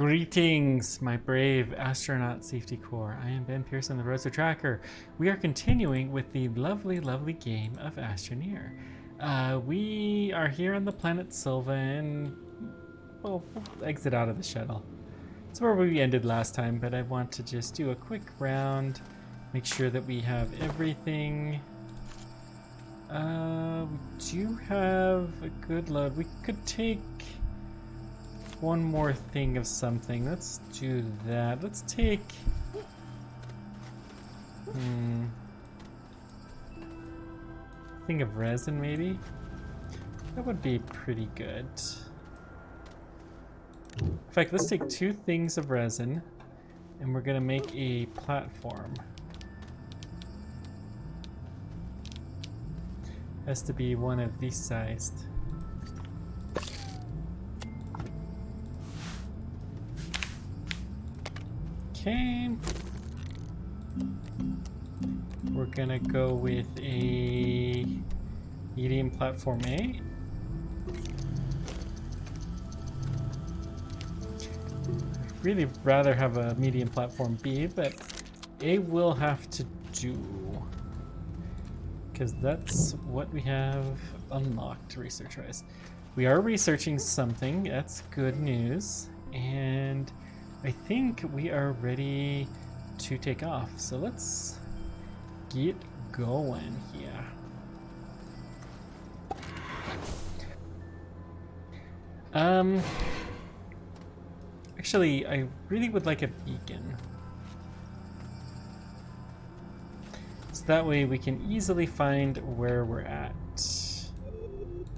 Greetings, my brave astronaut safety corps. I am Ben Pearson, the Rosa Tracker. We are continuing with the lovely, lovely game of Astroneer. We are here on the planet Sylva and we'll exit out of the shuttle. It's where we ended last time, but I want to just do a quick round, make sure that we have everything. We do have a good load. We could take one more thing of something. Let's do that. Let's take thing of resin, maybe. That would be pretty good. In fact, let's take 2 things of resin and we're gonna make a platform. Has to be one of these sized. Okay, we're gonna go with a medium platform A. I'd really rather have a medium platform B, but A will have to do, because that's what we have unlocked research-wise. We are researching something, that's good news, and I think we are ready to take off. So let's get going here. Actually, I really would like a beacon. So that way we can easily find where we're at.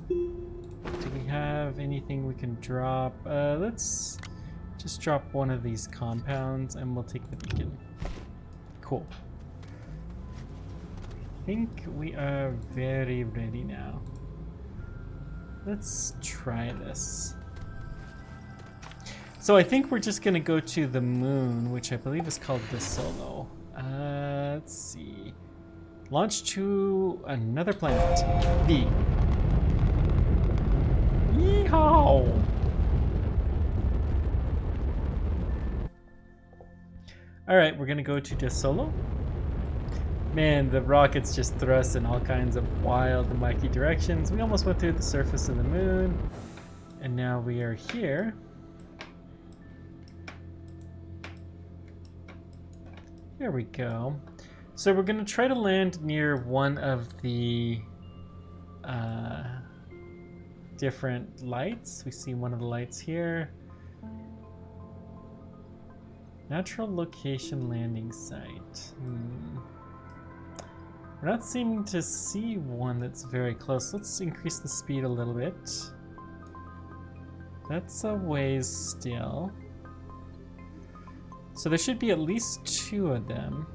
Do we have anything we can drop? Let's just drop one of these compounds and we'll take the beacon. Cool. I think we are very ready now. Let's try this. So I think we're just gonna go to the moon, which I believe is called Desolo. Let's see. Launch to another planet. V. Yeehaw! Alright, we're gonna go to Desolo. Man, the rockets just thrust in all kinds of wild and wacky directions. We almost went through the surface of the moon, and now we are here. There we go. So we're gonna try to land near one of the different lights. We see one of the lights here. Natural location landing site. We're not seeming to see one that's very close. Let's increase the speed a little bit. That's a ways still. So there should be at least 2 of them.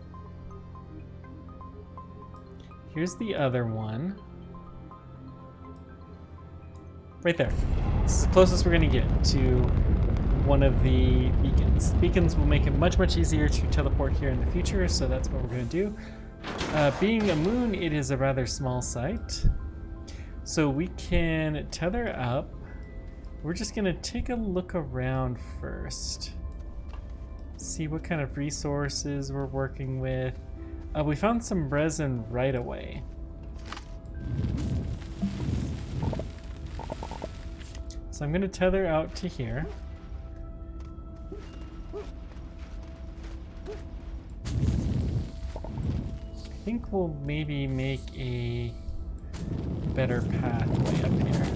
Here's the other one. Right there. It's the closest we're gonna get to one of the beacons. Beacons will make it much, much easier to teleport here in the future, so that's what we're gonna do. Being a moon, it is a rather small site. So we can tether up. We're just gonna take a look around first. See what kind of resources we're working with. We found some resin right away. So I'm gonna tether out to here. I think we'll maybe make a better pathway up here.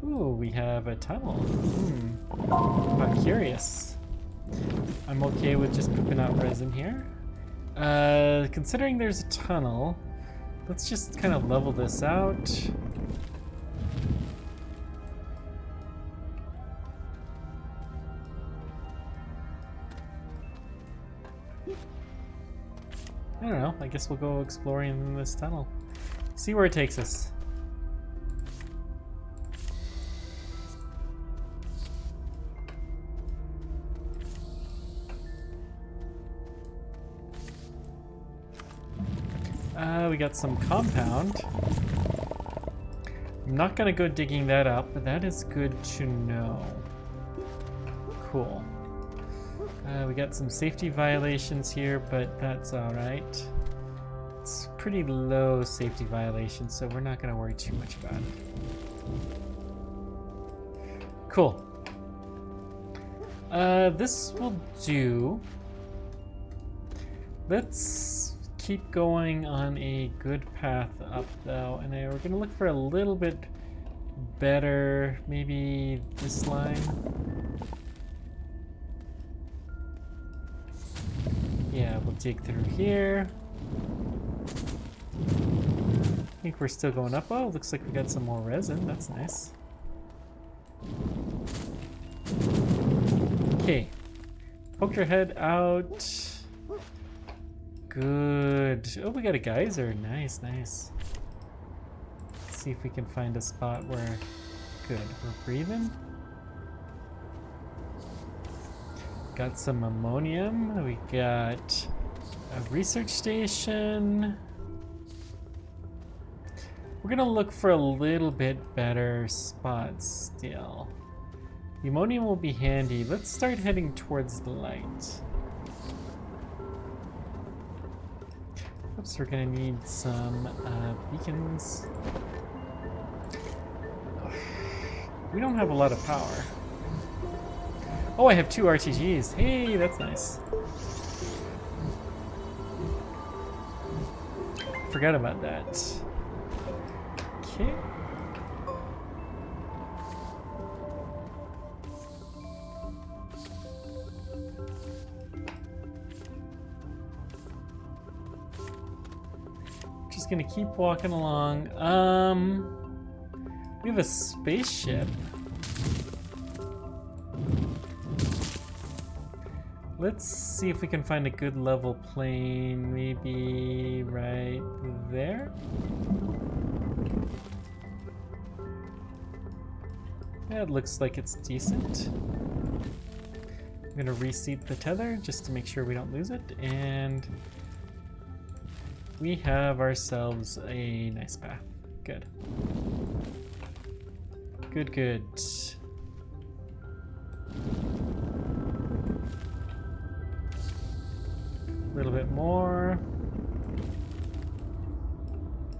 Ooh, we have a tunnel. I'm curious. I'm okay with just pooping out resin here. Considering there's a tunnel, let's just kind of level this out. I don't know, I guess we'll go exploring in this tunnel. See where it takes us. We got some compound. I'm not gonna go digging that up, but that is good to know. Cool. We got some safety violations here, but that's alright. It's pretty low safety violations, so we're not gonna worry too much about it. Cool. This will do. Let's keep going on a good path up though, and we're gonna look for a little bit better, maybe this line. Yeah, we'll dig through here. I think we're still going up. Oh, looks like we got some more resin. That's nice. Okay. Poke your head out. Good. Oh, we got a geyser. Nice, nice. Let's see if we can find a spot where... Good. We're breathing. Got some ammonium. We got a research station. We're gonna look for a little bit better spots still. The ammonium will be handy. Let's start heading towards the light. Oops, we're gonna need some beacons. We don't have a lot of power. Oh, I have 2 RTGs. Hey, that's nice. Forgot about that. Okay. Just gonna keep walking along. We have a spaceship. Let's see if we can find a good level plane, maybe right there. Yeah, it looks like it's decent. I'm gonna reseat the tether just to make sure we don't lose it, and we have ourselves a nice path. Good. Good, good. A little bit more.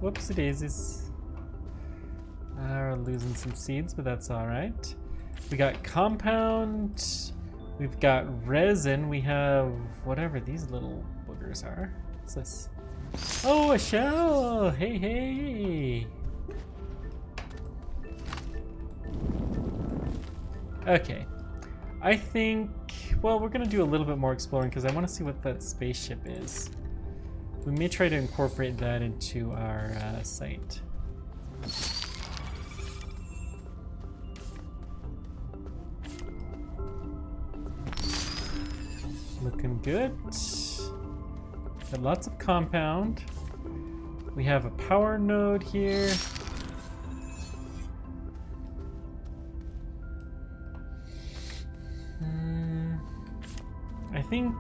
Whoopsie daisies. We're losing some seeds, but that's alright. We got compound. We've got resin. We have whatever these little boogers are. What's this? Oh, a shell! Hey, hey! Okay. I think, well, we're gonna do a little bit more exploring because I want to see what that spaceship is. We may try to incorporate that into our site. Looking good. Got lots of compound. We have a power node here. I think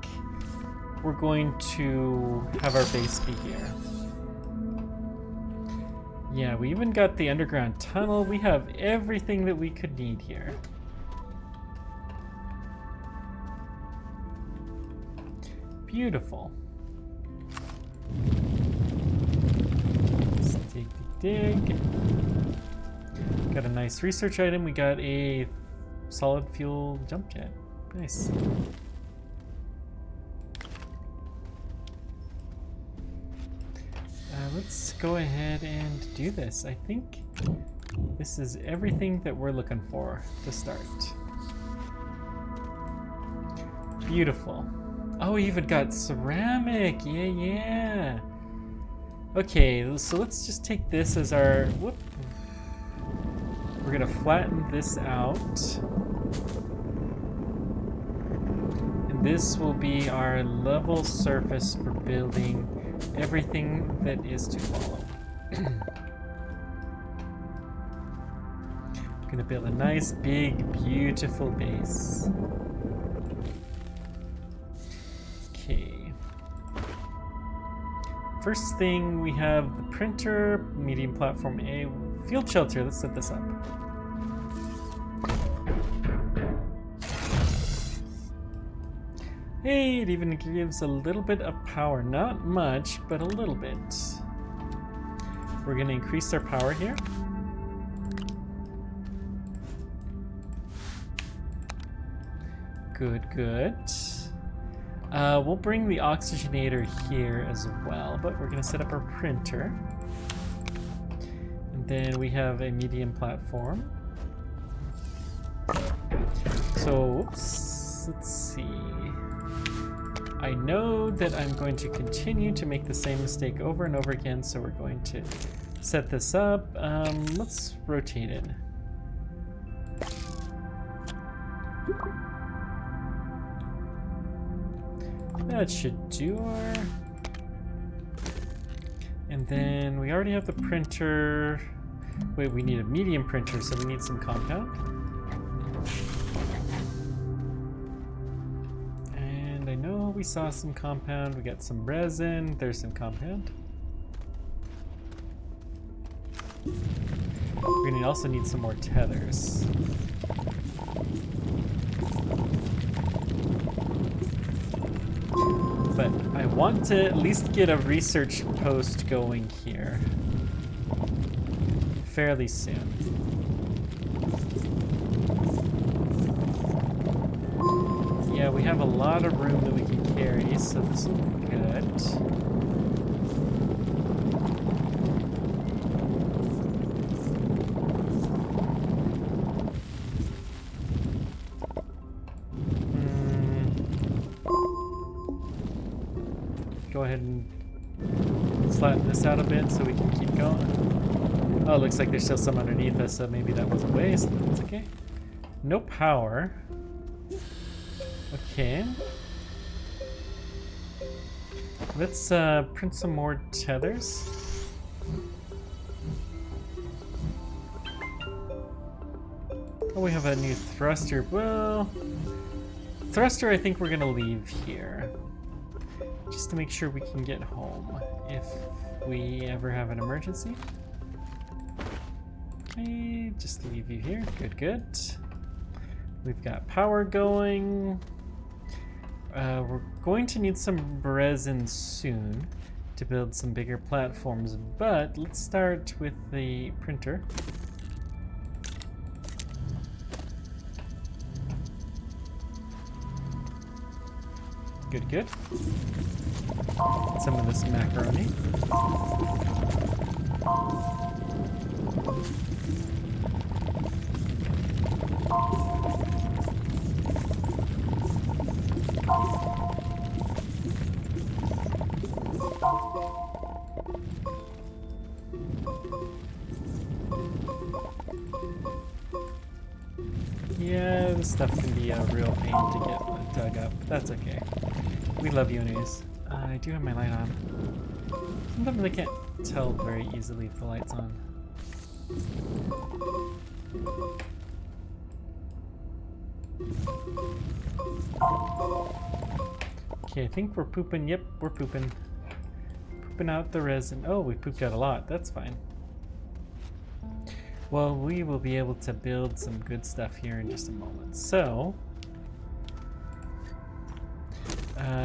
we're going to have our base be here. Yeah, we even got the underground tunnel. We have everything that we could need here. Beautiful. Let's dig, dig, dig. Got a nice research item. We got a solid fuel jump jet. Nice. Let's go ahead and do this. I think this is everything that we're looking for to start. Beautiful. Oh, we even got ceramic. Yeah, yeah. Okay, so let's just take this as our... Whoop. We're gonna flatten this out. And this will be our level surface for building everything that is to follow. I'm gonna build a nice, big, beautiful base. Okay. First thing, we have the printer, medium platform A, field shelter. Let's set this up. Hey, it even gives a little bit of power. Not much, but a little bit. We're going to increase our power here. Good, good. We'll bring the oxygenator here as well, but we're going to set up our printer. And then we have a medium platform. So, oops, let's see. I know that I'm going to continue to make the same mistake over and over again, so we're going to set this up. Let's rotate it. That should do our... And then we already have the printer. Wait, we need a medium printer, so we need some compound. And I know we saw some compound. We got some resin. There's some compound. We're gonna also need some more tethers. But I want to at least get a research post going here fairly soon. Yeah, we have a lot of room that we can carry, so this will be good. Go ahead and flatten this out a bit so we can keep going. Oh, it looks like there's still some underneath us, so maybe that was a waste. That's okay. No power. Okay. Let's print some more tethers. Oh, we have a new thruster. Well, thruster I think we're gonna leave here. Just to make sure we can get home if we ever have an emergency. Okay, just leave you here. Good, good. We've got power going. We're going to need some resin soon to build some bigger platforms, but let's start with the printer. Good, good. Some of this macaroni. Yeah, this stuff can be a real pain to get dug up. That's okay. We love you anyways. I do have my light on. Sometimes I can't tell very easily if the light's on. Okay, I think we're pooping. Yep, we're pooping. Pooping out the resin. Oh, we pooped out a lot. That's fine. Well, we will be able to build some good stuff here in just a moment. So,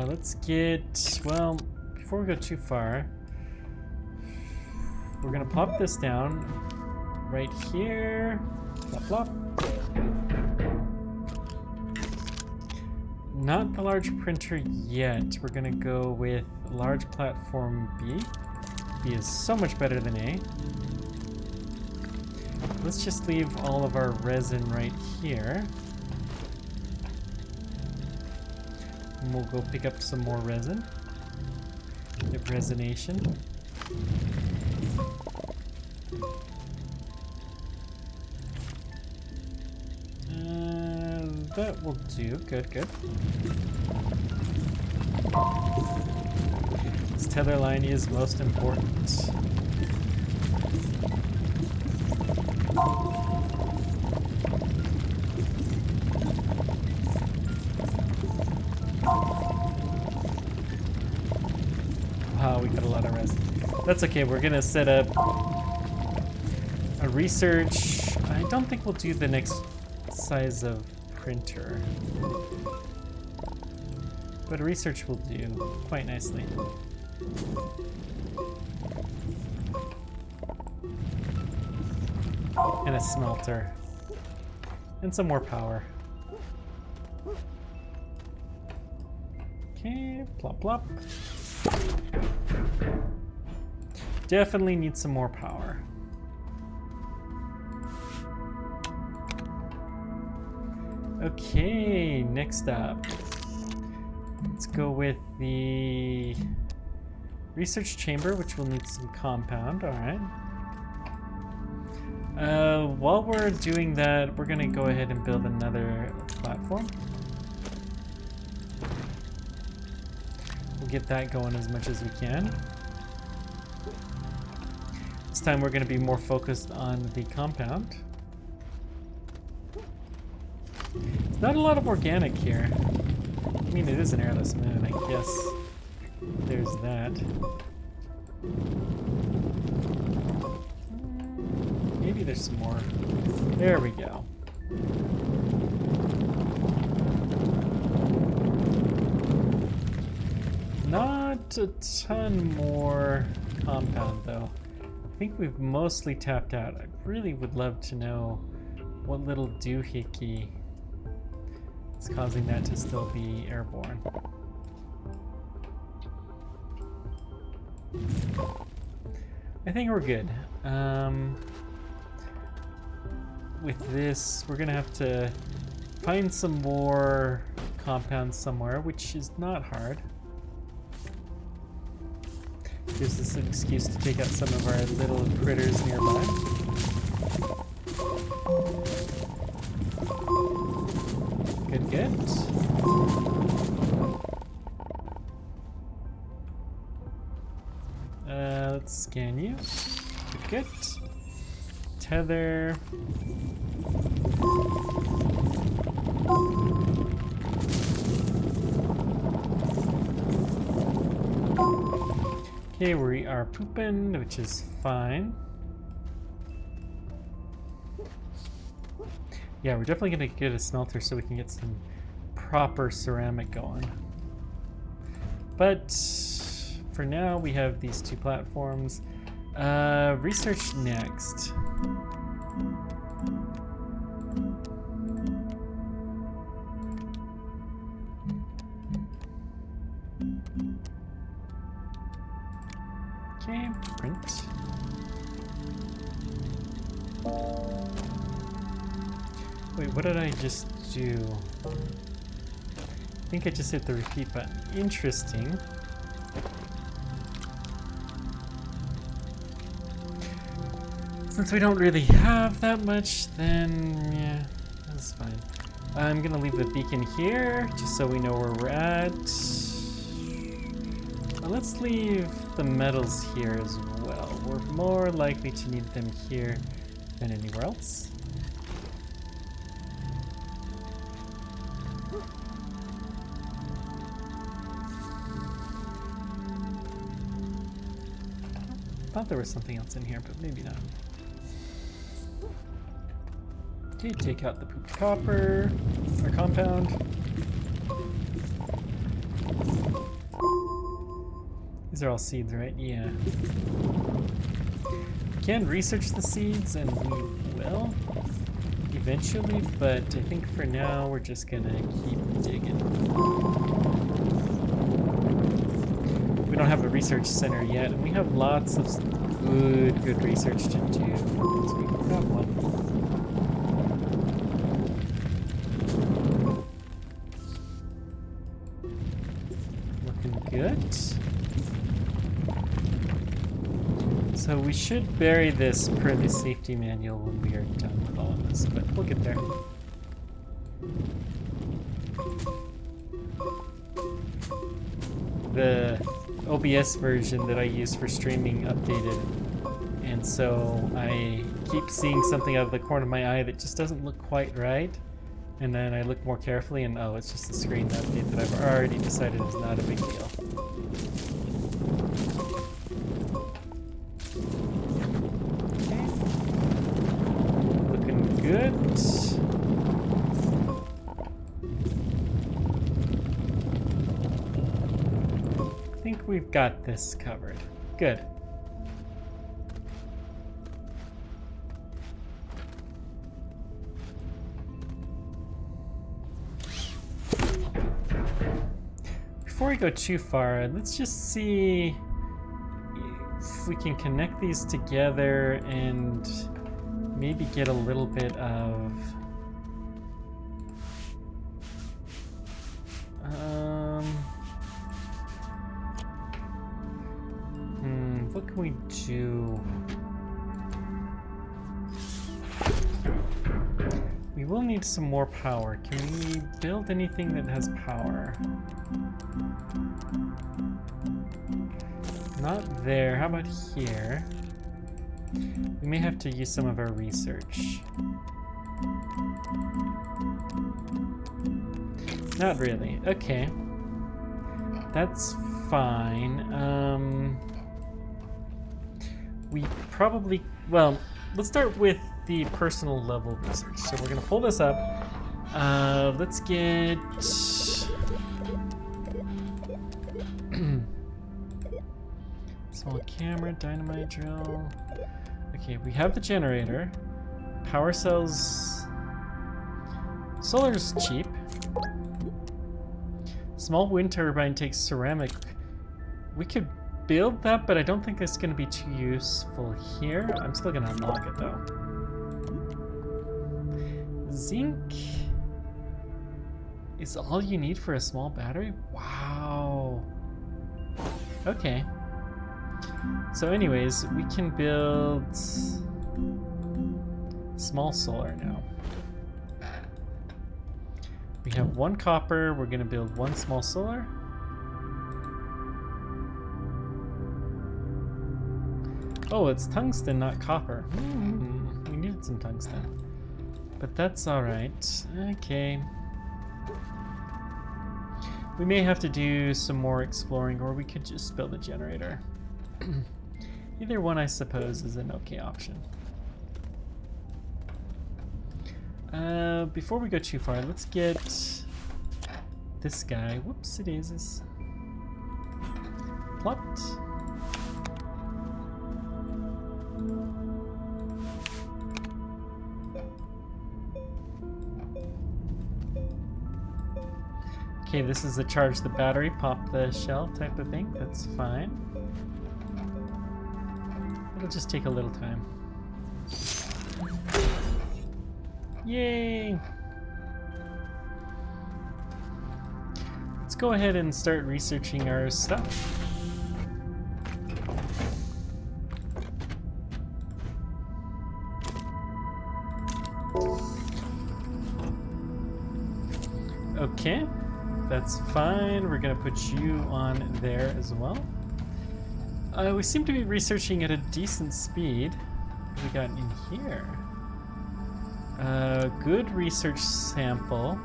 let's get, well, before we go too far, we're gonna plop this down right here. Plop, plop. Not the large printer yet. We're gonna go with large platform B. B is so much better than A. Let's just leave all of our resin right here. And we'll go pick up some more resin. Get resination. That will do. Good, good. This tether line is most important. Wow, we got a lot of resin. That's okay, we're gonna set up a Research, I don't think we'll do the next size of printer. But a research will do quite nicely. And a smelter. And some more power. Okay, plop plop. Definitely need some more power. Okay, next up. Let's go with the research chamber, which will need some compound. All right. While we're doing that, we're gonna go ahead and build another platform. We'll get that going as much as we can. This time we're gonna be more focused on the compound. There's not a lot of organic here. I mean, it is an airless moon, I guess. There's that. Maybe there's some more. There we go. Not a ton more compound, though. I think we've mostly tapped out. I really would love to know what little doohickey is causing that to still be airborne. I think we're good. With this, we're gonna have to find some more compounds somewhere, which is not hard. Gives us an excuse to take out some of our little critters nearby. Good, good. Let's scan you. Good, good. Tether. Okay, we are pooping, which is fine. Yeah, we're definitely gonna get a smelter so we can get some proper ceramic going. But for now, we have these two platforms. Research next. Okay, print. Wait, what did I just do? I think I just hit the repeat button. Interesting. Since we don't really have that much, then yeah, that's fine. I'm gonna leave the beacon here, just so we know where we're at. Let's leave the metals here as well. We're more likely to need them here than anywhere else. Thought there was something else in here, but maybe not. Okay, take out the pooped copper, or compound. These are all seeds, right? Yeah. We can research the seeds, and we will eventually, but I think for now we're just gonna keep digging. We don't have a research center yet, and we have lots of good research to do. So we got one. Looking good. So we should bury this per the safety manual when we are done with all of this, but we'll get there. The OBS version that I use for streaming updated, and so I keep seeing something out of the corner of my eye that just doesn't look quite right, and then I look more carefully and oh, it's just a screen update that I've already decided is not a big deal. Okay. good. I think we've got this covered. Good. Before we go too far, let's just see if we can connect these together and maybe get a little bit of what can we do? We will need some more power. Can we build anything that has power? Not there. How about here? We may have to use some of our research. Not really. Okay. That's fine. We probably... Well, let's start with the personal level research. So we're going to pull this up. Let's get... Small camera, dynamite drill. Okay, we have the generator. Power cells. Solar's cheap. Small wind turbine takes ceramic. We could build that, but I don't think it's going to be too useful here. I'm still going to unlock it though. Zinc is all you need for a small battery? Wow. Okay. So anyways, we can build small solar now. We have one copper, we're gonna build one small solar. Oh, it's tungsten, not copper. We needed some tungsten. But that's alright. Okay. We may have to do some more exploring, or we could just build a generator. Either one, I suppose, is an okay option. Before we go too far, let's get this guy. Whoopsie daisies. Plopped. Okay, this is the charge the battery, pop the shell type of thing. That's fine. It'll just take a little time. Yay! Let's go ahead and start researching our stuff. Okay, that's fine. We're gonna put you on there as well. We seem to be researching at a decent speed. What have we got in here? Good research sample.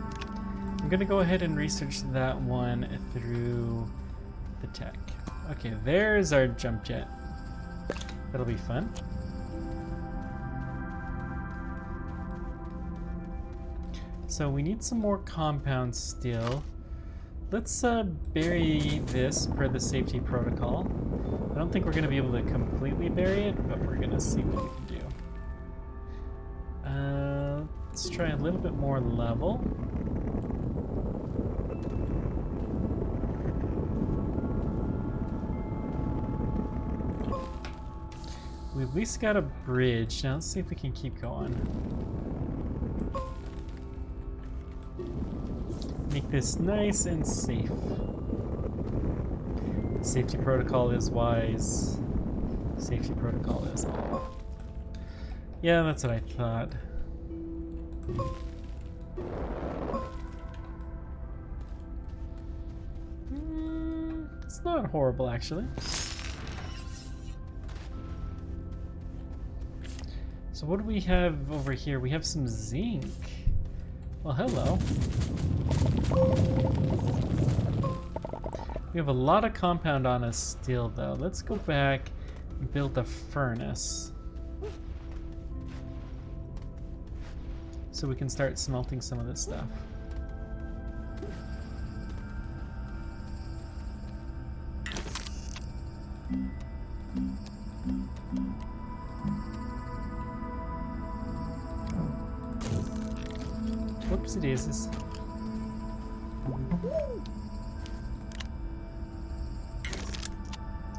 I'm gonna go ahead and research that one through the tech. Okay, there's our jump jet. That'll be fun. So we need some more compounds still. Let's bury this per the safety protocol. I don't think we're gonna be able to completely bury it, but we're gonna see what we can do. Let's try a little bit more level. We at least got a bridge. Now let's see if we can keep going. Make this nice and safe. Safety protocol is wise. Safety protocol is all. Yeah, that's what I thought. It's not horrible, actually. So what do we have over here? We have some zinc. Well, hello. We have a lot of compound on us still, though. Let's go back and build a furnace. so we can start smelting some of this stuff. Whoopsie daisies.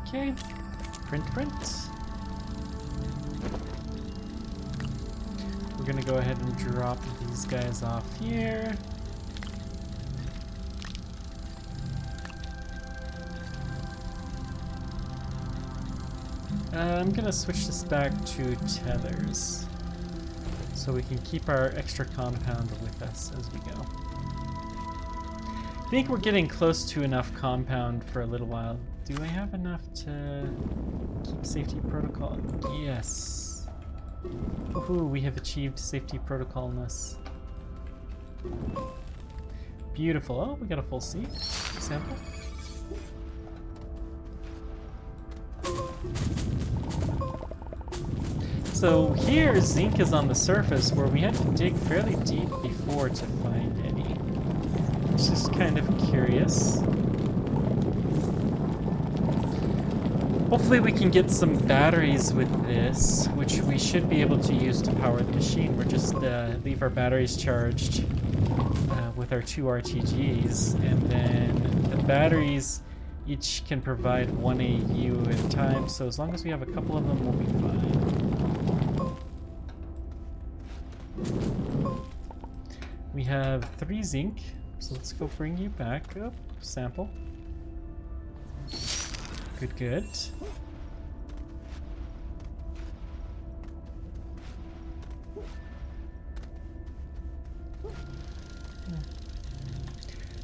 Okay, print. We're gonna go ahead and drop these guys off here. I'm gonna switch this back to tethers so we can keep our extra compound with us as we go. I think we're getting close to enough compound for a little while. Do I have enough to keep safety protocol? Yes. Woohoo, we have achieved safety protocolness. Beautiful. Oh, we got a full seed sample. So here, zinc is on the surface where we had to dig fairly deep before to find any. It's just kind of curious. Hopefully we can get some batteries with this, which we should be able to use to power the machine. We're just leave our batteries charged with our 2 RTGs, and then the batteries each can provide 1 AU at a time, so as long as we have a couple of them, we'll be fine. We have 3 zinc, so let's go bring you back up. Sample. Good.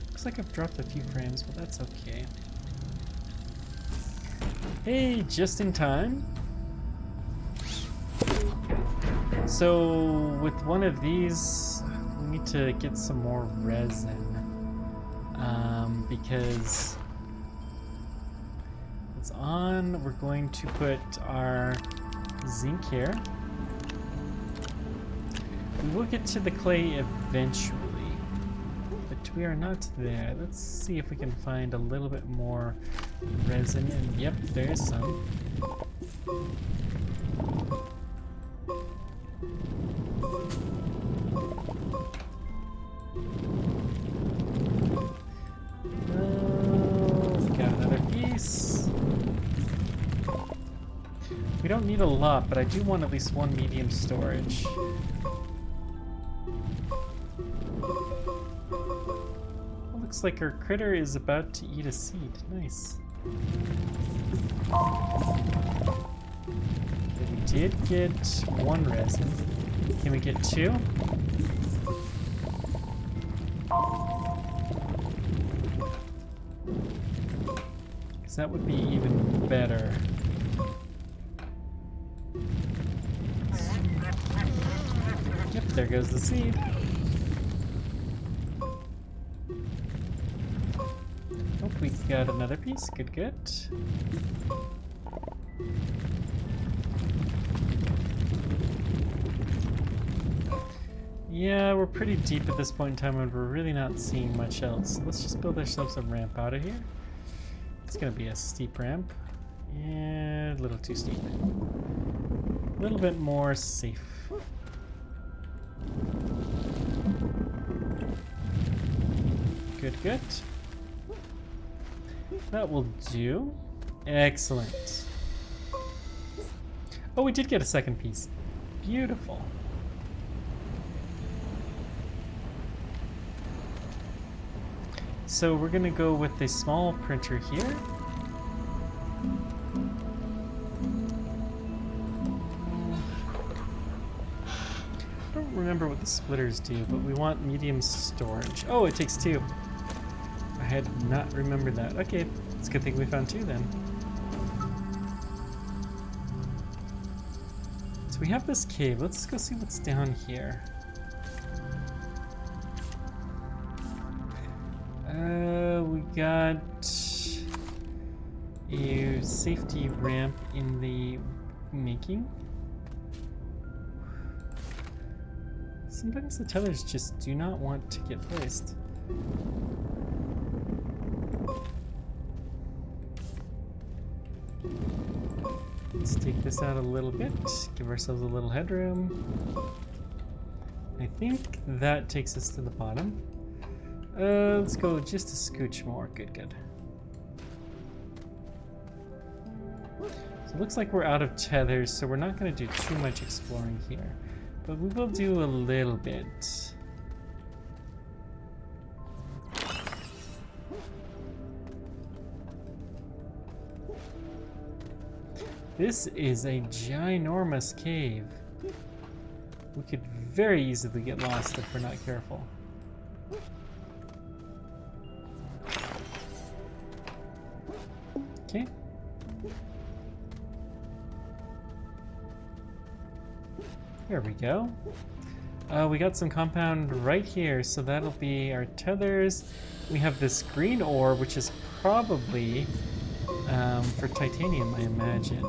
Looks like I've dropped a few frames, but that's okay. Hey, just in time. So with one of these, we need to get some more resin because it's on. We're going to put our zinc here. We will get to the clay eventually, but we are not there. Let's see if we can find a little bit more resin. And yep, there's some. We don't need a lot, but I do want at least 1 medium storage. Well, looks like our critter is about to eat a seed. Nice. Okay, we did get 1 resin. Can we get 2? Because that would be even better. Yep, there goes the seed. Oh, we got another piece. Good. Yeah, we're pretty deep at this point in time and we're really not seeing much else. So let's just build ourselves a ramp out of here. It's gonna be a steep ramp. Yeah, a little too steep. A little bit more safe. Good. That will do. Excellent. Oh, we did get a second piece. Beautiful. So we're gonna go with a small printer here. I don't remember what the splitters do, but we want medium storage. Oh, it takes 2. I had not remembered that. Okay, it's a good thing we found 2 then. So we have this cave. Let's go see what's down here. We got a safety ramp in the making. Sometimes the tethers just do not want to get placed. Let's take this out a little bit, give ourselves a little headroom. I think that takes us to the bottom. Let's go just a scooch more. Good, good. So it looks like we're out of tethers, so we're not going to do too much exploring here. But we will do a little bit. This is a ginormous cave. We could very easily get lost if we're not careful. Okay. There we go. We got some compound right here, so that'll be our tethers. We have this green ore, which is probably for titanium, I imagine.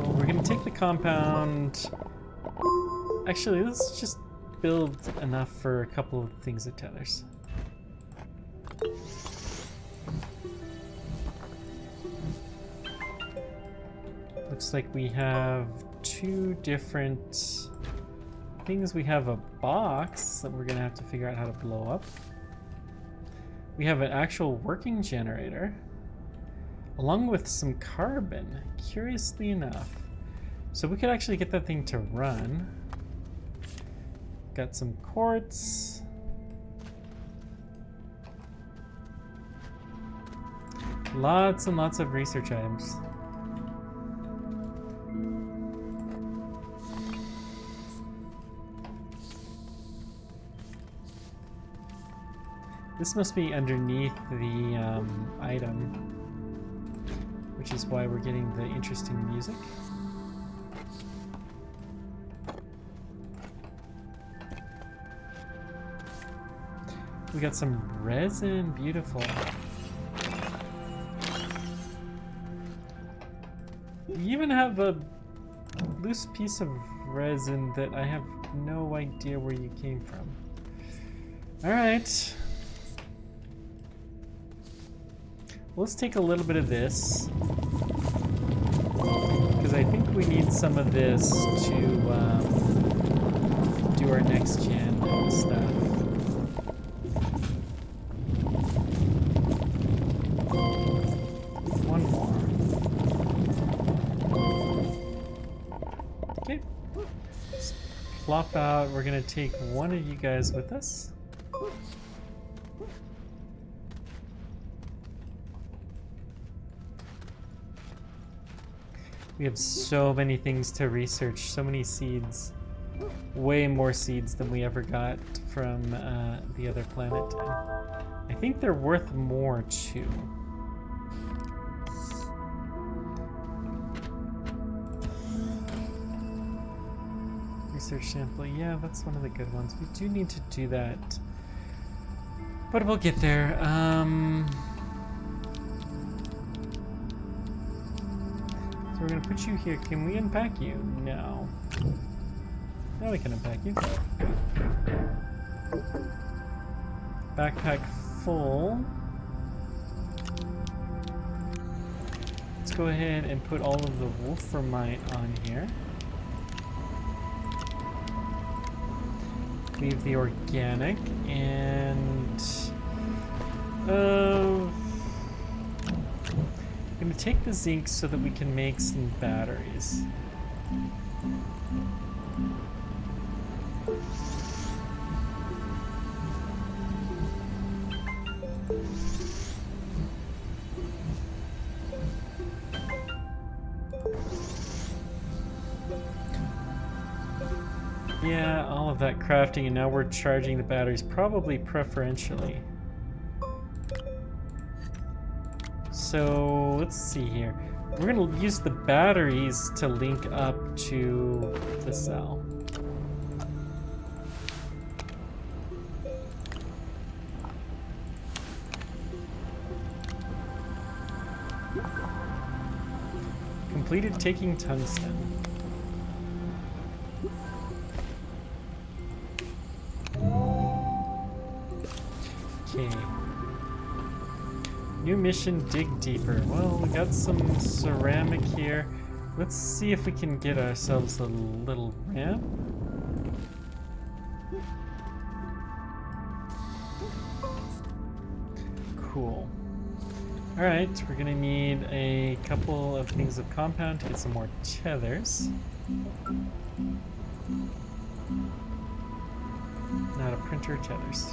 Well, we're gonna take the compound. Actually, let's just build enough for a couple of things of tethers. Looks like we have two different things. We have a box that we're gonna have to figure out how to blow up. We have an actual working generator, along with some carbon, curiously enough. So we could actually get that thing to run. Got some quartz. Lots and lots of research items. This must be underneath the item, which is why we're getting the interesting music. We got some resin, beautiful. We even have a loose piece of resin that I have no idea where you came from. All right. Let's take a little bit of this, because I think we need some of this to do our next gen stuff. One more. Okay. Just plop out. We're gonna take one of you guys with us. We have so many things to research, so many seeds. Way more seeds than we ever got from the other planet. I think they're worth more too. Research sample, yeah, that's one of the good ones. We do need to do that. But we'll get there. So we're gonna put you here. Can we unpack you? No. Now we can unpack you. Backpack full. Let's go ahead and put all of the wolframite on here. Leave the organic and I'm gonna take the zinc so that we can make some batteries. Yeah, all of that crafting, and now we're charging the batteries, probably preferentially. So let's see here. We're gonna use the batteries to link up to the cell. completed taking tungsten. Okay. New mission, dig deeper. Well, we got some ceramic here. Let's see if we can get ourselves a little ramp. Cool. Alright, we're gonna need a couple of things of compound to get some more tethers. Not a printer, tethers.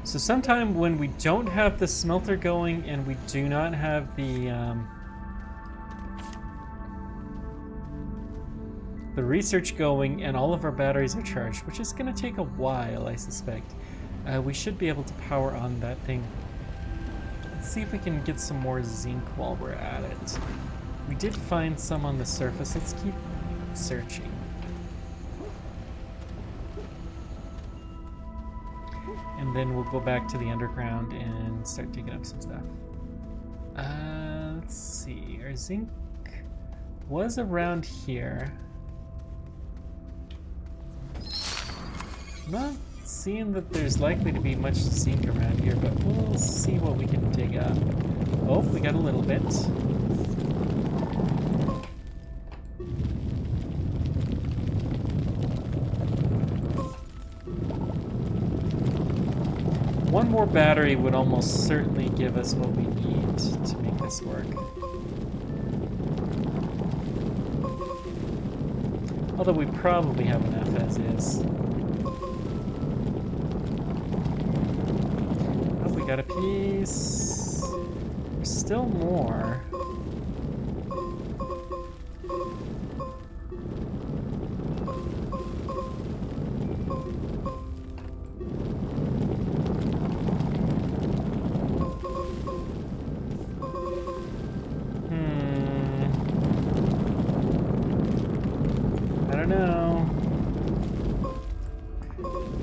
So sometime when we don't have the smelter going and we do not have the research going and all of our batteries are charged, which is going to take a while, I suspect, we should be able to power on that thing. Let's see if we can get some more zinc while we're at it. We did find some on the surface. Let's keep searching. And then we'll go back to the underground and start digging up some stuff. Let's see. Our zinc was around here. Not seeing that there's likely to be much zinc around here, but we'll see what we can dig up. Oh, we got a little bit. One more battery would almost certainly give us what we need to make this work. Although we probably have enough as is. Oh, we got a piece. There's still more.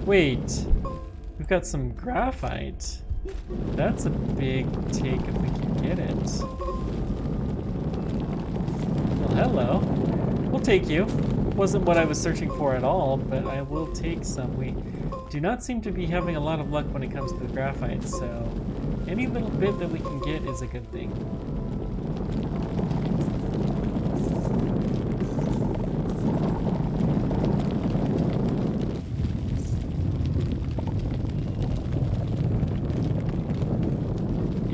Wait, we've got some graphite. That's a big take if we can get it. Well, hello. We'll take you. Wasn't what I was searching for at all, but I will take some. We do not seem to be having a lot of luck when it comes to the graphite, so any little bit that we can get is a good thing.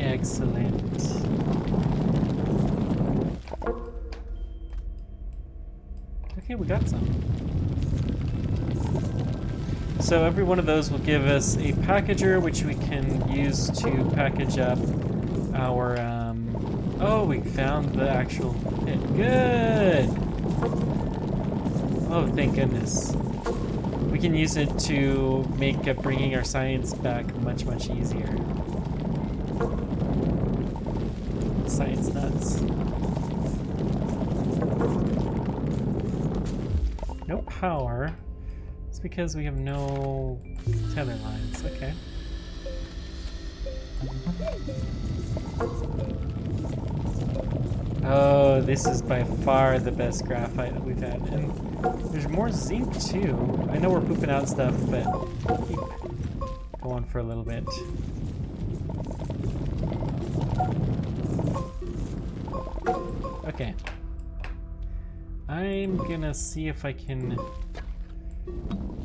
Excellent. Okay, we got some. So every one of those will give us a packager, which we can use to package up our, oh, we found the actual pit. Good! Oh, thank goodness. We can use it to make bringing our science back much, much easier. Science nuts. No power. It's because we have no tether lines. Okay. Oh, this is by far the best graphite that we've had. And there's more zinc too. I know we're pooping out stuff, but we'll keep going for a little bit. Okay. I'm gonna see if I can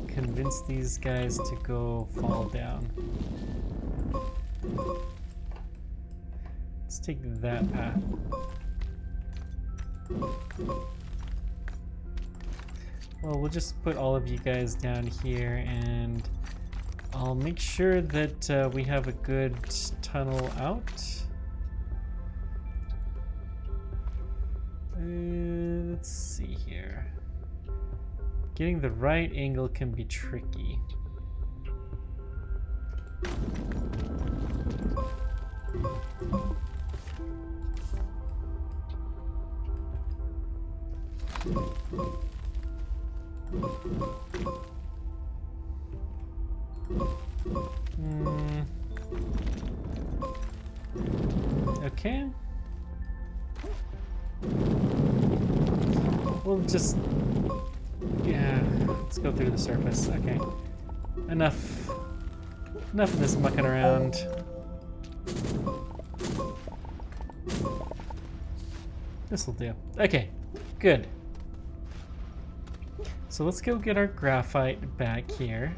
convince these guys to go fall down. Let's take that path. Well, we'll just put all of you guys down here, and I'll make sure that we have a good tunnel out. Let's see here. Getting the right angle can be tricky. Okay. We'll just... yeah, let's go through the surface. Okay. Enough of this mucking around. This'll do. Okay, good. So let's go get our graphite back here.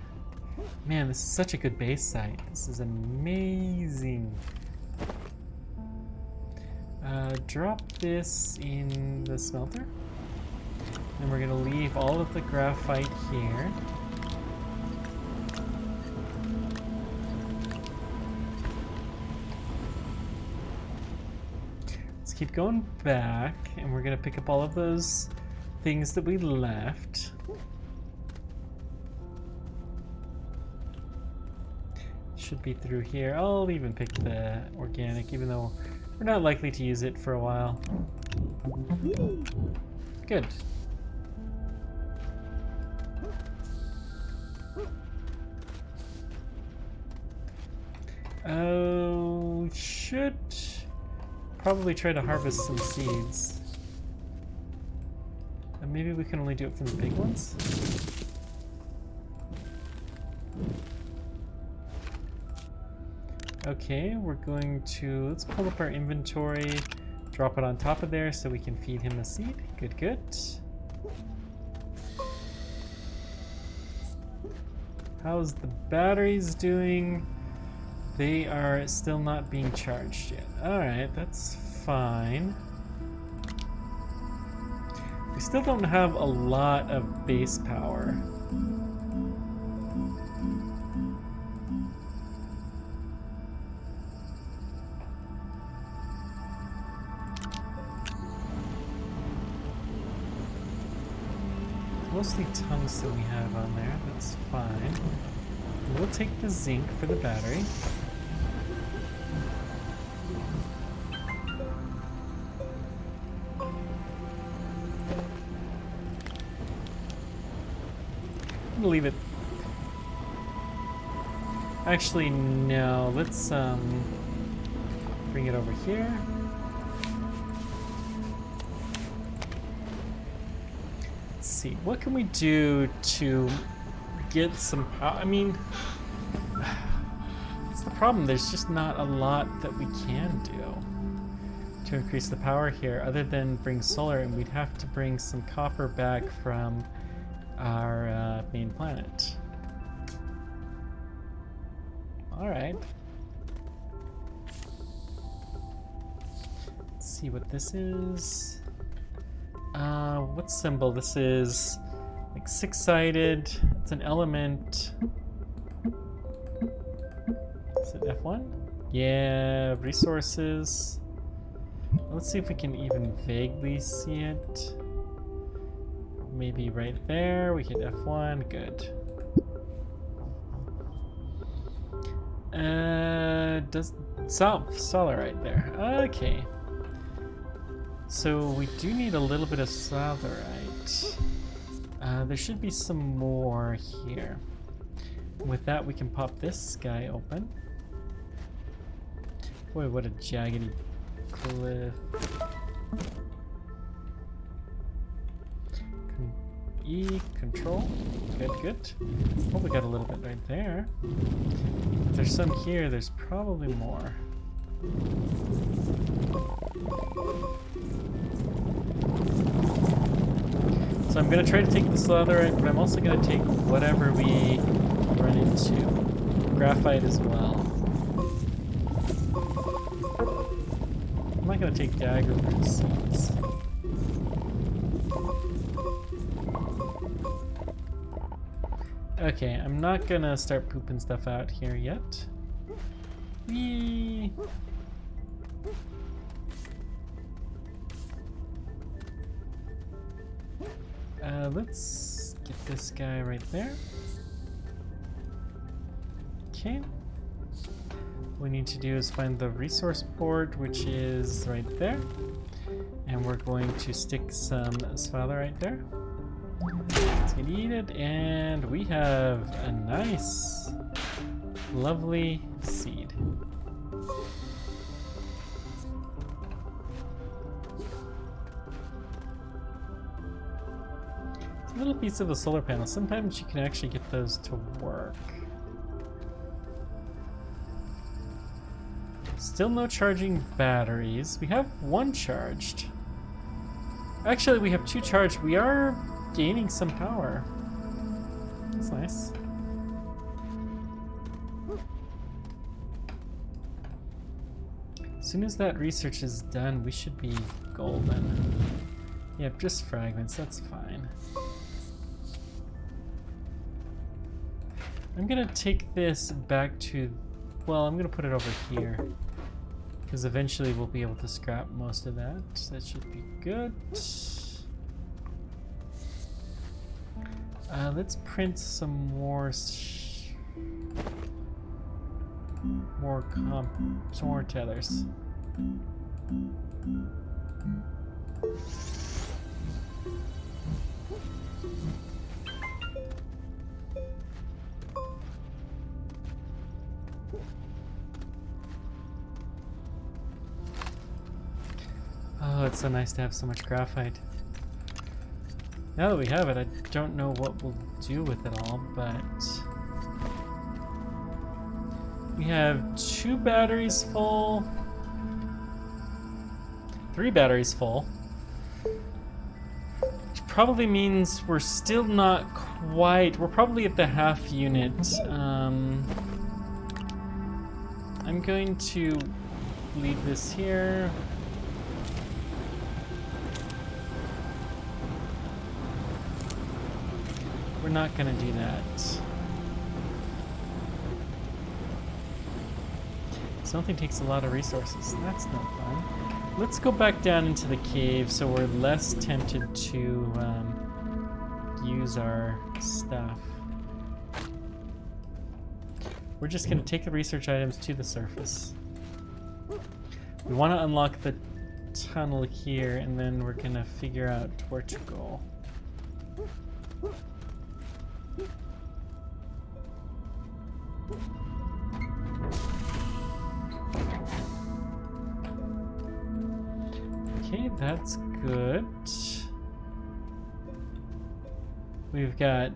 Man, this is such a good base site. This is amazing. Drop this in the smelter. And we're gonna leave all of the graphite here. Let's keep going back, and we're gonna pick up all of those things that we left. Should be through here. I'll even pick the organic, even though we're not likely to use it for a while. Good. Oh, should probably try to harvest some seeds. And maybe we can only do it from the big ones? Okay, we're going to, let's pull up our inventory, drop it on top of there so we can feed him a seed. Good, good. How's the batteries doing? They are still not being charged yet. Alright, that's fine. We still don't have a lot of base power. Mostly tungsten we have on there, that's fine. We'll take the zinc for the battery. I'm gonna leave it. Actually, no, let's bring it over here. See, what can we do to get some power? I mean, it's the problem. There's just not a lot that we can do to increase the power here other than bring solar, and we'd have to bring some copper back from our main planet. All right. Let's see what this is. What symbol? This is like six-sided. It's an element. Is it F1? Yeah, resources. Let's see if we can even vaguely see it. Maybe right there. We hit F1. Good. Does solar right there. Okay. So we do need a little bit of solarite. There should be some more here. With that, we can pop this guy open. Boy, what a jaggedy cliff. E, control. Good, good. Oh, we got a little bit right there. If there's some here, there's probably more. So I'm going to try to take the solarite, but I'm also going to take whatever we run into. Graphite as well. I'm not going to take dagger root seeds. Okay, I'm not going to start pooping stuff out here yet. Whee! Let's get this guy right there. Okay. What we need to do is find the resource board, which is right there. And we're going to stick some sphaler right there. Let's get it, and we have a nice, lovely seed. little piece of a solar panel. Sometimes you can actually get those to work. Still no charging batteries. We have one charged. Actually, we have two charged. We are gaining some power. That's nice. As soon as that research is done, we should be golden. Yep, just fragments, that's fine. I'm gonna take this back to, well, I'm gonna put it over here. Because eventually we'll be able to scrap most of that. That should be good. Let's print some more some more tethers. Oh, it's so nice to have so much graphite. Now that we have it, I don't know what we'll do with it all, but we have 2 batteries full, 3 batteries full, which probably means we're still not quite, we're probably at the half unit. I'm going to leave this here. We're not gonna do that. Something takes a lot of resources. That's no fun. Let's go back down into the cave so we're less tempted to use our stuff. We're just gonna take the research items to the surface. We want to unlock the tunnel here, and then we're gonna figure out where to go. Okay, that's good. We've got...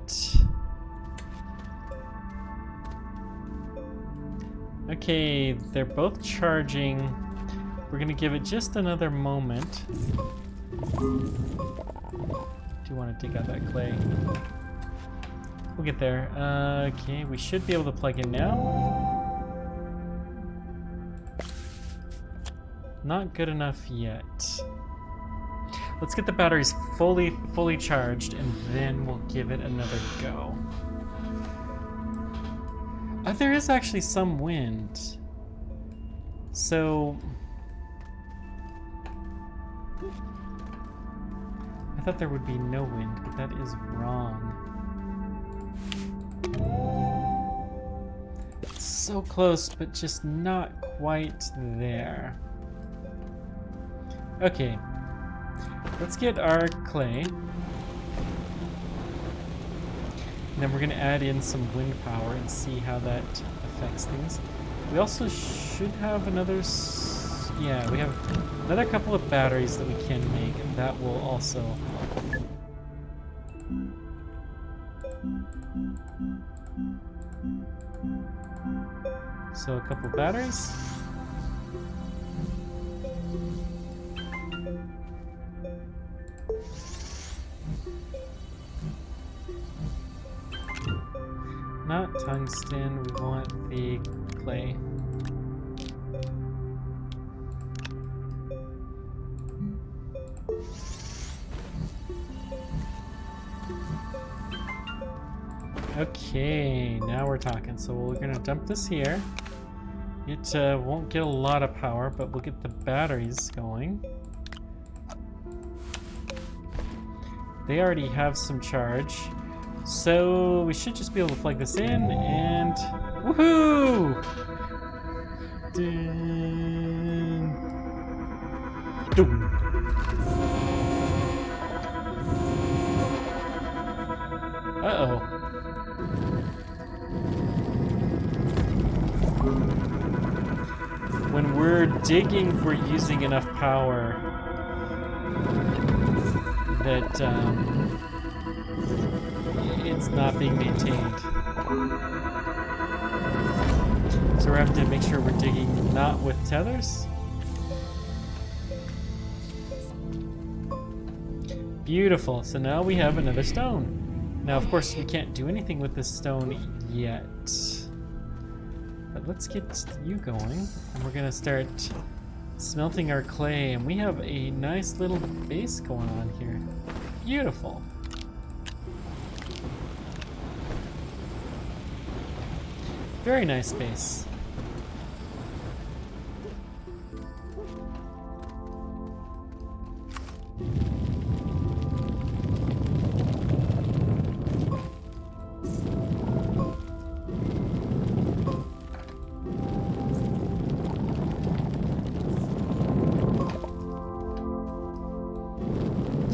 Okay, they're both charging. We're gonna give it just another moment. Do you want to dig out that clay? We'll get there. Okay, we should be able to plug in now. Not good enough yet. Let's get the batteries fully charged, and then we'll give it another go. There is actually some wind. So... I thought there would be no wind, but that is wrong. It's so close, but just not quite there. Okay. Let's get our clay. And then we're going to add in some wind power and see how that affects things. We also should have another... yeah, we have another couple of batteries that we can make, and that will also help. So a couple of batteries. Not tungsten, we want the clay. Okay, now we're talking. So we're gonna dump this here. It won't get a lot of power, but we'll get the batteries going. They already have some charge. So we should just be able to plug this in and woohoo! Ding. Doom. Uh-oh. When we're digging, we're using enough power that it's not being maintained. So we're having to make sure we're digging not with tethers. Beautiful. So now we have another stone. Now, of course, we can't do anything with this stone yet. But let's get you going. And we're going to start smelting our clay. And we have a nice little base going on here. Beautiful. Very nice base.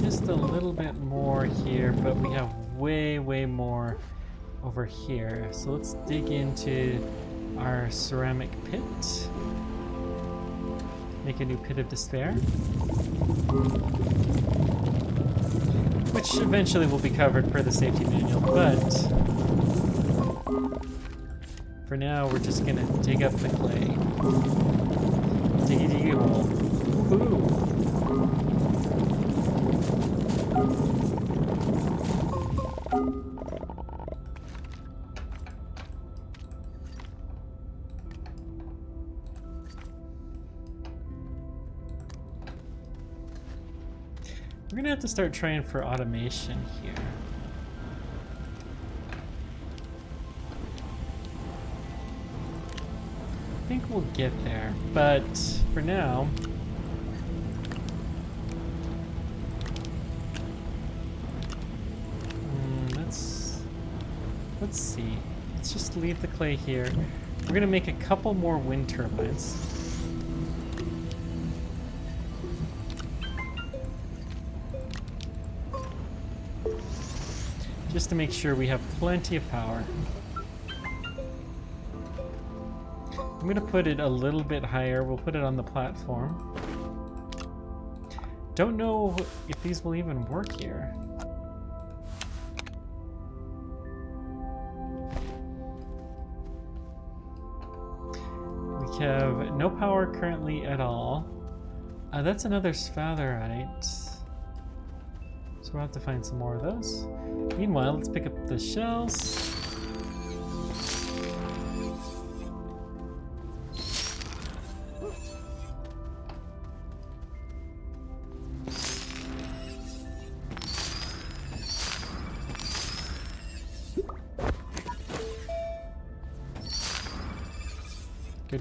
Just a little bit more here, but we have way more over here. So let's dig into our ceramic pit. Make a new pit of despair. Which eventually will be covered per the safety manual, but for now we're just gonna dig up the clay. Diggy hole. Woohoo! We're gonna have to start trying for automation here. I think we'll get there, but for now, let's see. Let's just leave the clay here. We're gonna make a couple more wind turbines. Just to make sure we have plenty of power. I'm gonna put it a little bit higher. We'll put it on the platform. Don't know if these will even work here. We have no power currently at all. That's another sphatherite. So we'll have to find some more of those. Meanwhile, let's pick up the shells.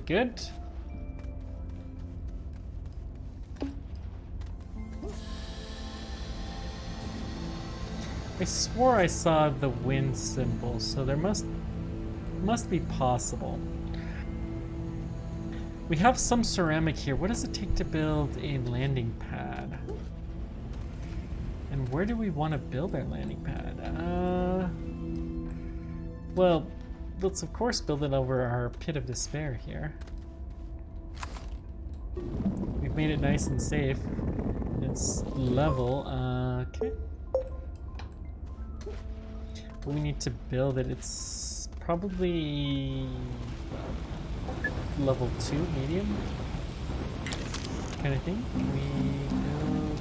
Good. I swore I saw the wind symbol, so there must be possible. We have some ceramic here. What does it take to build a landing pad? And where do we want to build our landing pad? Well, let's of course build it over our pit of despair here. We've made it nice and safe. It's level. Okay. We need to build it. It's probably level 2, medium kind of thing. We build.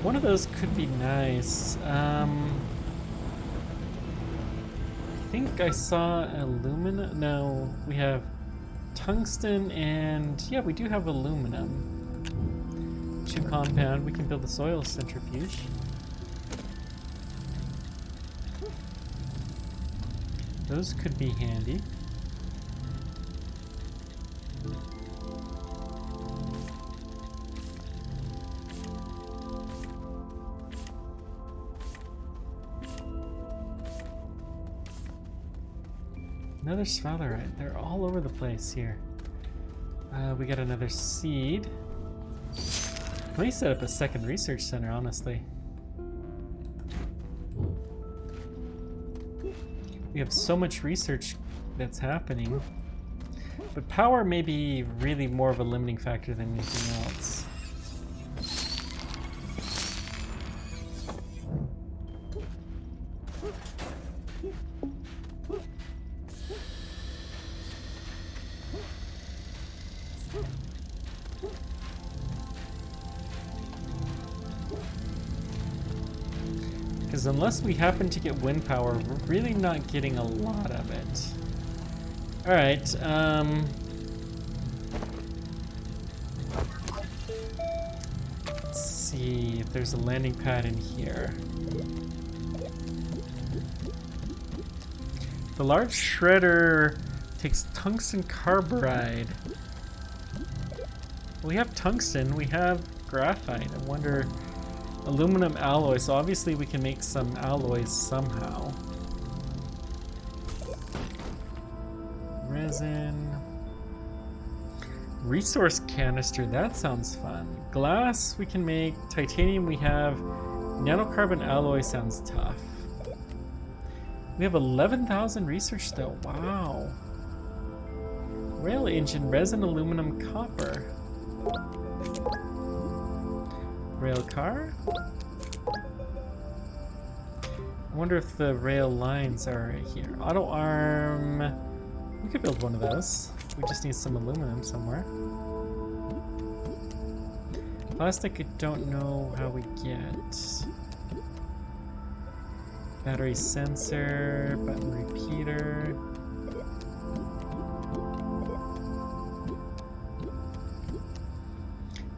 One of those could be nice. I think I saw aluminum. No, we have tungsten and yeah, we do have aluminum. 2 compound. We can build a soil centrifuge. Those could be handy. Another sphatherite. They're all over the place here. We got another seed. Let me set up a second research center, honestly. We have so much research that's happening. But power may be really more of a limiting factor than anything else. Because unless we happen to get wind power, we're really not getting a lot of it. Alright, let's see if there's a landing pad in here. The large shredder takes tungsten carbide. We have tungsten, we have graphite. I wonder, aluminum alloy, so obviously we can make some alloys somehow. Resin. Resource canister, that sounds fun. Glass we can make, titanium we have, nanocarbon alloy sounds tough. We have 11,000 research though, wow. Rail engine, resin, aluminum, copper. Rail car? I wonder if the rail lines are right here. Auto arm. We could build one of those. We just need some aluminum somewhere. Plastic, I don't know how we get. Battery sensor, button repeater.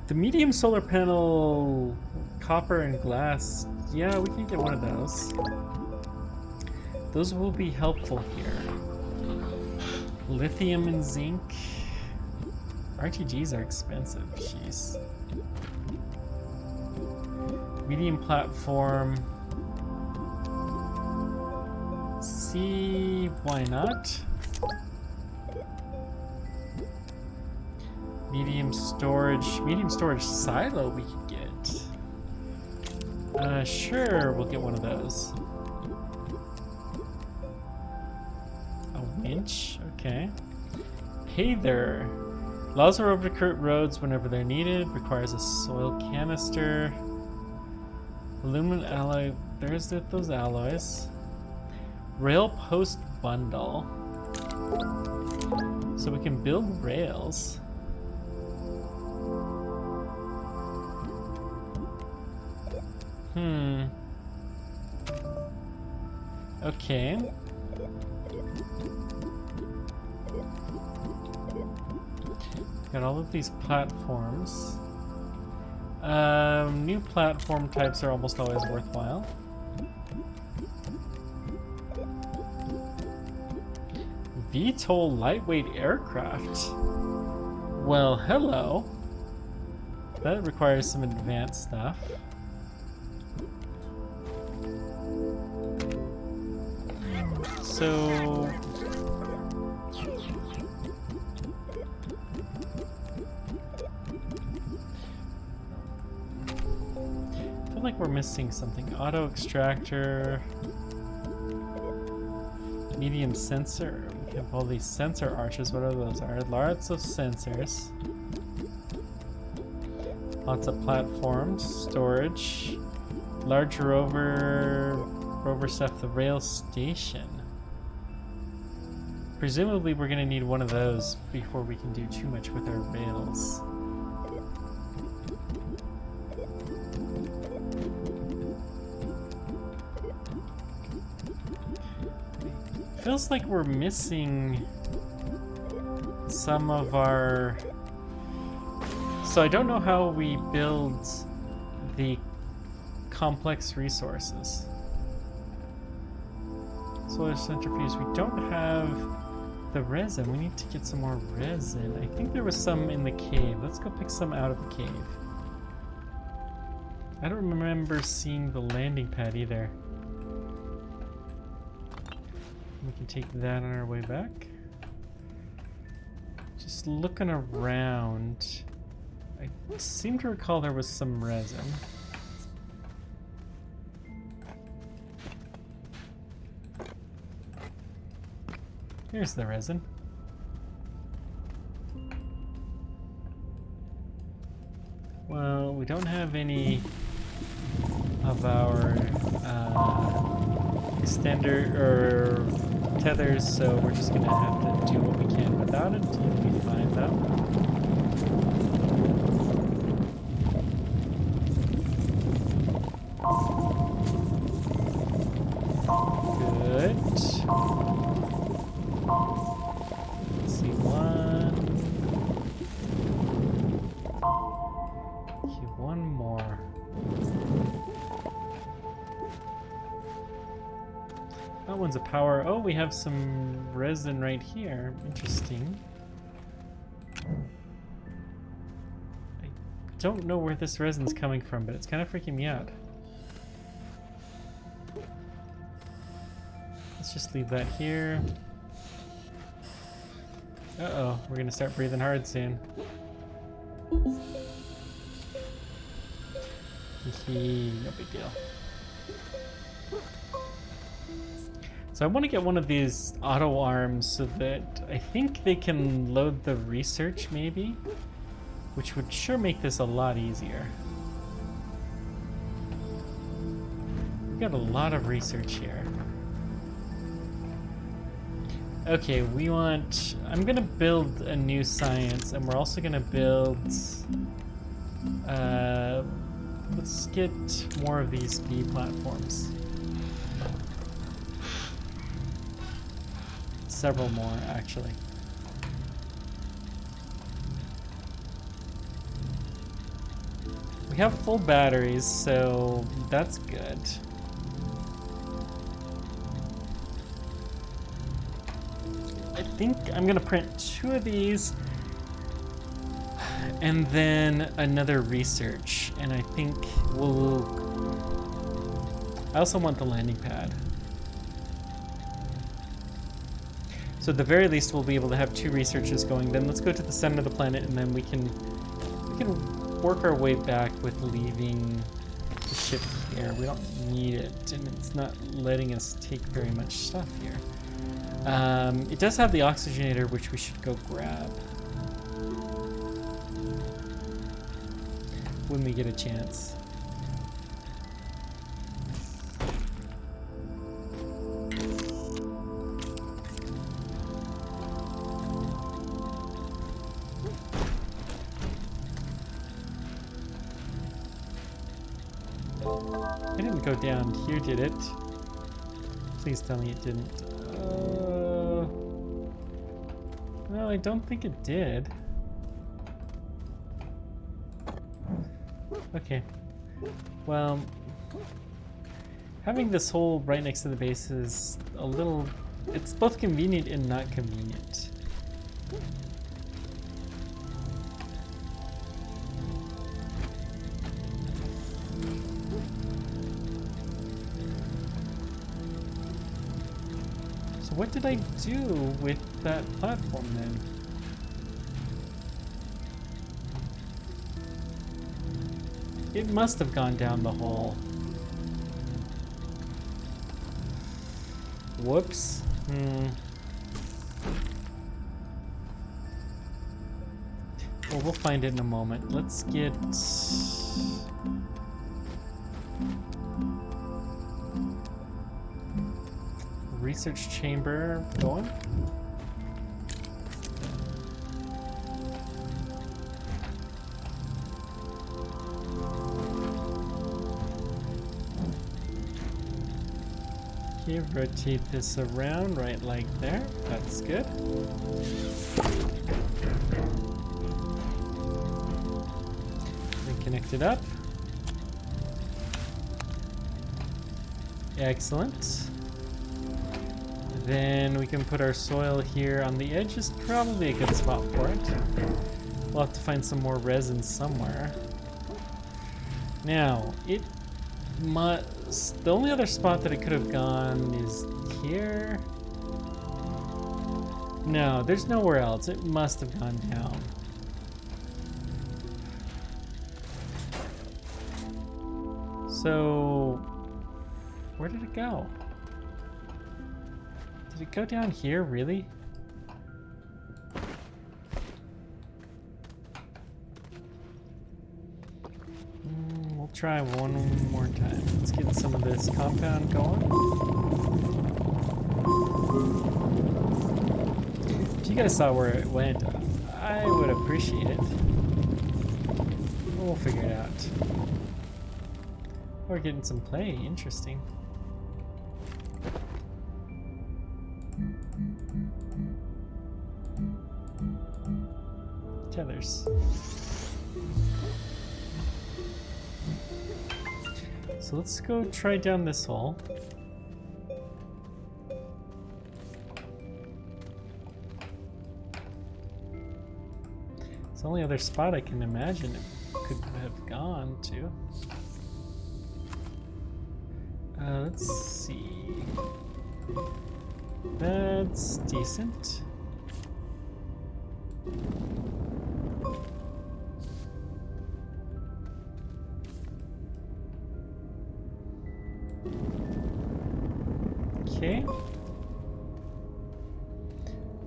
The medium solar panel, copper and glass. Yeah, we can get one of those. Those will be helpful here. Lithium and zinc. RTGs are expensive, jeez. Medium platform. See, why not? Medium storage silo we could get. Sure, we'll get one of those. A winch, okay. Hey there. Allows the rover to cut roads whenever they're needed. Requires a soil canister. Aluminum alloy, there's those alloys. Rail post bundle. So we can build rails. Okay. Got all of these platforms. New platform types are almost always worthwhile. VTOL lightweight aircraft. Well, hello. That requires some advanced stuff. So I feel like we're missing something. Auto extractor, medium sensor. We have all these sensor arches, whatever those are. Lots of sensors. Lots of platforms, storage, large rover stuff, the rail station. Presumably we're going to need one of those before we can do too much with our rails. Feels like we're missing some of our... So I don't know how we build the complex resources. Solar centrifuge, we don't have the resin. We need to get some more resin. I think there was some in the cave. Let's go pick some out of the cave. I don't remember seeing the landing pad either. We can take that on our way back. Just looking around, I seem to recall there was some resin. Here's the resin. Well, we don't have any of our extender or tethers, so we're just gonna have to do what we can without it. It'll be fine though. That one's a power. Oh, we have some resin right here. Interesting. I don't know where this resin's coming from, but it's kind of freaking me out. Let's just leave that here. Uh-oh, we're gonna start breathing hard soon. No big deal. So I want to get one of these auto arms so that I think they can load the research maybe, which would sure make this a lot easier. We've got a lot of research here. Okay, I'm gonna build a new science, and we're also gonna build, let's get more of these bee platforms. Several more, actually. We have full batteries, so that's good. I think I'm gonna print 2 of these and then another research, and I think I also want the landing pad. So at the very least we'll be able to have 2 researches going. Then let's go to the center of the planet, and then we can work our way back with leaving the ship here. We don't need it, and it's not letting us take very much stuff here. It does have the oxygenator, which we should go grab when we get a chance. It didn't go down here, did it? Please tell me it didn't. No, I don't think it did. Okay. Well, having this hole right next to the base is a little... It's both convenient and not convenient. What did I do with that platform then? It must have gone down the hole. Whoops. Well, we'll find it in a moment. Let's get... research chamber going. Okay, rotate this around right like there. That's good. Reconnect it up. Excellent. Then we can put our soil here on the edge. Is probably a good spot for it. We'll have to find some more resin somewhere. Now, it must... The only other spot that it could have gone is here. No, there's nowhere else. It must have gone down. So, where did it go? Did it go down here, really? We'll try one more time. Let's get some of this compound going. If you guys saw where it went, I would appreciate it. We'll figure it out. We're getting some play. Interesting. Tethers. So let's go try down this hole. It's the only other spot I can imagine it could have gone to. Let's see. That's decent. Okay.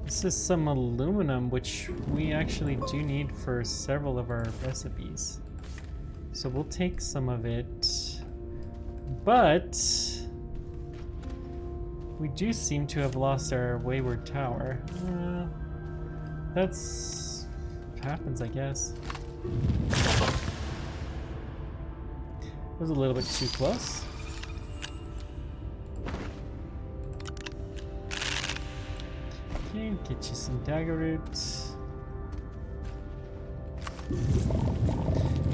This is some aluminum, which we actually do need for several of our recipes. So we'll take some of it. But we do seem to have lost our wayward tower. That's what happens, I guess. It was a little bit too close. Okay, get you some dagger roots.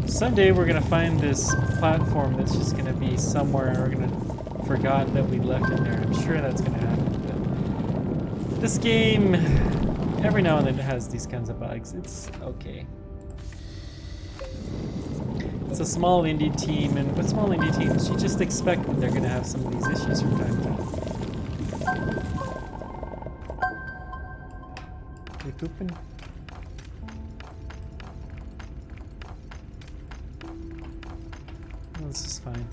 Someday we're gonna find this platform that's just gonna be somewhere and we're gonna forgot that we left it there. I'm sure that's gonna happen. But this game, every now and then it has these kinds of bugs. It's okay. It's a small indie team, and with small indie teams, you just expect that they're gonna have some of these issues from time to time. We pooping? This is fine.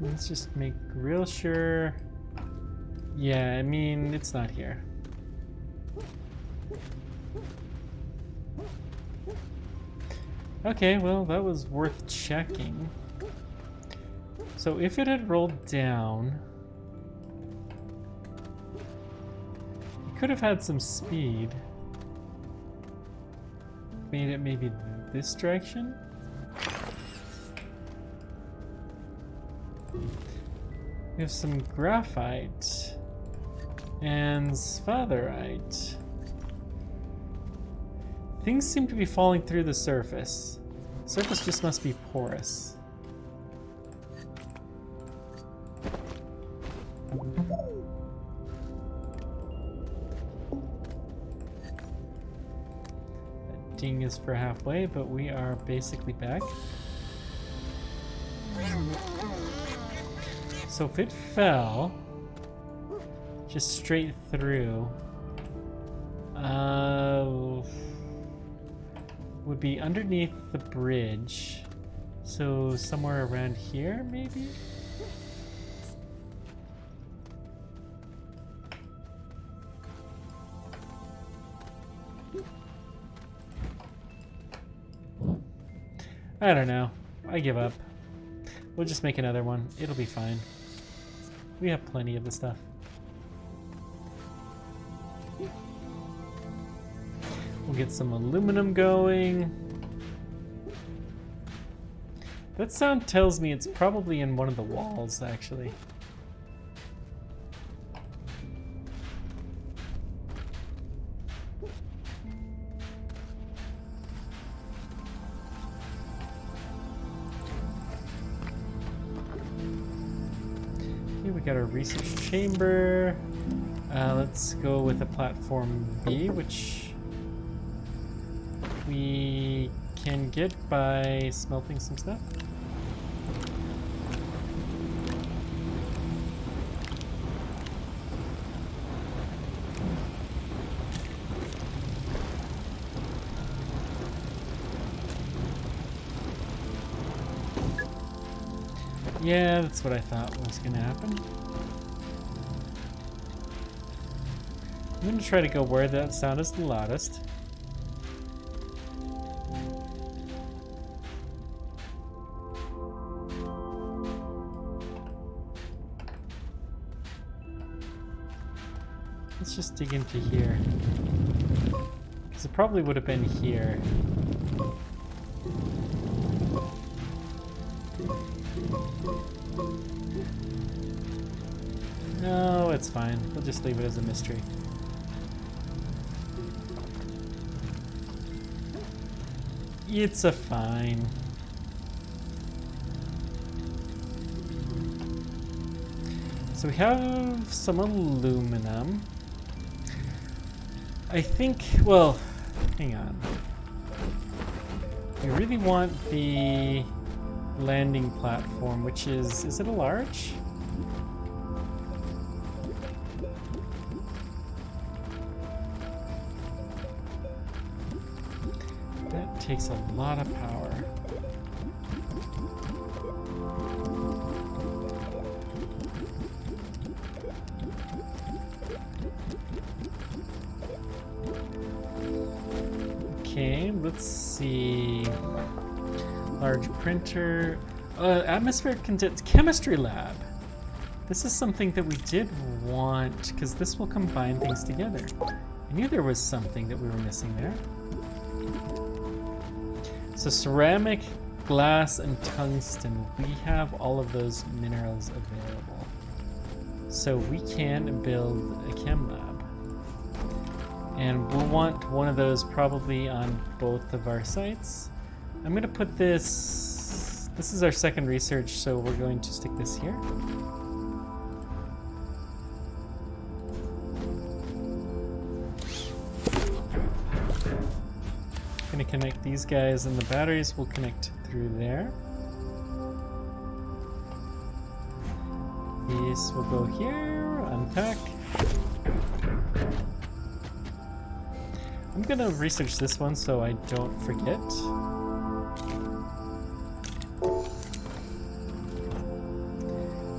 Let's just make real sure. Yeah, I mean, it's not here. Okay, well, that was worth checking. So if it had rolled down, it could have had some speed. Made it maybe this direction? We have some graphite and sphatherite. Things seem to be falling through the surface. The surface just must be porous. That ding is for halfway, but we are basically back. So if it fell just straight through, would be underneath the bridge. So somewhere around here, maybe? I don't know. I give up. We'll just make another one. It'll be fine. We have plenty of the stuff. We'll get some aluminum going. That sound tells me it's probably in one of the walls, actually. Okay, we got our research chamber. Let's go with a platform B, which we can get by smelting some stuff. Yeah, that's what I thought was gonna happen. I'm gonna try to go where that sound is the loudest. Let's just dig into here. Because it probably would have been here. No, it's fine. We'll just leave it as a mystery. It's a fine. So So we have some aluminum. I think, well, hang on. We really want the landing platform, which is it a large? That takes a lot of power. Okay, let's see. Large printer. Atmospheric chemistry lab. This is something that we did want, because this will combine things together. I knew there was something that we were missing there. So ceramic, glass, and tungsten. We have all of those minerals available. So we can build a chem lab. And we'll want one of those probably on both of our sites. I'm going to put this is our second research, so we're going to stick this here. Going to connect these guys, and the batteries will connect through there. These will go here, unpack. I'm gonna research this one so I don't forget.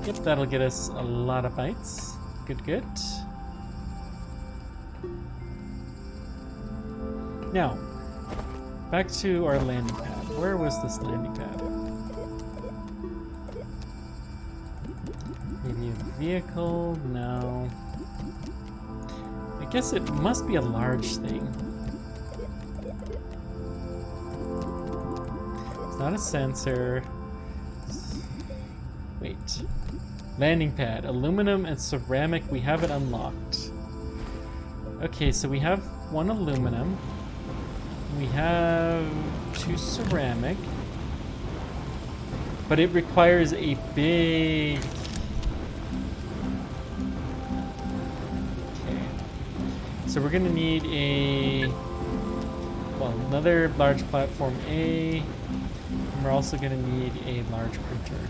Yep, that'll get us a lot of bytes. Good, good. Now, back to our landing pad. Where was this landing pad? Maybe a vehicle? No. I guess it must be a large thing. It's not a sensor. Wait. Landing pad. Aluminum and ceramic. We have it unlocked. Okay, so we have one aluminum. We have 2 ceramic. But it requires a big... So we're gonna need another large platform A, and we're also gonna need a large printer.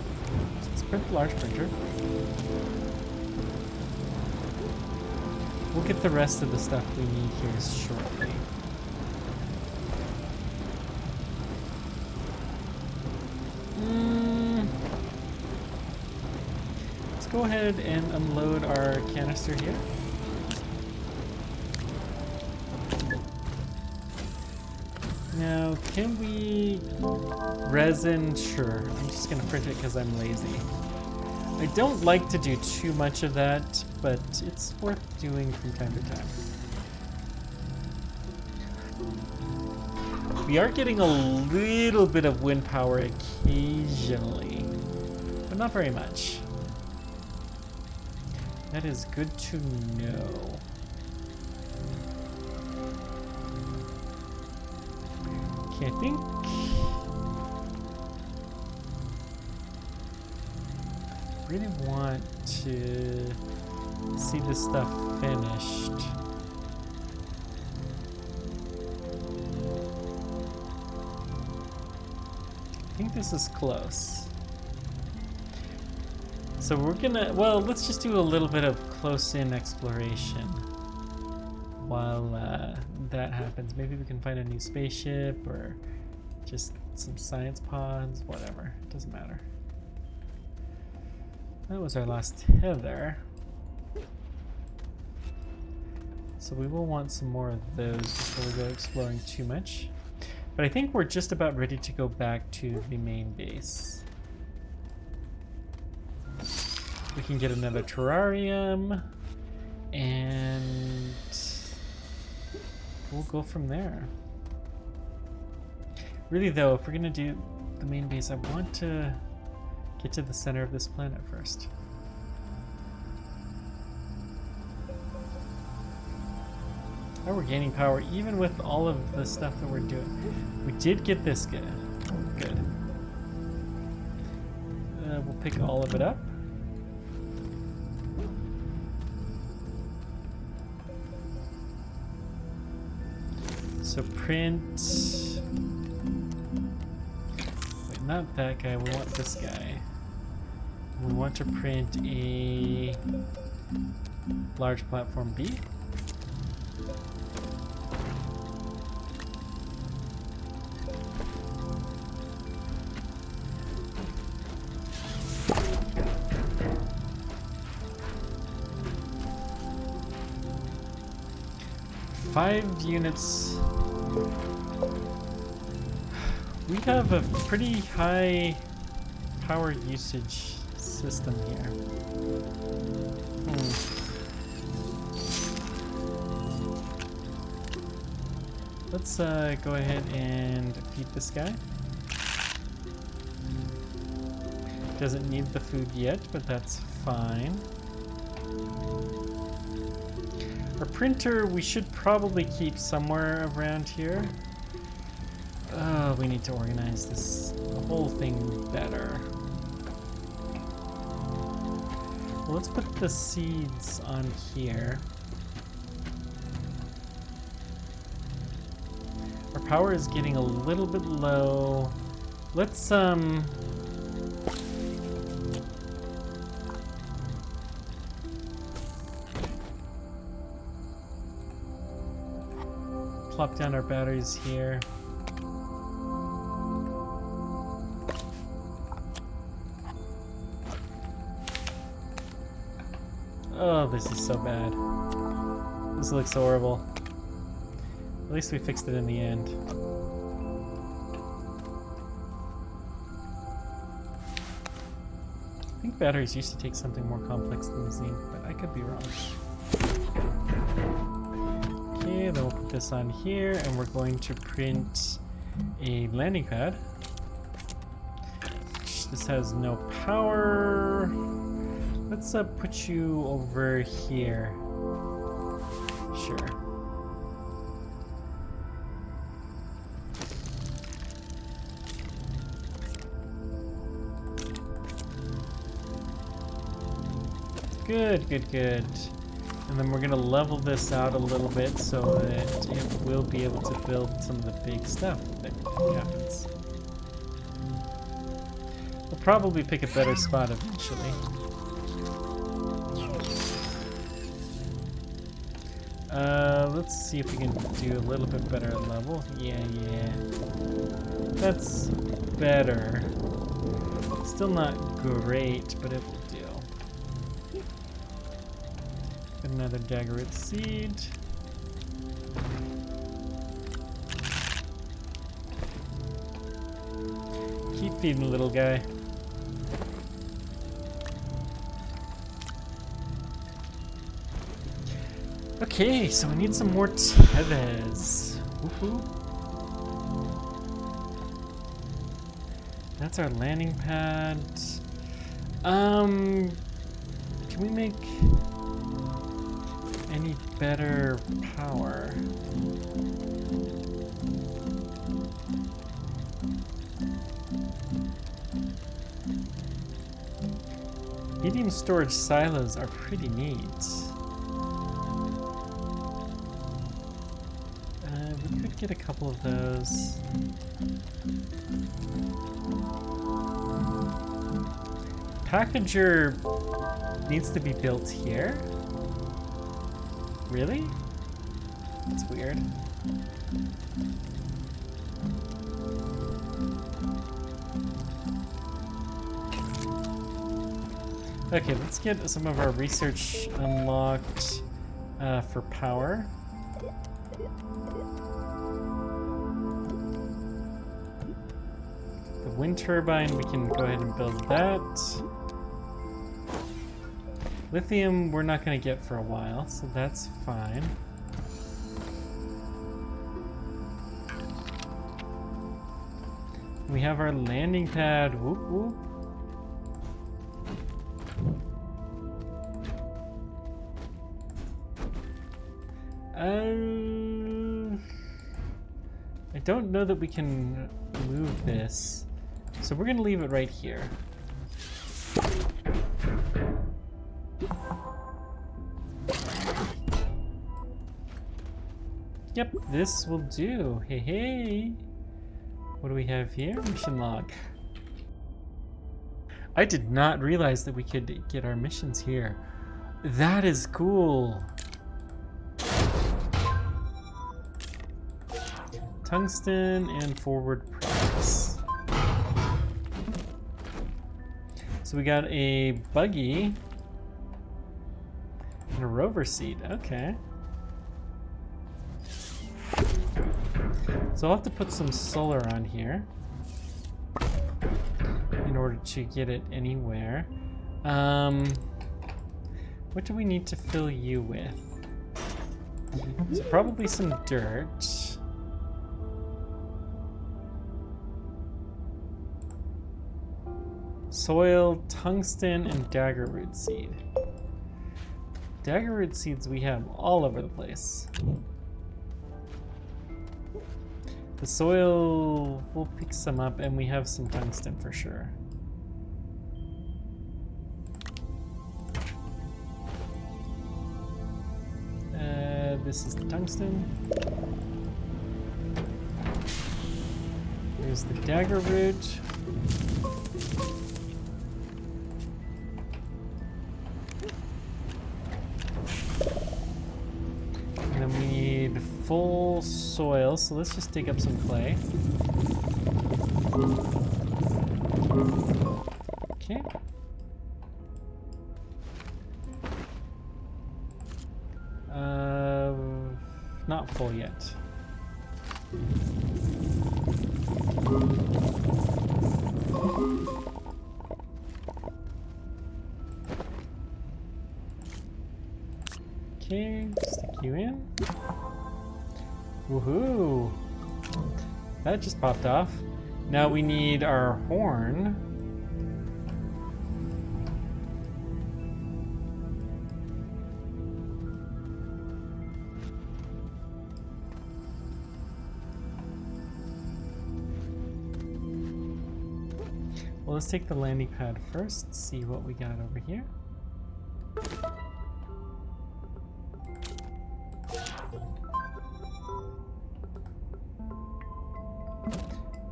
So let's print the large printer. We'll get the rest of the stuff we need here shortly. Let's go ahead and unload our canister here. Now, can we resin? Sure. I'm just gonna print it because I'm lazy. I don't like to do too much of that, but it's worth doing from time to time. We are getting a little bit of wind power occasionally, but not very much. That is good to know. Okay, I think I really want to see this stuff finished. I think this is close. So we're gonna, well, let's just do a little bit of close-in exploration while that happens. Maybe we can find a new spaceship or just some science pods, whatever. It doesn't matter. That was our last tether. So we will want some more of those before we go exploring too much. But I think we're just about ready to go back to the main base. We can get another terrarium, and we'll go from there. Really though, if we're gonna do the main base, I want to get to the center of this planet first. Oh, we're gaining power even with all of the stuff that we're doing. We did get this good. Good. We'll pick all of it up. So print. Wait, not that guy. We want this guy. We want to print a large platform B. Five units. We have a pretty high power usage system here. Let's go ahead and feed this guy. Doesn't need the food yet, but that's fine. Our printer, we should probably keep somewhere around here. We need to organize this whole thing better. Well, let's put the seeds on here. Our power is getting a little bit low. Let's plop down our batteries here. Oh, this is so bad. This looks horrible. At least we fixed it in the end. I think batteries used to take something more complex than zinc, but I could be wrong. Okay, then we'll put this on here, and we're going to print a landing pad. This has no power. Let's put you over here. Sure. Good, good, good. And then we're gonna level this out a little bit so that it will be able to build some of the big stuff that happens. We'll probably pick a better spot eventually. Let's see if we can do a little bit better level. Yeah. That's better. Still not great, but it will do. Got another daggerroot seed. Keep feeding the little guy. Okay, so we need some more Teves. Woohoo. That's our landing pad. Can we make any better power? Medium storage silos are pretty neat. We could get a couple of those. Packager needs to be built here? Really? That's weird. Okay, let's get some of our research unlocked for power. The wind turbine, we can go ahead and build that. Lithium, we're not going to get for a while, so that's fine. We have our landing pad. Whoop whoop. I don't know that we can move this, so we're going to leave it right here. Yep, this will do. Hey, hey. What do we have here? Mission log. I did not realize that we could get our missions here. That is cool. Tungsten and forward practice. So we got a buggy and a rover seat. Okay. So I'll have to put some solar on here in order to get it anywhere. What do we need to fill you with? So probably some dirt. Soil, tungsten, and daggerroot seed. Daggerroot seeds we have all over the place. The soil, we'll pick some up, and we have some tungsten for sure. This is the tungsten. Here's the daggerroot. And then we need full soil, so let's just dig up some clay. Okay. Not full yet. Okay, stick you in. Woohoo! That just popped off. Now we need our horn. Well, let's take the landing pad first, see what we got over here.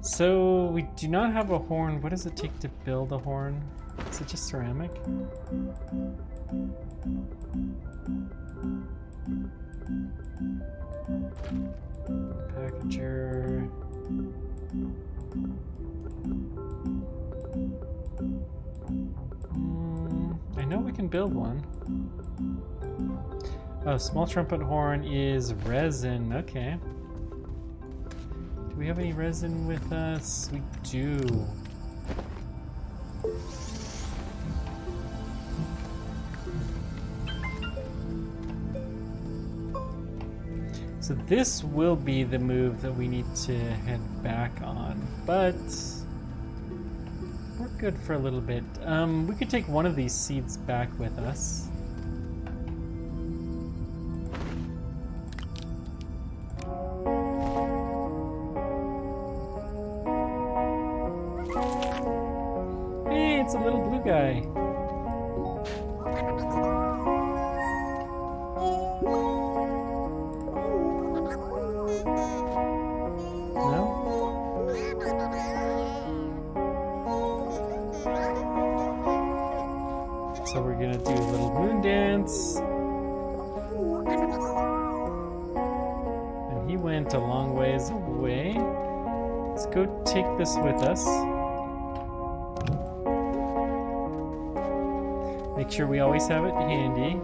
So we do not have a horn. What does it take to build a horn? Is it just ceramic? Packager. I know we can build one. Oh, small trumpet horn is resin. Okay. Do we have any resin with us? We do. So this will be the move that we need to head back on, but we're good for a little bit. We could take one of these seeds back with us. Hey, it's a little blue guy. So we're gonna do a little moon dance. And he went a long ways away. Let's go take this with us. Make sure we always have it handy.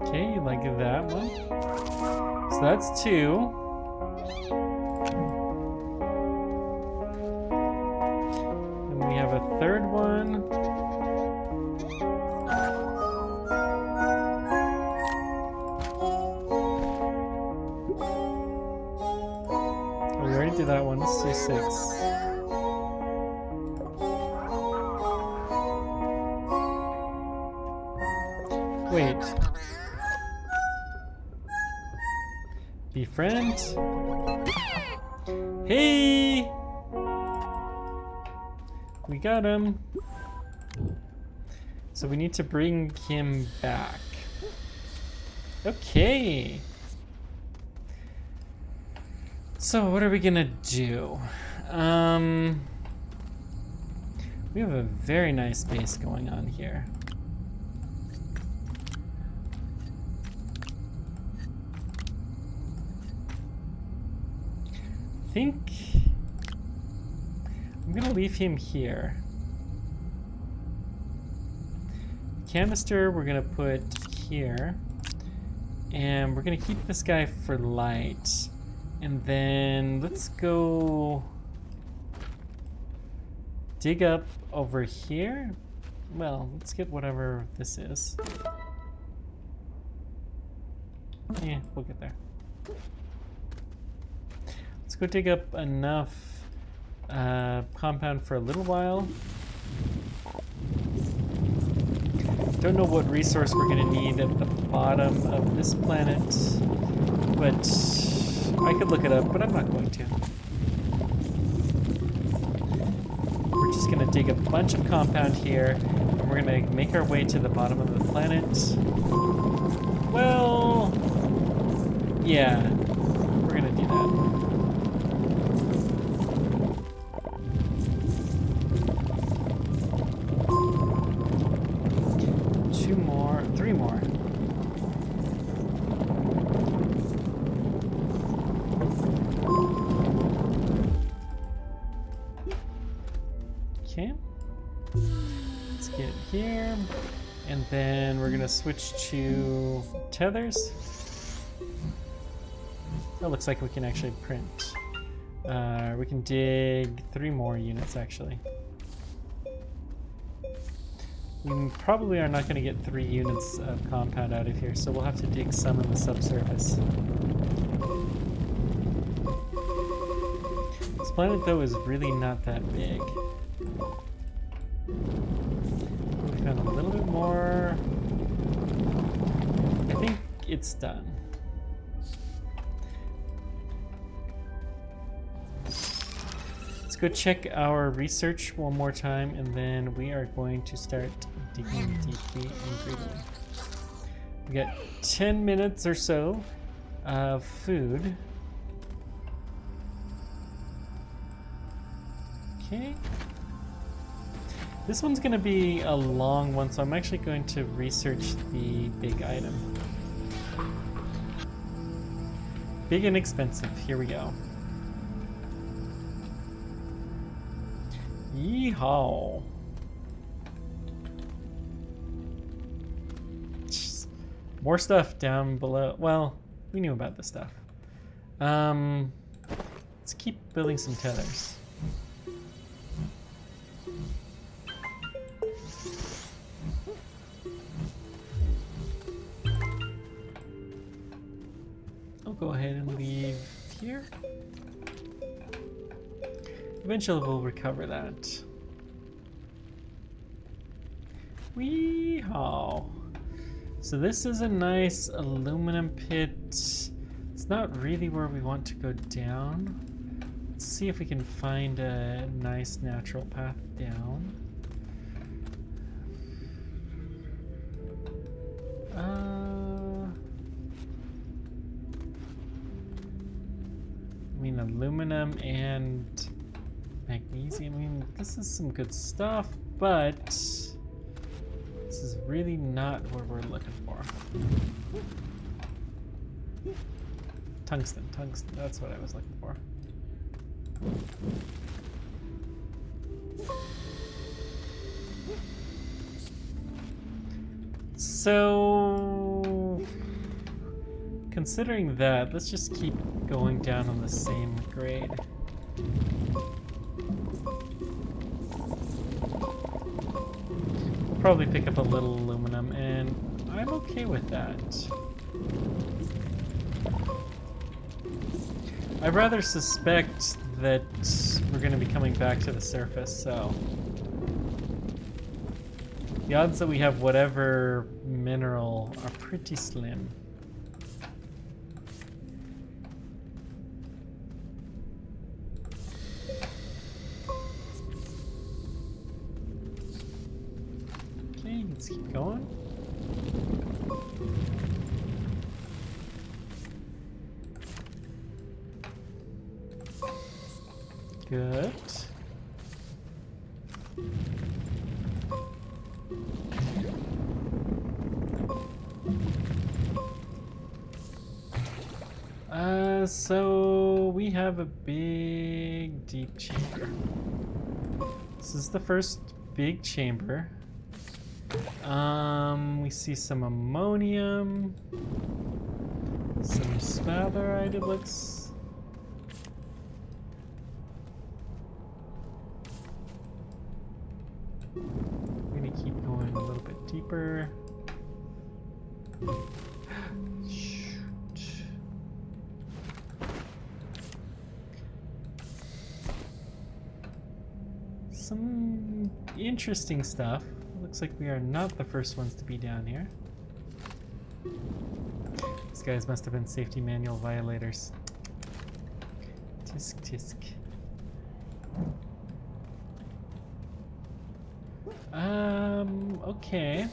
Okay, you like that one. So that's two. And we have a third one. Oh, we already did that one. Let's do 6. Wait. Befriend. Hey! We got him. So we need to bring him back. Okay. So what are we gonna do? We have a very nice base going on here. I think I'm gonna leave him here. Canister we're gonna put here, and we're gonna keep this guy for light, and then let's go dig up over here. Well, let's get whatever this is. Yeah, we'll get there. Let's go dig up enough compound for a little while. Don't know what resource we're gonna need at the bottom of this planet, but I could look it up, but I'm not going to. We're just gonna dig a bunch of compound here, and we're gonna make our way to the bottom of the planet. Well, yeah, we're gonna do that. Three more. Okay. Let's get here. And then we're gonna switch to tethers. That looks like we can actually print. We can dig 3 more units actually. We probably are not going to get 3 units of compound out of here, so we'll have to dig some in the subsurface. This planet, though, is really not that big. We found a little bit more. I think it's done. Let's go check our research one more time, and then we are going to start digging deeply and greedily. We got 10 minutes or so of food. Okay. This one's going to be a long one, so I'm actually going to research the big item. Big and expensive. Here we go. Yeehaw. More stuff down below. Well, we knew about this stuff. Let's keep building some tethers. I'll go ahead and leave here. Eventually we'll recover that. Weehaw. So this is a nice aluminum pit. It's not really where we want to go down. Let's see if we can find a nice natural path down. I mean, aluminum and magnesium. I mean, this is some good stuff, but this is really not what we're looking for. Tungsten, that's what I was looking for. So, considering that, let's just keep going down on the same grade. Probably pick up a little aluminum, and I'm okay with that. I rather suspect that we're going to be coming back to the surface, so the odds that we have whatever mineral are pretty slim. just keep going. Good. So we have a big deep chamber. This is the first big chamber. We see some ammonium, some spatherite, it looks. We're gonna keep going a little bit deeper. Some interesting stuff. Looks like we are not the first ones to be down here. These guys must have been safety manual violators. Tisk tisk. Okay.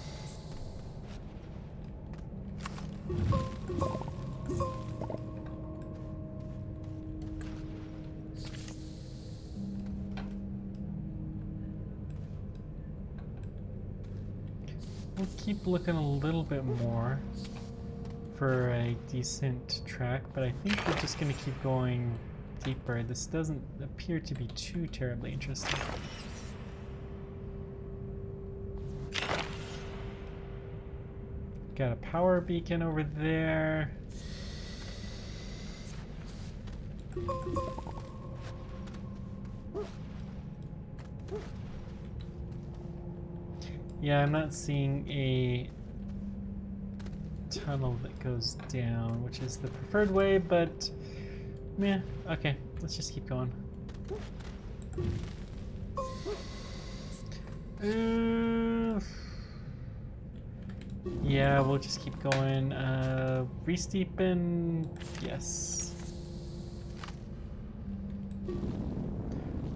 We'll keep looking a little bit more for a decent track, but I think we're just going to keep going deeper. This doesn't appear to be too terribly interesting. Got a power beacon over there. Yeah, I'm not seeing a tunnel that goes down, which is the preferred way, but yeah, okay, let's just keep going. Yeah, we'll just keep going. Re-steepen, yes.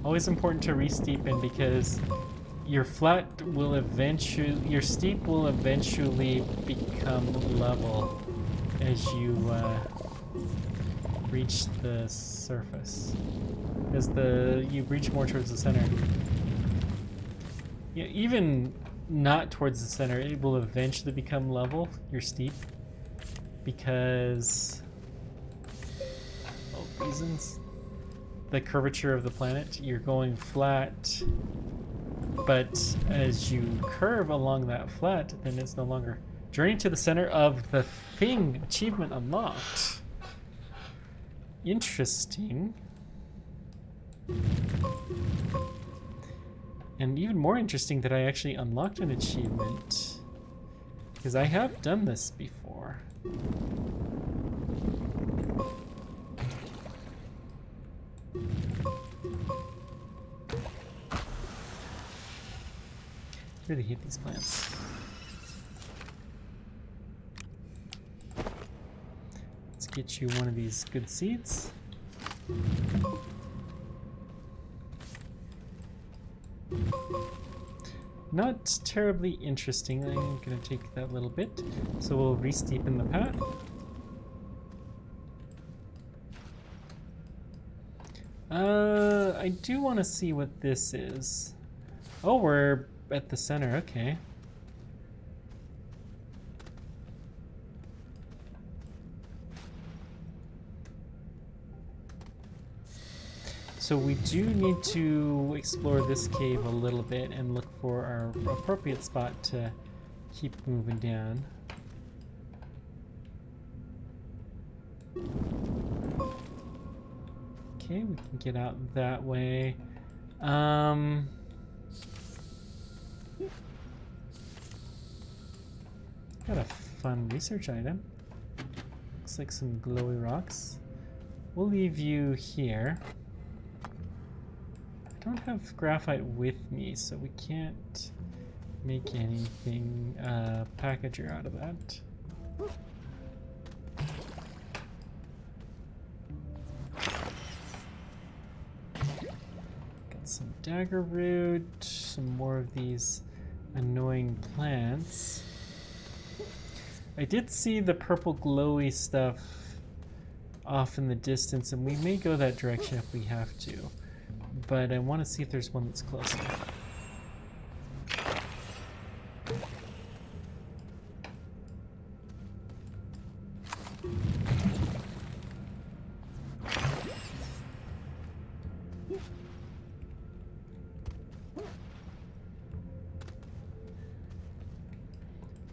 Always important to re-steepen because your flat will eventually, your steep will eventually become level as you reach the surface. As you reach more towards the center. Yeah, even not towards the center, it will eventually become level, your steep, because reasons. The curvature of the planet, you're going flat. But as you curve along that flat, then it's no longer. Journey to the center of the thing. Achievement unlocked. Interesting. And even more interesting that I actually unlocked an achievement. Because I have done this before. Really hate these plants. Let's get you one of these good seeds. Not terribly interesting. I'm gonna take that little bit. So we'll re-steepen the path. I do want to see what this is. Oh, we're at the center, okay. So we do need to explore this cave a little bit and look for our appropriate spot to keep moving down. Okay, we can get out that way. Got a fun research item. Looks like some glowy rocks. We'll leave you here. I don't have graphite with me, so we can't make anything packager out of that. Got some dagger root, some more of these annoying plants. I did see the purple glowy stuff off in the distance, and we may go that direction if we have to. But I want to see if there's one that's closer.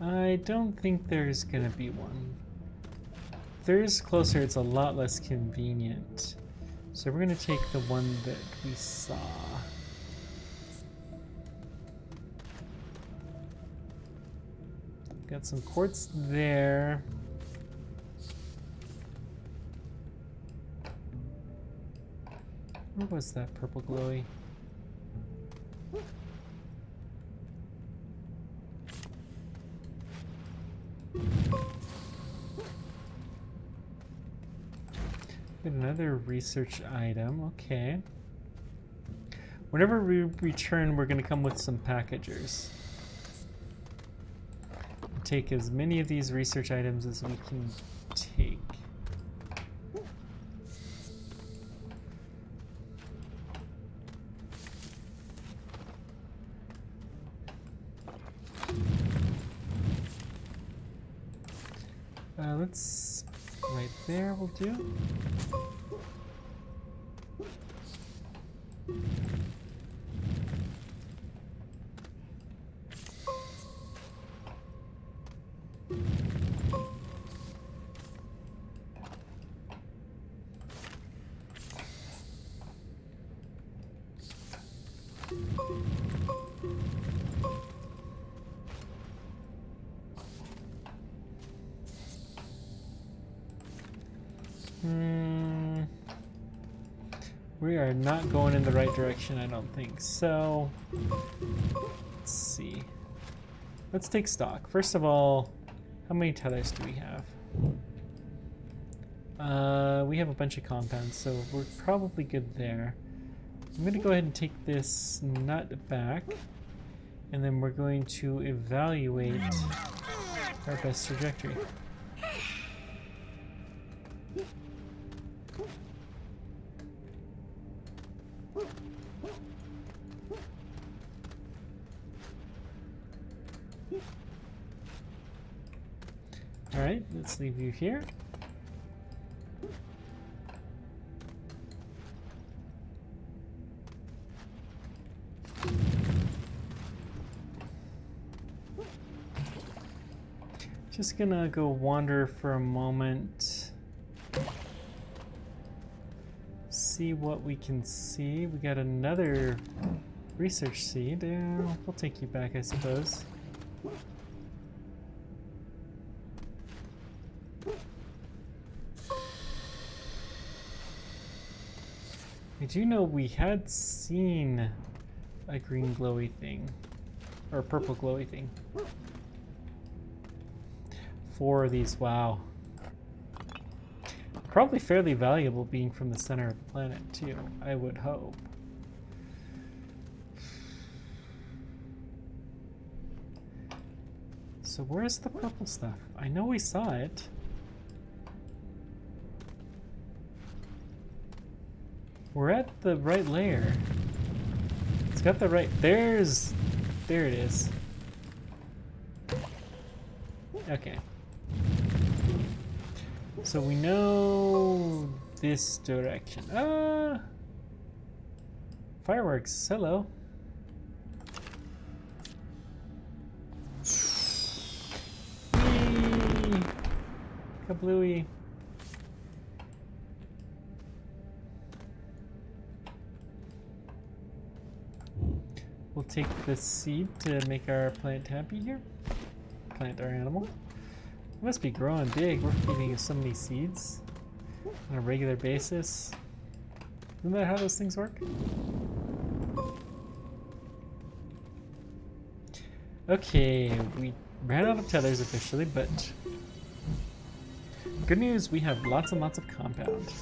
I don't think there's gonna be one. If there is closer, it's a lot less convenient. So we're gonna take the one that we saw. Got some quartz there. Where was that purple glowy? Another research item, okay. Whenever we return, we're going to come with some packagers. Take as many of these research items as we can take. Let's... right there will do. We are not going in the right direction, I don't think. So, let's see. Let's take stock. First of all, how many tethers do we have? We have a bunch of compounds, so we're probably good there. I'm going to go ahead and take this nut back, and then we're going to evaluate our best trajectory. Alright, let's leave you here. Just gonna go wander for a moment. See what we can see. We got another research seed. We'll take you back, I suppose. I do know we had seen a green glowy thing, or a purple glowy thing. 4 of these, wow. Probably fairly valuable being from the center of the planet too, I would hope. So where's the purple stuff? I know we saw it. We're at the right layer. It's got the right, there it is. Okay. So we know this direction. Fireworks, hello. Whee! Kablooey. We'll take the seed to make our plant happy here. Plant our animal. It must be growing big. We're feeding it so many seeds on a regular basis. Isn't that how those things work? Okay, we ran out of tethers officially, but good news, we have lots and lots of compound.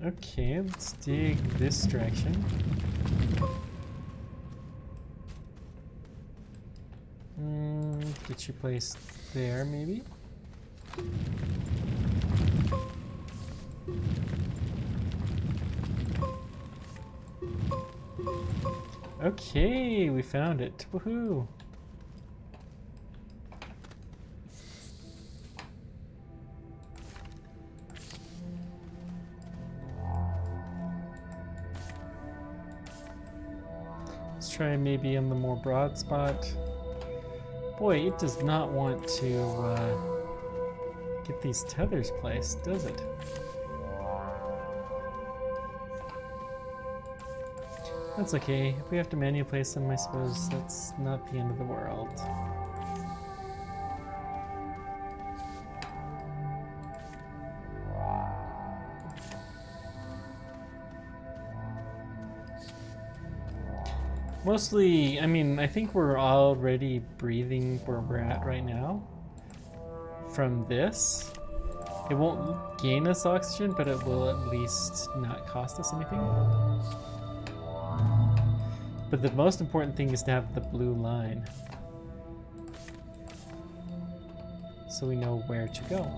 Okay, let's dig this direction. Get you placed there, maybe? Okay, we found it. Woohoo! Let's try maybe on the more broad spot. Boy, it does not want to get these tethers placed, does it? That's okay. If we have to manually place them, I suppose that's not the end of the world. Mostly, I mean, I think we're already breathing where we're at right now from this. It won't gain us oxygen, but it will at least not cost us anything. But the most important thing is to have the blue line, so we know where to go.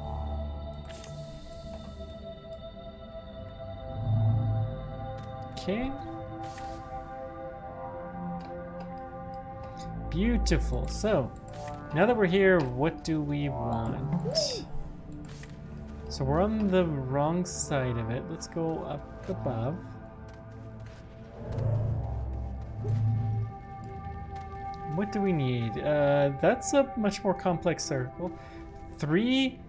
Okay. Beautiful. So, now that we're here, what do we want? So we're on the wrong side of it. Let's go up above. What do we need? That's a much more complex circle. 3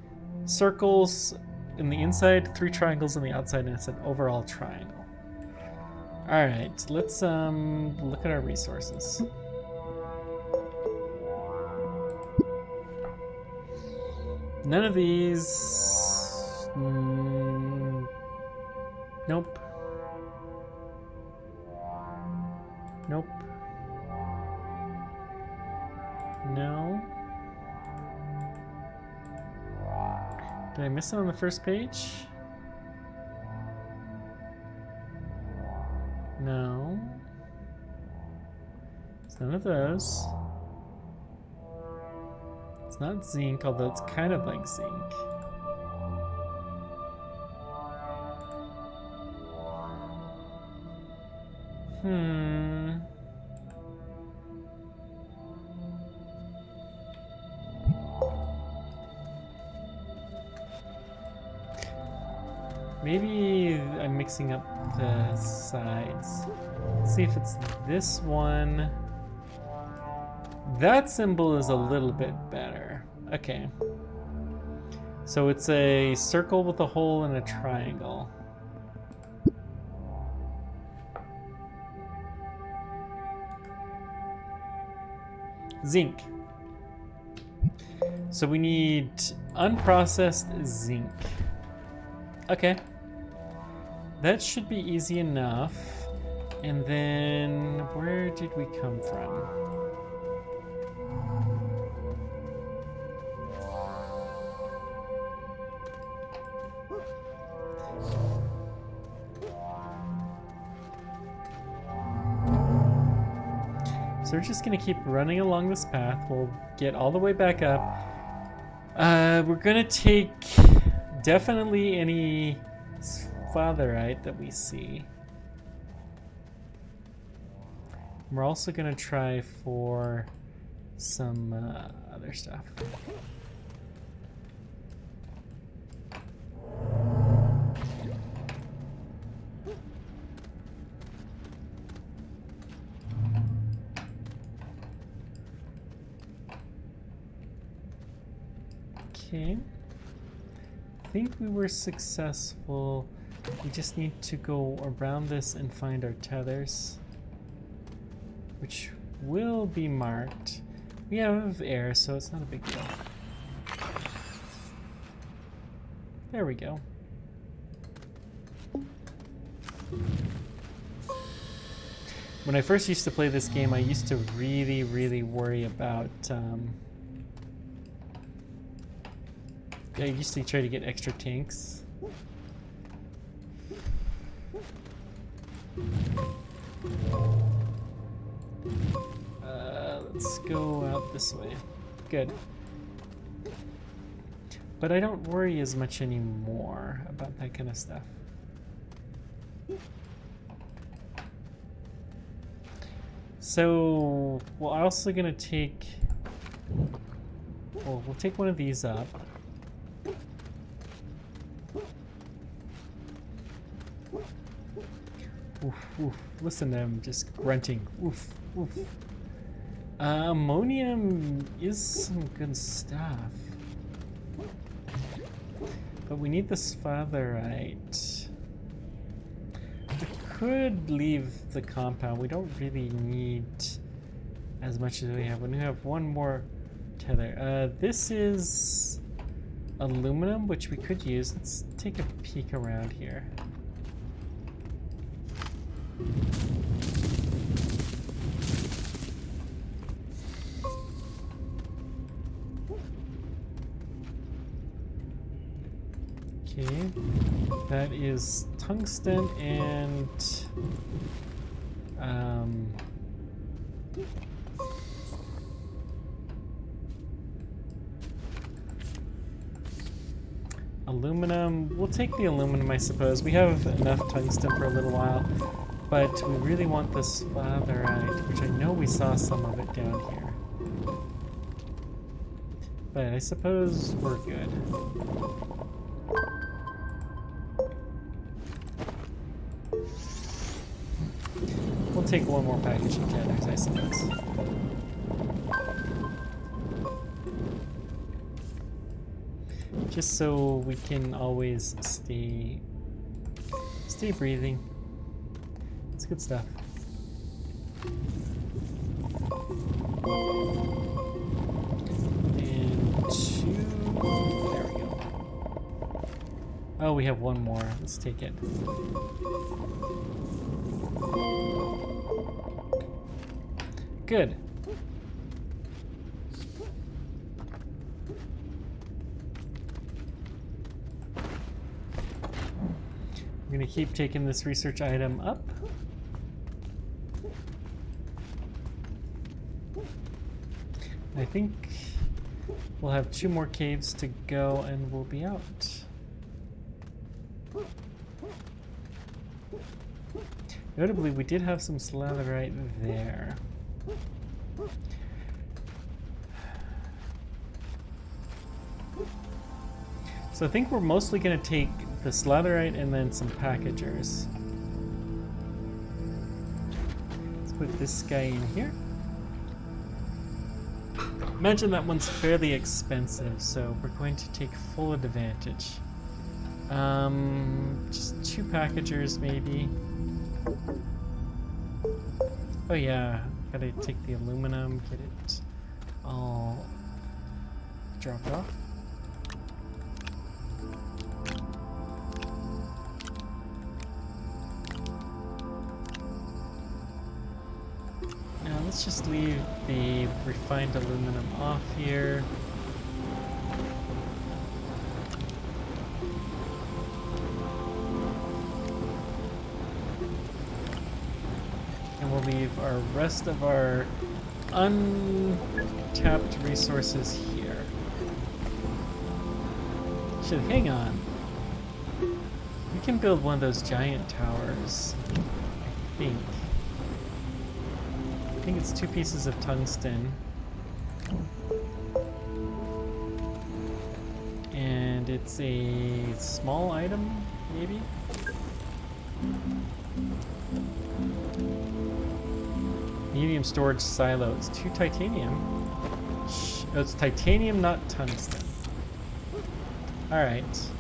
circles in the inside, 3 triangles on the outside, and it's an overall triangle. Alright, let's look at our resources. None of these... nope. Nope. No. Did I miss it on the first page? No. It's none of those. It's not zinc, although it's kind of like zinc. Maybe I'm mixing up the sides. Let's see if it's this one. That symbol is a little bit better. Okay. So it's a circle with a hole and a triangle. Zinc. So we need unprocessed zinc. Okay. That should be easy enough. And then, where did we come from? So we're just gonna keep running along this path. We'll get all the way back up. We're gonna take definitely any sphatherite that we see. We're also gonna try for some other stuff. Okay. I think we were successful. We just need to go around this and find our tethers, which will be marked. We have air, so it's not a big deal. There we go. When I first used to play this game, I used to really worry about I used to try to get extra tanks. Let's go out this way. Good. But I don't worry as much anymore about that kind of stuff. So we're also gonna take, well, we'll take one of these up. Oof, oof. Listen to him just grunting. Oof, oof. Ammonium is some good stuff. But we need the sphatherite. We could leave the compound. We don't really need as much as we have. We have one more tether. This is aluminum, which we could use. Let's take a peek around here. Okay, that is tungsten and aluminum. We'll take the aluminum, I suppose. We have enough tungsten for a little while, but we really want this sphatherite, which I know we saw some of it down here. But I suppose we're good. We'll take one more package of tethers, I suppose. Just so we can always stay breathing. It's good stuff. And 2. There we go. Oh, we have one more. Let's take it. Good. I'm gonna keep taking this research item up. I think we'll have 2 more caves to go and we'll be out. Notably, we did have some sphatherite there. So I think we're mostly going to take the sphatherite and then some packagers. Let's put this guy in here. Imagine that one's fairly expensive, so we're going to take full advantage. Just 2 packagers maybe. Oh yeah, gotta take the aluminum, get it all dropped off. Now let's just leave the refined aluminum off here. We'll leave our rest of our untapped resources here. Should hang on. We can build one of those giant towers, I think. I think it's 2 pieces of tungsten. And it's a small item, maybe? Medium storage silo. It's 2 titanium. Oh, it's titanium, not tungsten. Alright.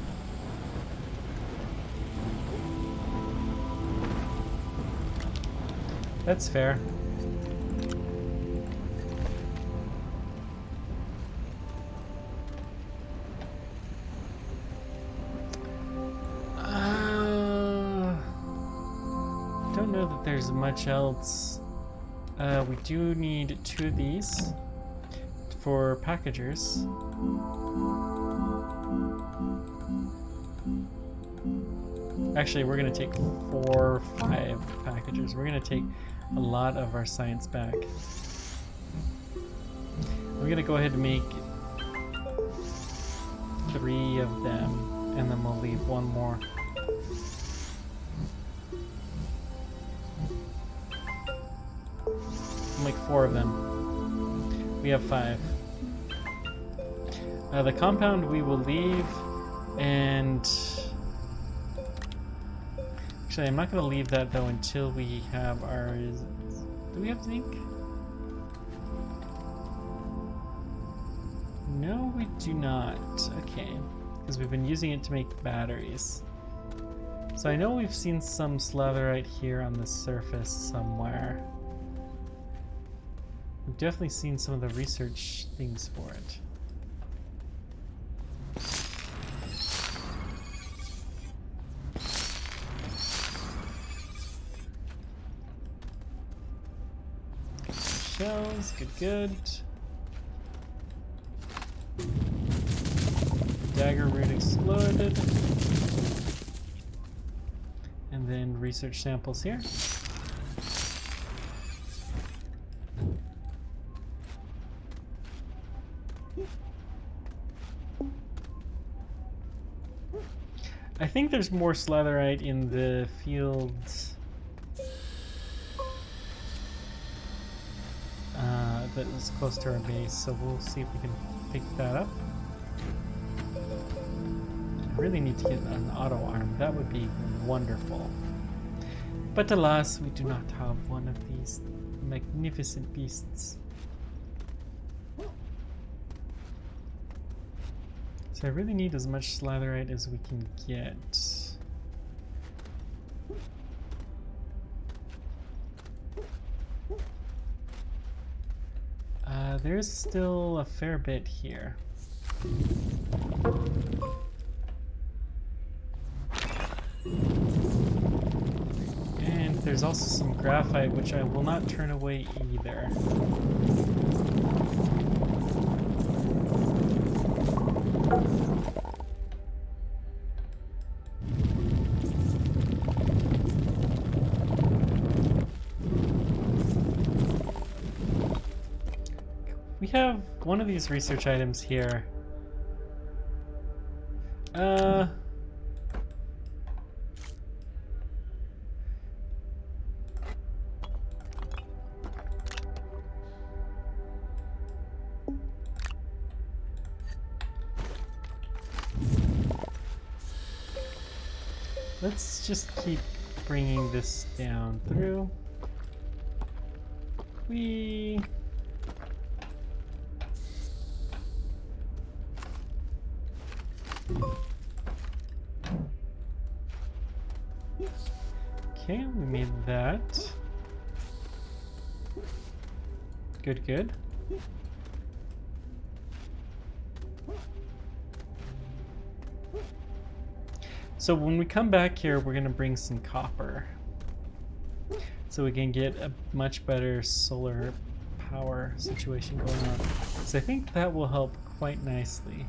That's fair. Don't know that there's much else. We do need 2 of these for packagers. Actually, we're going to take 4 or 5 packages. We're going to take a lot of our science back. We're going to go ahead and make 3 of them, and then we'll leave 1 more. We'll make 4 of them. We have 5. The compound we will leave, and actually I'm not going to leave that though until we have our... Do we have zinc? No, we do not. Okay, because we've been using it to make batteries. So I know we've seen some slatherite here on the surface somewhere. We've definitely seen some of the research things for it. Shells, good. Dagger root exploded. And then research samples here. I think there's more slatherite in the fields that is close to our base, so we'll see if we can pick that up. I really need to get an auto arm. That would be wonderful. But alas, we do not have one of these magnificent beasts. So I really need as much slatherite as we can get. There's still a fair bit here. And there's also some graphite, which I will not turn away either. We have one of these research items here. Let's just keep bringing this down through. Okay, we made that. Good. So when we come back here, we're gonna bring some copper so we can get a much better solar power situation going on. So I think that will help quite nicely.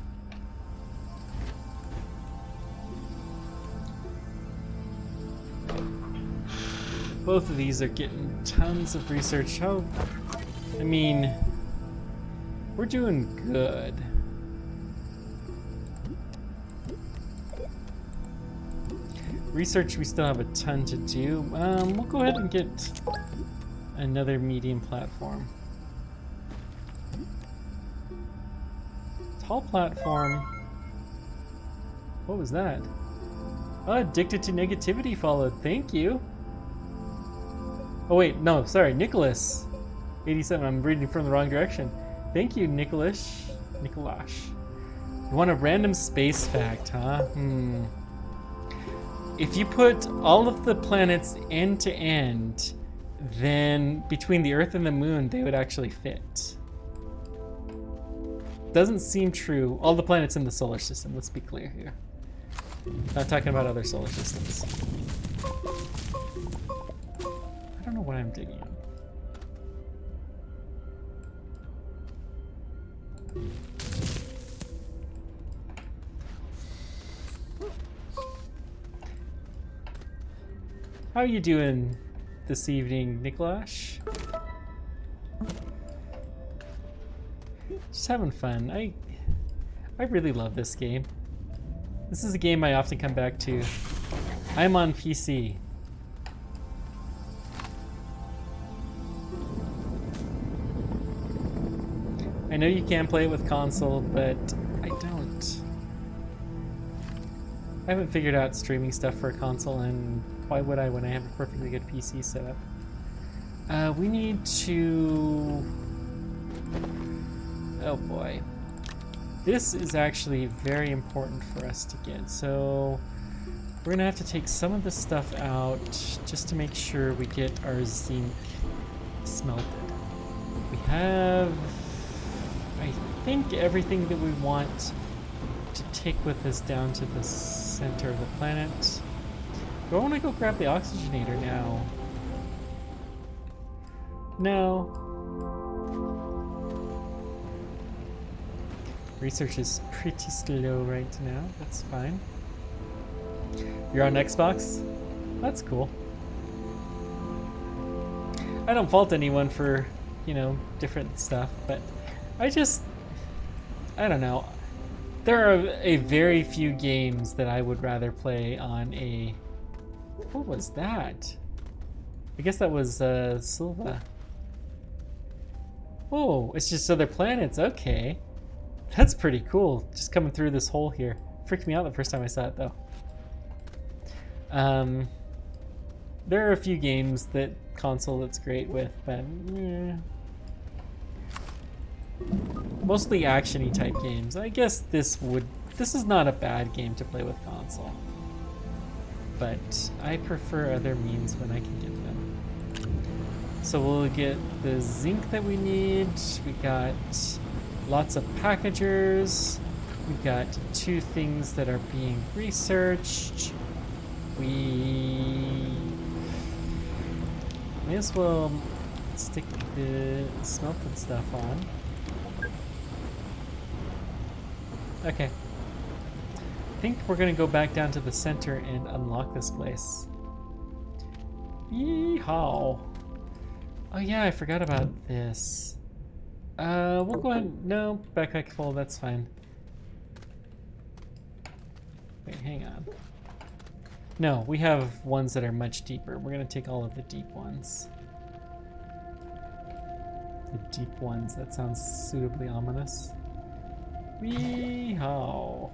Both of these are getting tons of research. I mean, we're doing good. Research, we still have a ton to do. We'll go ahead and get another medium platform. Tall platform. What was that? Oh, addicted to negativity followed. Thank you. Oh wait, no, sorry, Nicholas. 87, I'm reading from the wrong direction. Thank you, Nicholas. Nikolash. You want a random space fact, huh? If you put all of the planets end to end, then between the Earth and the Moon, they would actually fit. Doesn't seem true. All the planets in the solar system, let's be clear here. Not talking about other solar systems. I don't know what I'm digging. How you doing this evening, Nicholas? Just having fun. I really love this game. This is a game I often come back to. I'm on PC. I know you can play it with console, but I don't. I haven't figured out streaming stuff for a console, and why would I when I have a perfectly good PC setup? We need to... Oh boy. This is actually very important for us to get, so we're gonna have to take some of this stuff out just to make sure we get our zinc smelted. We have, I think, everything that we want to take with us down to the center of the planet. Do I want to go grab the oxygenator now? No. Research is pretty slow right now. That's fine. You're on Xbox? That's cool. I don't fault anyone for, you know, different stuff, but I don't know. There are a very few games that I would rather play on a... What was that? I guess that was Sylva. Oh, it's just other planets. Okay. That's pretty cool. Just coming through this hole here. Freaked me out the first time I saw it, though. There are a few games that console that's great with, but mostly action-y type games. I guess this is not a bad game to play with console, but I prefer other means when I can get them. So we'll get the zinc that we need. We got lots of packagers. We've got 2 things that are being researched. We may as well stick the smelted stuff on. Okay. I think we're gonna go back down to the center and unlock this place. Yeehaw! Oh yeah, I forgot about this. We'll go ahead. No, backpack full. That's fine. Wait, hang on. No, we have ones that are much deeper. We're gonna take all of the deep ones. The deep ones. That sounds suitably ominous. Weehaw!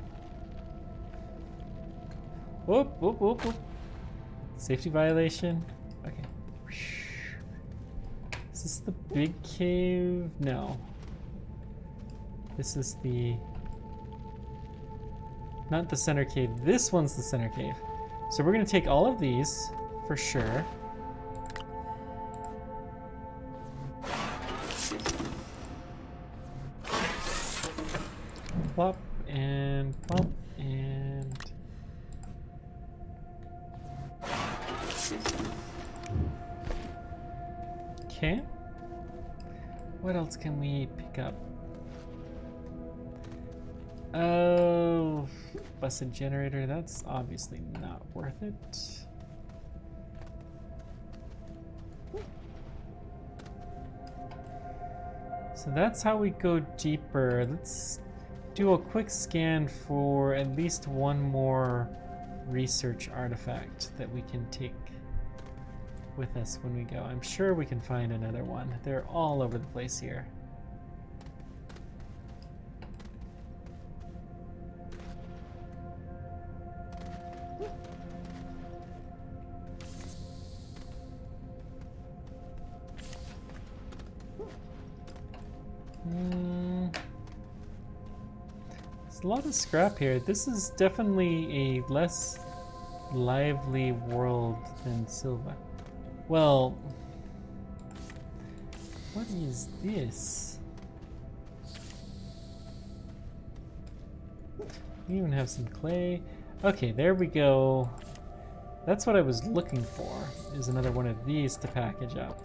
Whoop, whoop, whoop, whoop. Safety violation. Okay. Is this the big cave? No. This is the... Not the center cave. This one's the center cave. So we're going to take all of these, for sure. Plop and plop and... Okay. What else can we pick up? Oh, busted generator. That's obviously not worth it. So that's how we go deeper. Let's do a quick scan for at least one more research artifact that we can take with us when we go. I'm sure we can find another one. They're all over the place here. There's a lot of scrap here. This is definitely a less lively world than Sylva. Well, what is this? We even have some clay. Okay, there we go. That's what I was looking for, is another one of these to package up.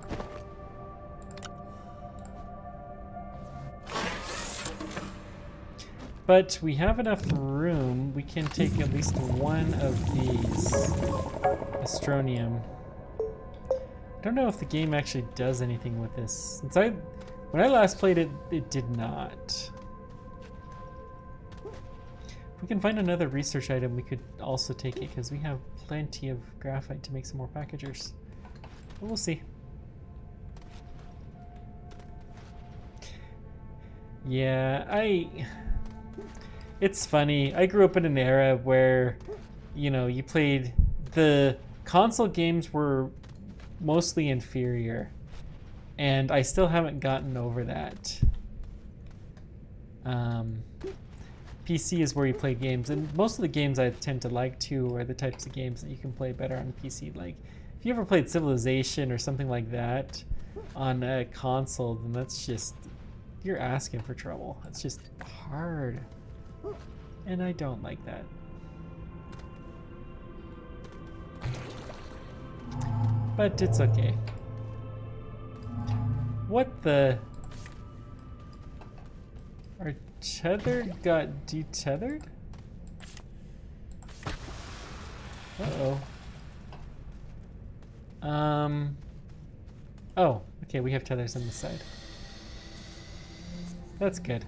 But we have enough room. We can take at least one of these Astroneer don't know if the game actually does anything with this. When I last played it, it did not. If we can find another research item, we could also take it because we have plenty of graphite to make some more packagers. But we'll see. Yeah, it's funny. I grew up in an era where, you know, you played the console games were mostly inferior, and I still haven't gotten over that. PC is where you play games, and most of the games I tend to like too are the types of games that you can play better on PC. Like, if you ever played Civilization or something like that on a console, then that's just, you're asking for trouble. It's just hard, and I don't like that. But it's okay. What the? Our tether got detethered? Uh-oh. Oh, okay, we have tethers on the side. That's good.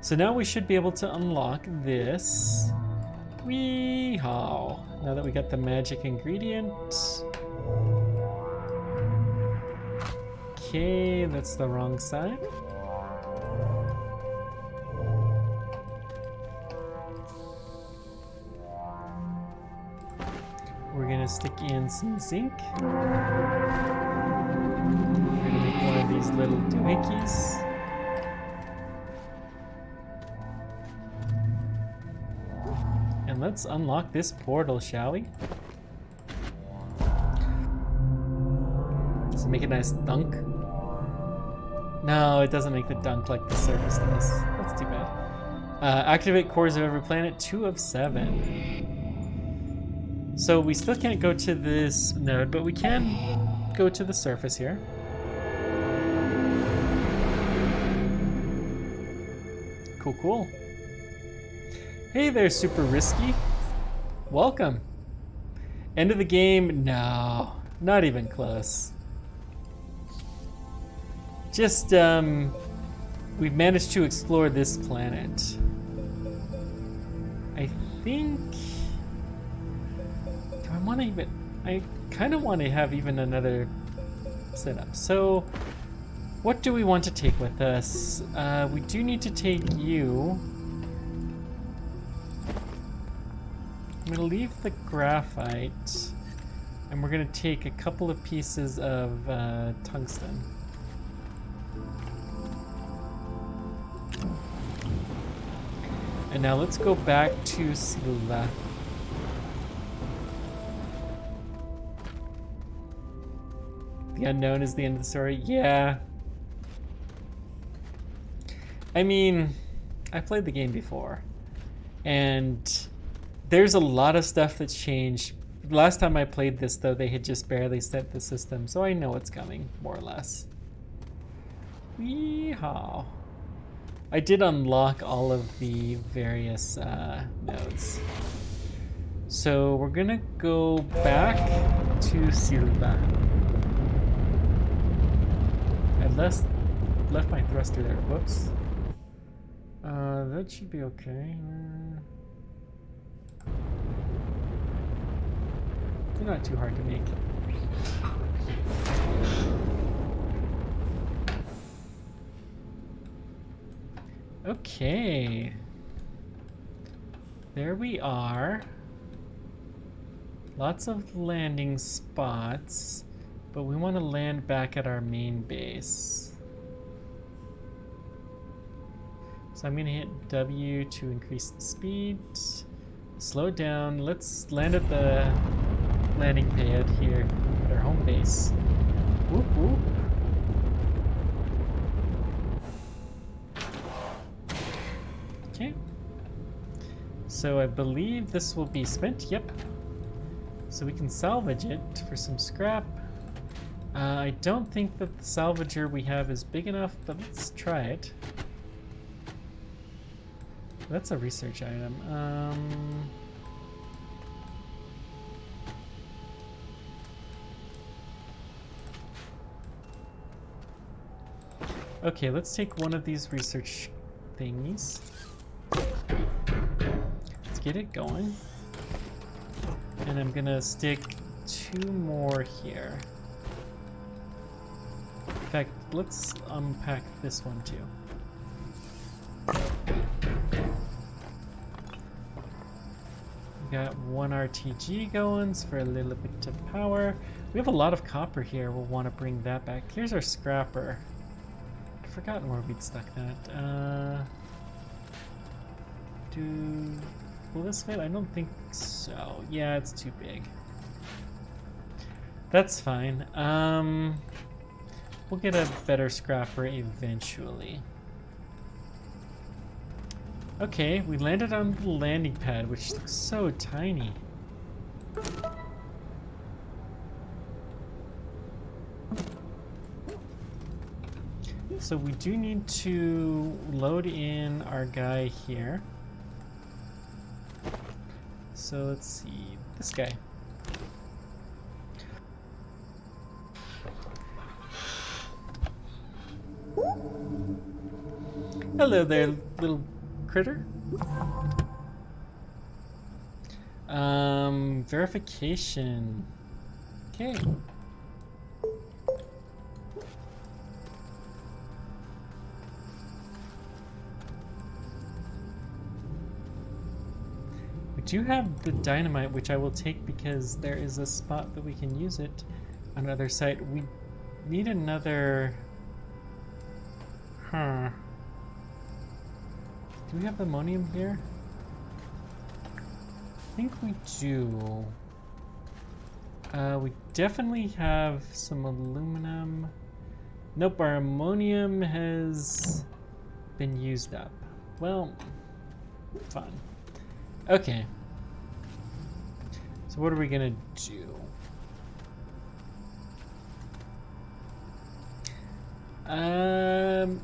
So now we should be able to unlock this. Wee-haw. Now that we got the magic ingredient. Okay, that's the wrong side. We're gonna stick in some zinc. We're gonna make one of these little doohickeys. And let's unlock this portal, shall we? Does it make a nice dunk? No, it doesn't make the dunk like the surface does. That's too bad. Activate cores of every planet, 2 of 7. So we still can't go to this node, but we can go to the surface here. Cool, cool. Hey there, Super Risky. Welcome. End of the game? No, not even close. Just, we've managed to explore this planet. I think... Do I want to even... I kind of want to have even another setup. So, what do we want to take with us? We do need to take you. I'm going to leave the graphite, and we're going to take a couple of pieces of tungsten. And now let's go back to Sylva. The unknown is the end of the story. Yeah. I mean, I played the game before, and there's a lot of stuff that's changed. Last time I played this, though, they had just barely set the system, so I know what's coming, more or less. Yeehaw. I did unlock all of the various nodes. So we're gonna go back to Sylva. I left my thruster there. Whoops. That should be okay. They're not too hard to make. Okay. There we are. Lots of landing spots, but we want to land back at our main base. So I'm going to hit W to increase the speed. Slow down. Let's land at the landing pad here at our home base. Whoop whoop. Okay. So I believe this will be spent. Yep. So we can salvage it for some scrap. I don't think that the salvager we have is big enough, but let's try it. That's a research item. Okay, let's take one of these research thingies. Let's get it going. And I'm gonna stick 2 more here. In fact, let's unpack this one too. We got 1 RTG going for a little bit of power. We have a lot of copper here. We'll want to bring that back. Here's our scrapper. I've forgotten where we'd stuck that. Will this fit? I don't think so. Yeah, it's too big. That's fine. We'll get a better scrapper eventually. Okay, we landed on the landing pad, which looks so tiny. So we do need to load in our guy here. So let's see, this guy. Hello there, little critter. Verification. Okay. We do have the dynamite, which I will take because there is a spot that we can use it on another site. We need another... Huh. Do we have ammonium here? I think we do. We definitely have some aluminum. Nope, our ammonium has been used up. Well, fun. Okay. So what are we gonna do?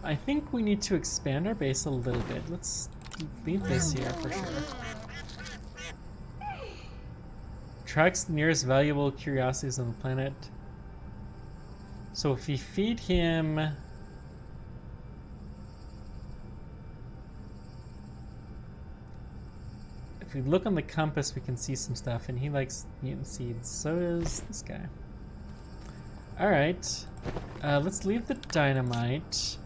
I think we need to expand our base a little bit. Let's leave this here for sure. Tracks the nearest valuable curiosities on the planet. So if we feed him... If we look on the compass, we can see some stuff, and he likes mutant seeds. So does this guy. Alright. Let's leave the dynamite.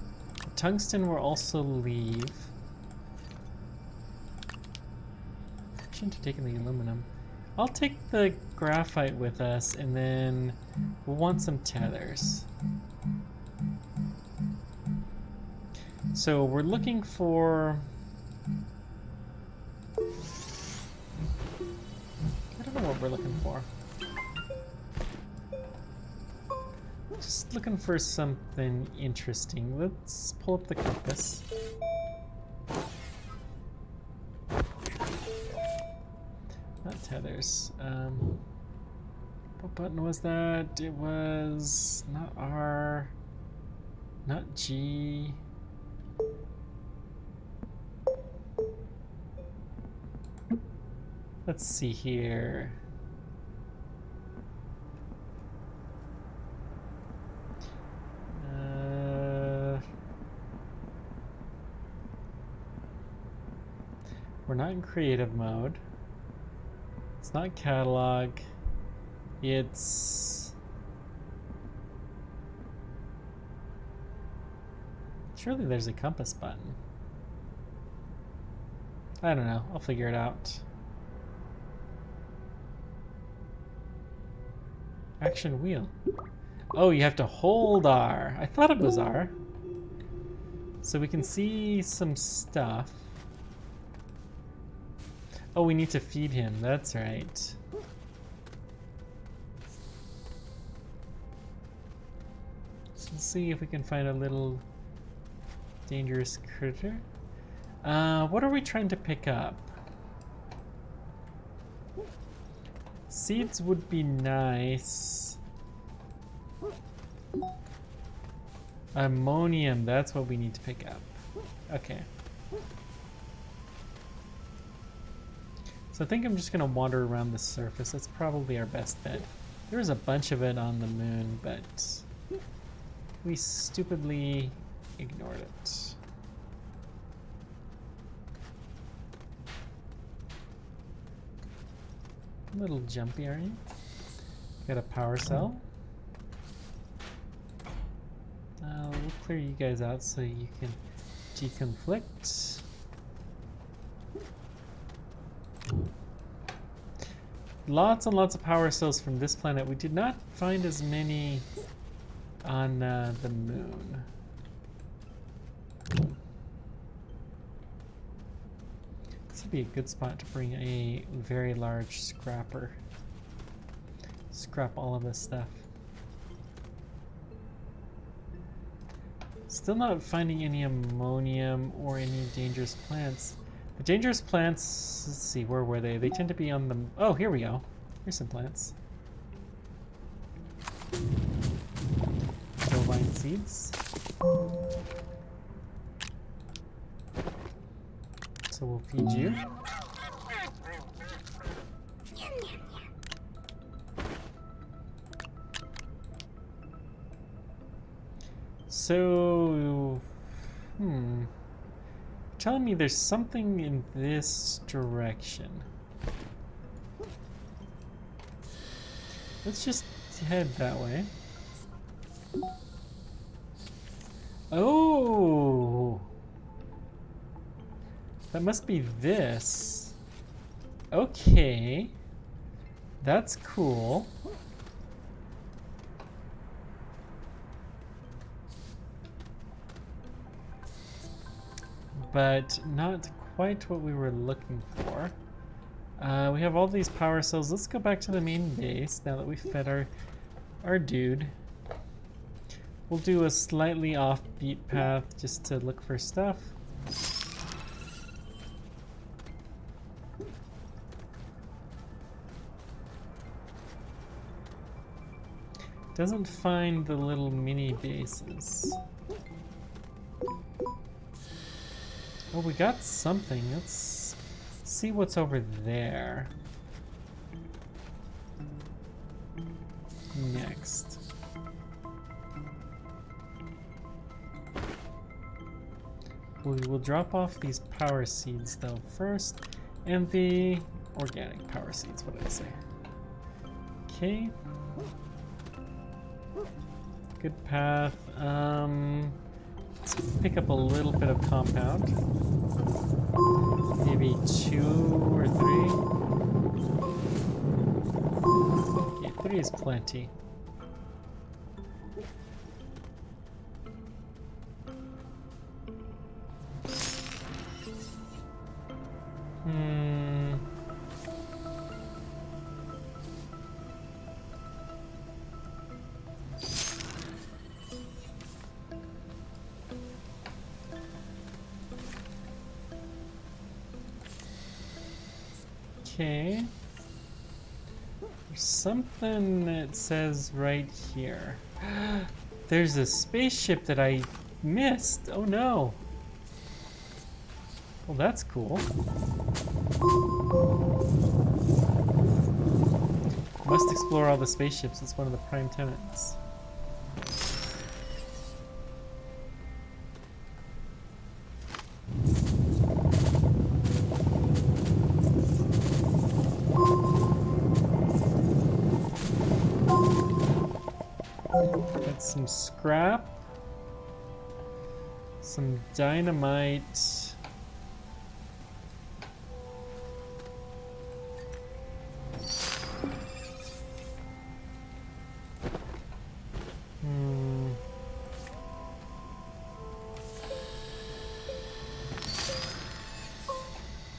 The tungsten we'll also leave. I shouldn't have taken the aluminum. I'll take the graphite with us, and then we'll want some tethers. So we're looking for... I don't know what we're looking for. Just looking for something interesting. Let's pull up the compass. Not tethers. What button was that? It was not R, not G. Let's see here. We're not in creative mode. It's not catalog. It's... Surely there's a compass button. I don't know. I'll figure it out. Action wheel. Oh, you have to hold R. I thought it was R. So we can see some stuff. Oh, we need to feed him. That's right. So let's see if we can find a little dangerous critter. What are we trying to pick up? Seeds would be nice. Ammonium, that's what we need to pick up. Okay. So I think I'm just gonna wander around the surface. That's probably our best bet. There's a bunch of it on the moon, but we stupidly ignored it. A little jumpy, are you? Got a power cell. We'll clear you guys out so you can deconflict. Lots and lots of power cells from this planet. We did not find as many on the moon. This would be a good spot to bring a very large scrapper. Scrap all of this stuff. Still not finding any ammonium or any dangerous plants. The dangerous plants, let's see, where were they? They tend to be on the... Oh, here we go. Here's some plants. Bovine seeds. So we'll feed you. So, telling me there's something in this direction. Let's just head that way. Oh! That must be this. Okay. That's cool. But not quite what we were looking for. We have all these power cells. Let's go back to the main base now that we've fed our dude. We'll do a slightly offbeat path just to look for stuff. Doesn't find the little mini bases. Oh, we got something. Let's see what's over there. Next. We will drop off these power seeds though first, and the organic power seeds, what did I say? Okay. Good path. Let's pick up a little bit of compound. Maybe 2 or 3. Okay, 3 is plenty. Okay. There's something that says right here. There's a spaceship that I missed. Oh no. Well, that's cool. Must explore all the spaceships. It's one of the prime tenets. Got some scrap. Some dynamite.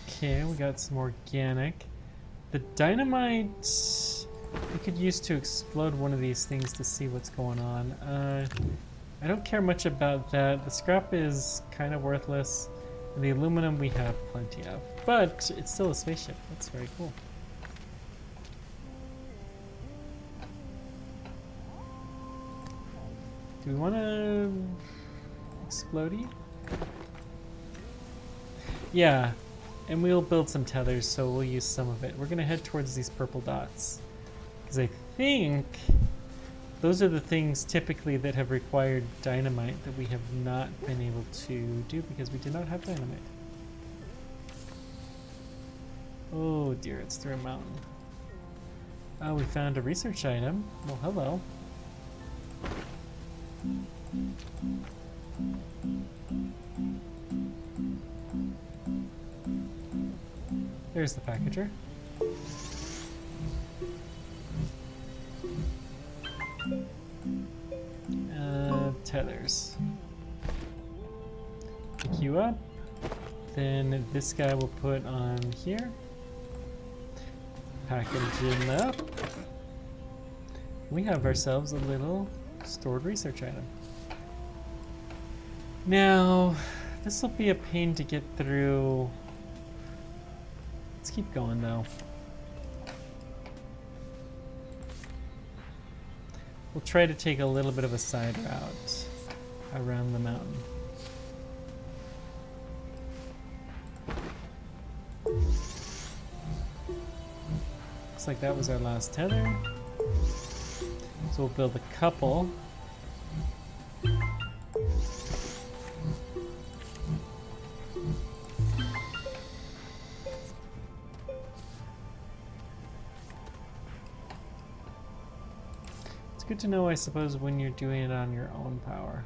Okay, we got some organic. The dynamite we could use to explode one of these things to see what's going on. I don't care much about that. The scrap is kind of worthless. And the aluminum we have plenty of. But it's still a spaceship. That's very cool. Do we want to explodey? Yeah. And we'll build some tethers, so we'll use some of it. We're gonna head towards these purple dots. Because I think Those are the things typically that have required dynamite that we have not been able to do because we did not have dynamite. Oh dear, it's through a mountain. Oh, we found a research item. Well, hello. There's the packager. Tethers. Pick you up. Then this guy will put on here. Package him up. We have ourselves a little stored research item. Now, this will be a pain to get through. Let's keep going though. We'll try to take a little bit of a side route around the mountain. Looks like that was our last tether. So we'll build a couple. Good to know, I suppose, when you're doing it on your own power.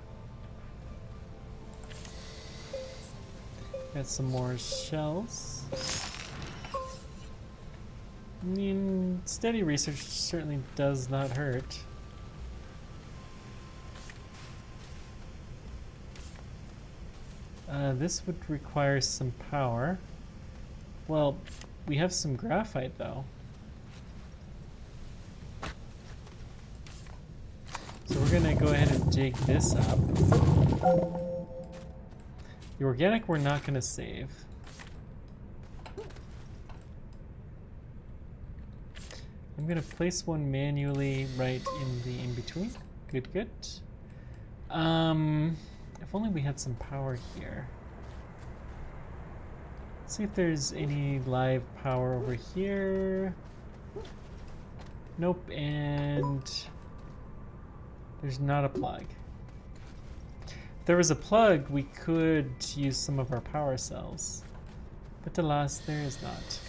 Got some more shells. I mean, steady research certainly does not hurt. This would require some power. Well, we have some graphite though. So we're gonna go ahead and dig this up. The organic we're not gonna save. I'm gonna place one manually right in the in-between. Good, good. If only we had some power here. Let's see if there's any live power over here. Nope, and there's not a plug. If there was a plug, we could use some of our power cells. But alas, there is not.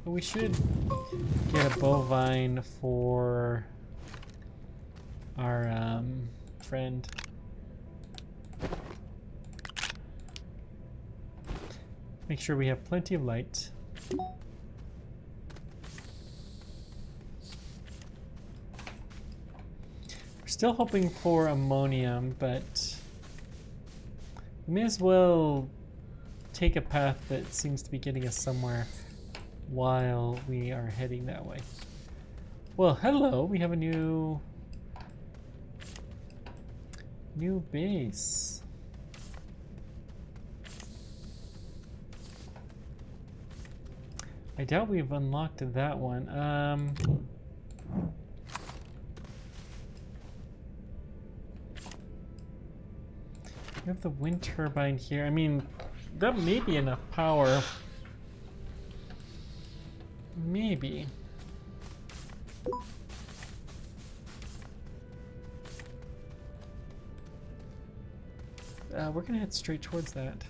But we should get a bovine for our friend. Make sure we have plenty of light. We're still hoping for ammonium, but we may as well take a path that seems to be getting us somewhere while we are heading that way. Well, hello, we have a new base. I doubt we've unlocked that one. We have the wind turbine here. I mean, that may be enough power. Maybe. We're gonna head straight towards that.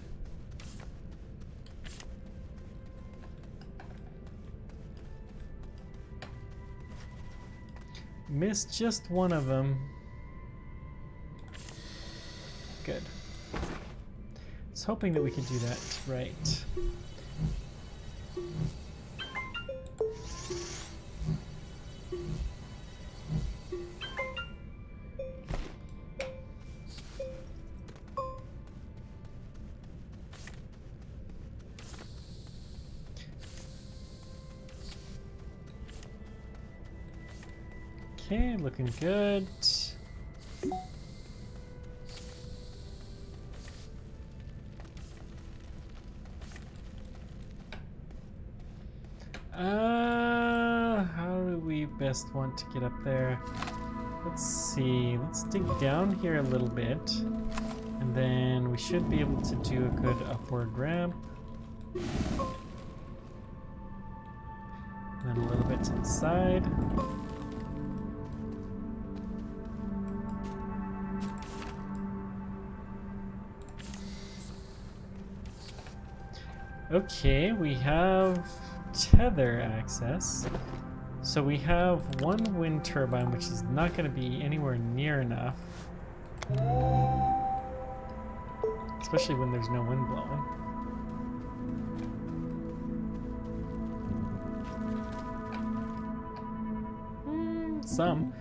Missed just one of them. Good. I was hoping that we could do that right. Okay, looking good. How do we best want to get up there? Let's see. Let's dig down here a little bit. And then we should be able to do a good upward ramp. And then a little bit to the side. Okay, we have tether access. So we have one wind turbine, which is not going to be anywhere near enough. Especially when there's no wind blowing. Some.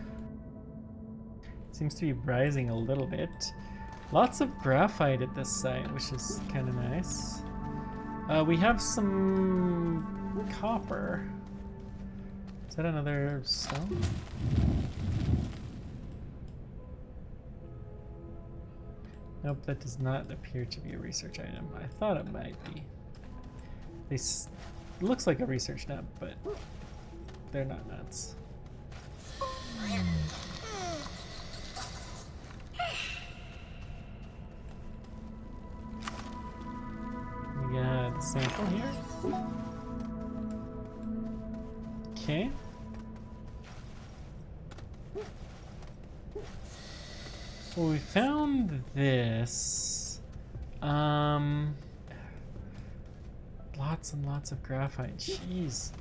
Seems to be rising a little bit. Lots of graphite at this site, which is kind of nice. We have some copper. Is that another stone? Nope, that does not appear to be a research item. I thought it might be. It looks like a research nut, but they're not nuts. We got a sample here. Okay. Well, we found this. Lots and lots of graphite. Jeez.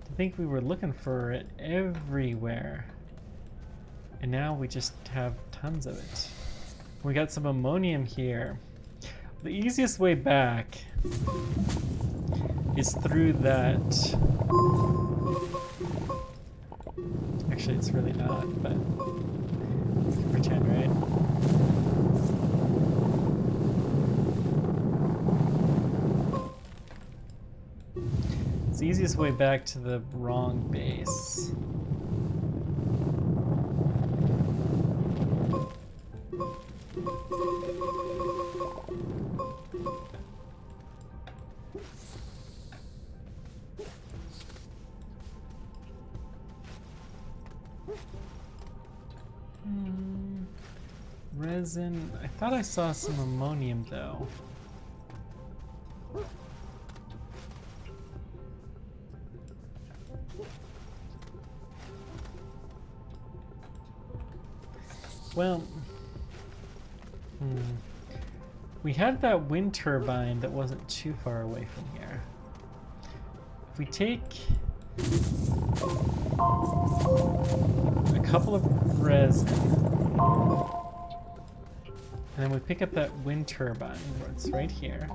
I think we were looking for it everywhere. And now we just have tons of it. We got some ammonium here. The easiest way back is through that. Actually, it's really not, but we can pretend, right? It's the easiest way back to the wrong base. Resin. I thought I saw some ammonium though. Well, we had that wind turbine that wasn't too far away from here. If we take a couple of resin, and then we pick up that wind turbine, it's right here.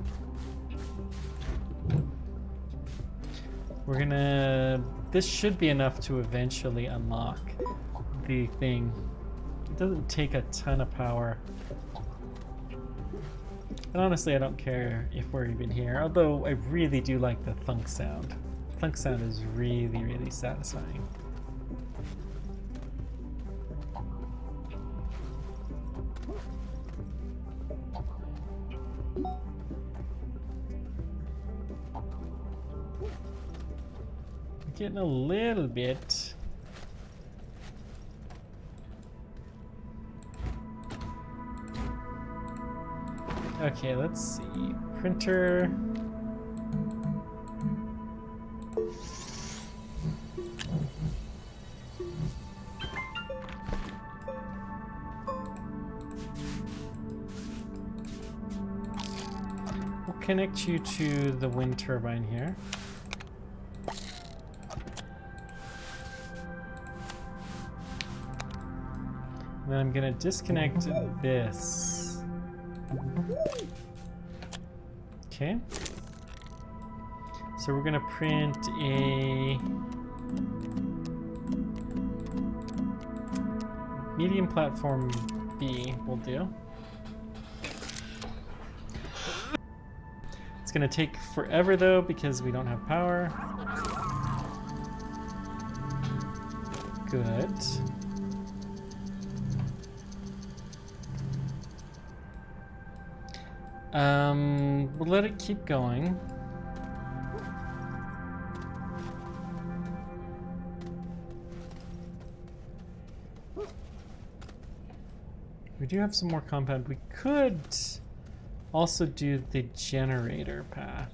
We're gonna, this should be enough to eventually unlock the thing. It doesn't take a ton of power. And honestly, I don't care if we're even here, although I really do like the thunk sound. Thunk sound is really, really satisfying. Getting a little bit. Okay, let's see. Printer. We'll connect you to the wind turbine here. Then I'm gonna disconnect this. Okay. So we're gonna print a medium platform B, will do. It's gonna take forever though because we don't have power. Good. We'll let it keep going. do have some more compound. We could also do the generator path.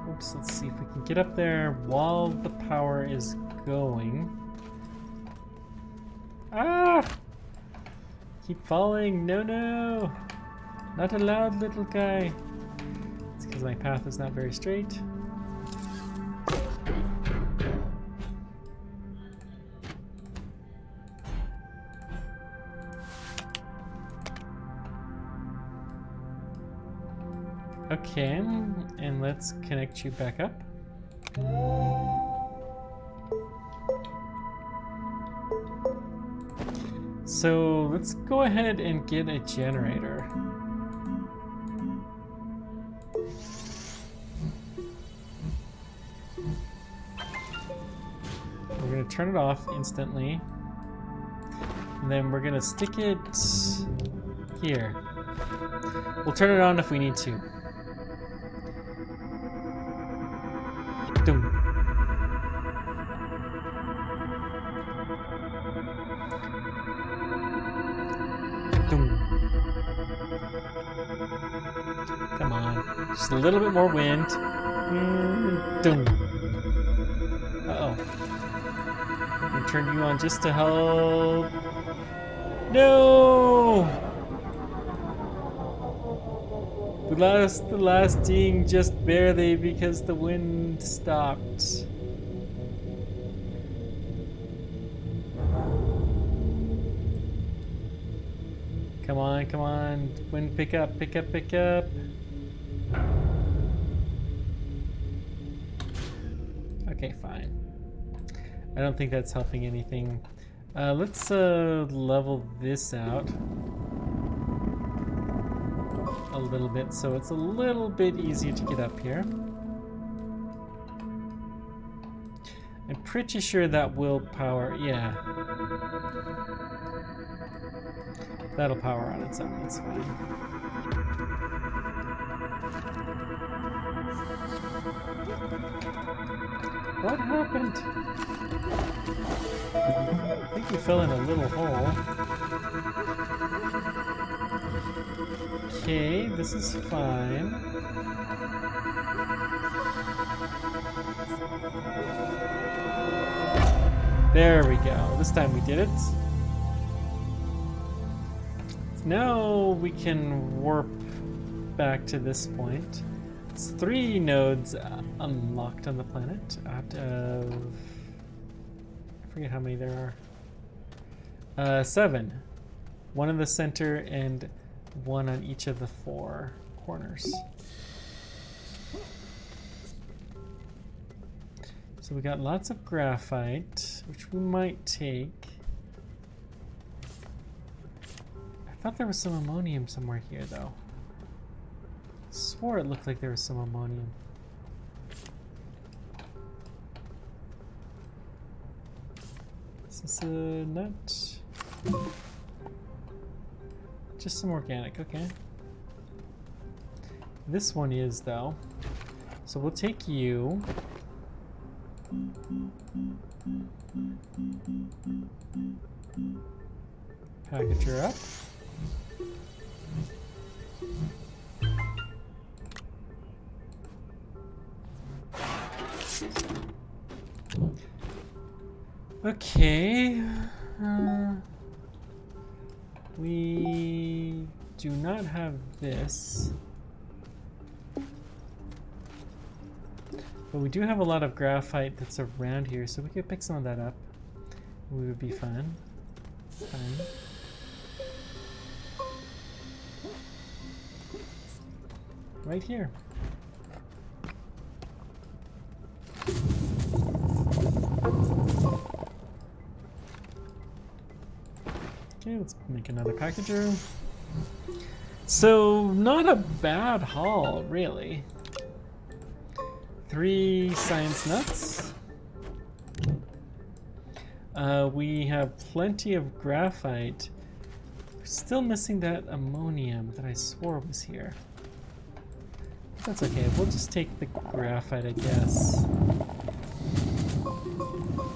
Oops, let's see if we can get up there while the power is going. Ah! Keep falling. No, no. Not allowed, little guy. It's because my path is not very straight. Okay, and let's connect you back up. So let's go ahead and get a generator. We're going to turn it off instantly. And then we're going to stick it here. We'll turn it on if we need to. Dum. Dum. Come on. Just a little bit more wind. Dum. Uh-oh. We turned you on just to help. No! We lost the last ding just barely because the wind stopped. Come on, come on. Wind, pick up, pick up, pick up. Okay, fine. I don't think that's helping anything. Let's level this out a little bit so it's a little bit easier to get up here. I'm pretty sure that will power, yeah. That'll power on its own, that's fine. What happened? I think we fell in a little hole. Okay, this is fine. There we go. This time we did it. Now we can warp back to this point. It's 3 nodes unlocked on the planet out of... I forget how many there are. 7. 1 in the center and 1 on each of the 4 corners. So we got lots of graphite, which we might take. I thought there was some ammonium somewhere here, though. Swore it looked like there was some ammonium. Is this a nut? Just some organic, okay. This one is, though. So we'll take you. Package her up. Okay. We do not have this. But we do have a lot of graphite that's around here, so we could pick some of that up. We would be fine. Right here. Okay, let's make another packager. So, not a bad haul, really. 3 science nuts. We have plenty of graphite. We're still missing that ammonium that I swore was here. That's okay. We'll just take the graphite, I guess.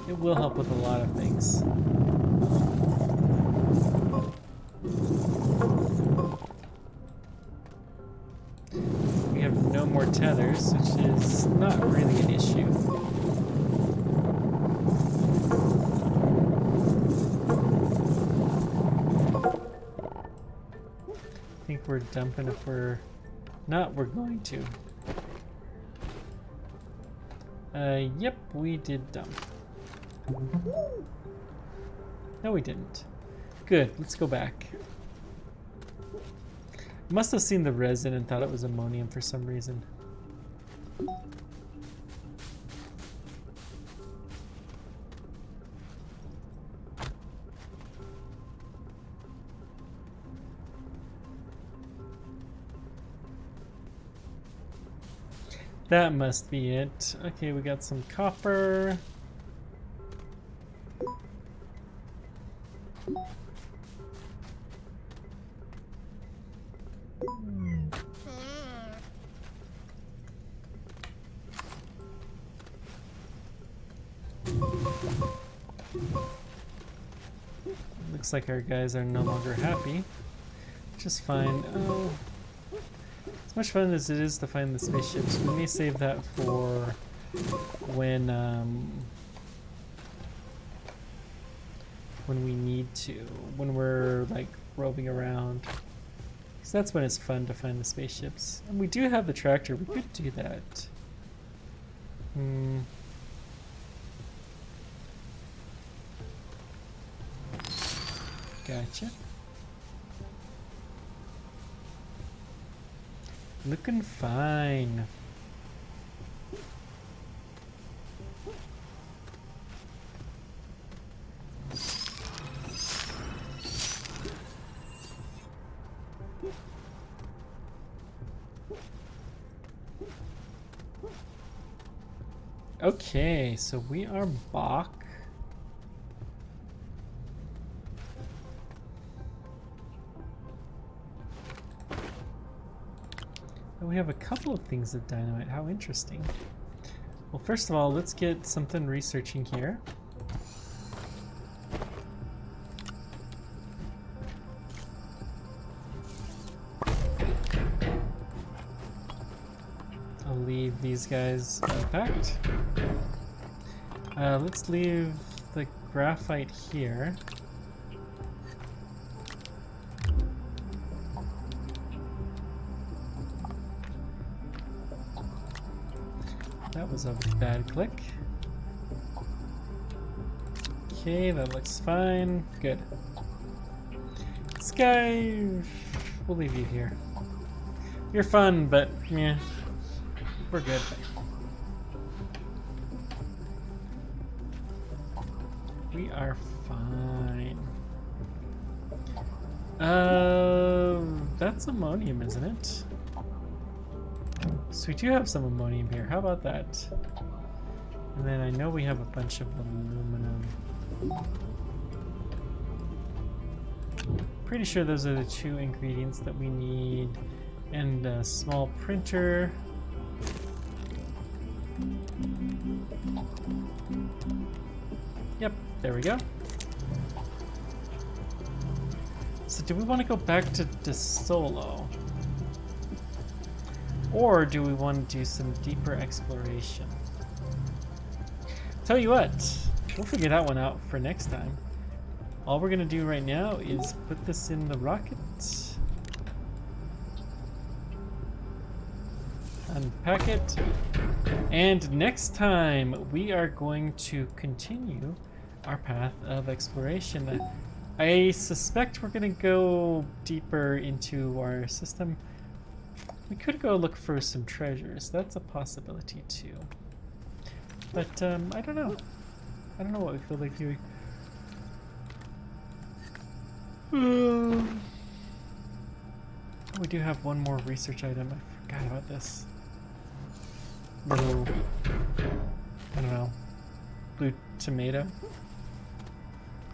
It will help with a lot of things. We have no more tethers, which is not really an issue. I think we're dumping if we're not, we're going to. Yep, we did dump. No, we didn't. Good, let's go back. Must have seen the resin and thought it was ammonium for some reason. That must be it. Okay, we got some copper. Looks like our guys are no longer happy, which is fine. Oh, as much fun as it is to find the spaceships, we may save that for when we need to, when we're like roving around. Because that's when it's fun to find the spaceships. And we do have the tractor, we could do that. Gotcha. Looking fine. Okay, so we are Bach. We have a couple of things of dynamite. How interesting. Well, first of all, let's get something researching here. I'll leave these guys unpacked. Let's leave the graphite here. That was a bad click. Okay, that looks fine. Good. This guy, we'll leave you here. You're fun, but yeah, we're good. We are fine. That's ammonium, isn't it? So we do have some ammonium here. How about that? And then I know we have a bunch of aluminum. Pretty sure those are the two ingredients that we need. And a small printer. Yep, there we go. So do we want to go back to Desolo? Or do we want to do some deeper exploration? Tell you what, we'll figure that one out for next time. All we're gonna do right now is put this in the rocket, unpack it, and next time we are going to continue our path of exploration. I suspect we're gonna go deeper into our system. We could go look for some treasures. That's a possibility too. But I don't know. I don't know what we feel like doing. We do have one more research item. I forgot about this. Little, I don't know, blue tomato.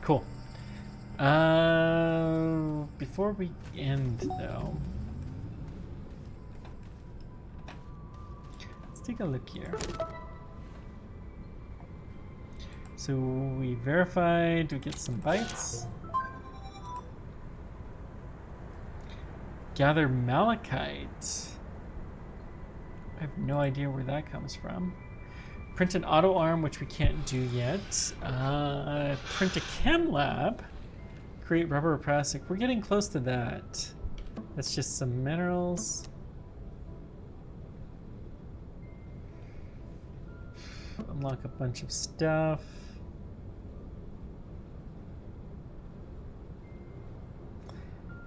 Cool. Before we end though, take a look here. So we verified, we get some bytes. Gather malachite. I have no idea where that comes from. Print an auto arm, which we can't do yet. Print a chem lab. Create rubber or plastic. We're getting close to that. That's just some minerals. Unlock a bunch of stuff.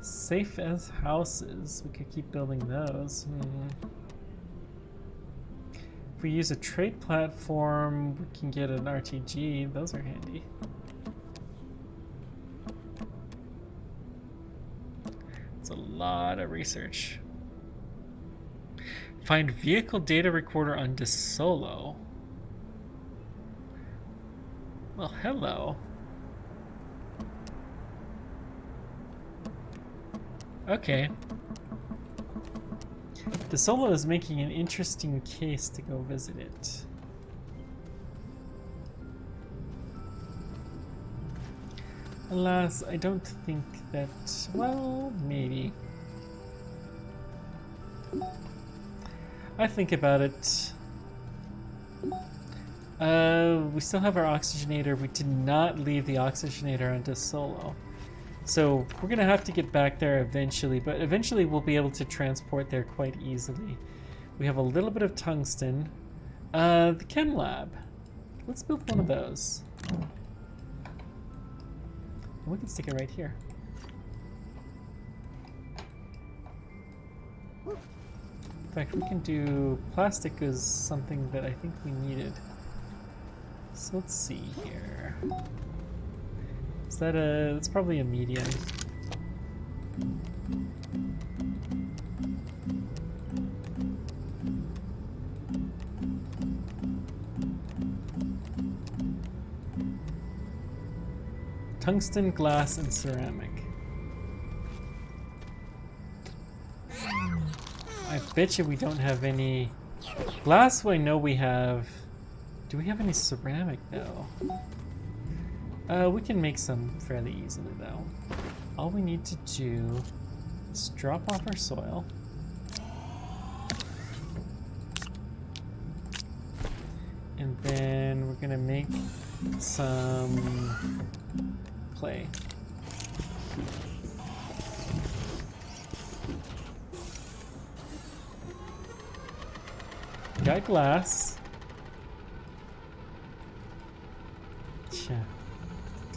Safe as houses. We could keep building those. If we use a trade platform, we can get an RTG. Those are handy. It's a lot of research. Find vehicle data recorder on Desolo. Well, hello. Okay. Desolo is making an interesting case to go visit it. Alas, I don't think that... Well, maybe. I think about it. We still have our oxygenator. We did not leave the oxygenator on Desolo. So we're gonna have to get back there eventually, but eventually we'll be able to transport there quite easily. We have a little bit of tungsten. The chem lab. Let's build one of those. And we can stick it right here. In fact, we can do plastic is something that I think we needed. So let's see here. Is that a... That's probably a medium. Tungsten, glass, and ceramic. I bet you we don't have any... Glass, I know we have... Do we have any ceramic, though? We can make some fairly easily, though. All we need to do is drop off our soil. And then we're gonna make some clay. Got glass. Yeah.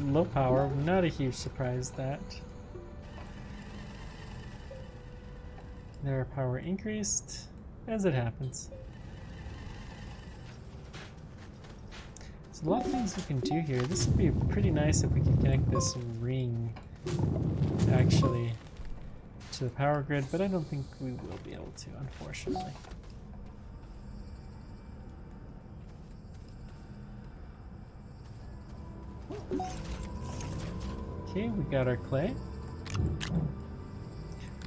Low power, not a huge surprise that. Their power increased, as it happens. There's a lot of things we can do here. This would be pretty nice if we could connect this ring, actually, to the power grid, but I don't think we will be able to, unfortunately. Okay, we got our clay.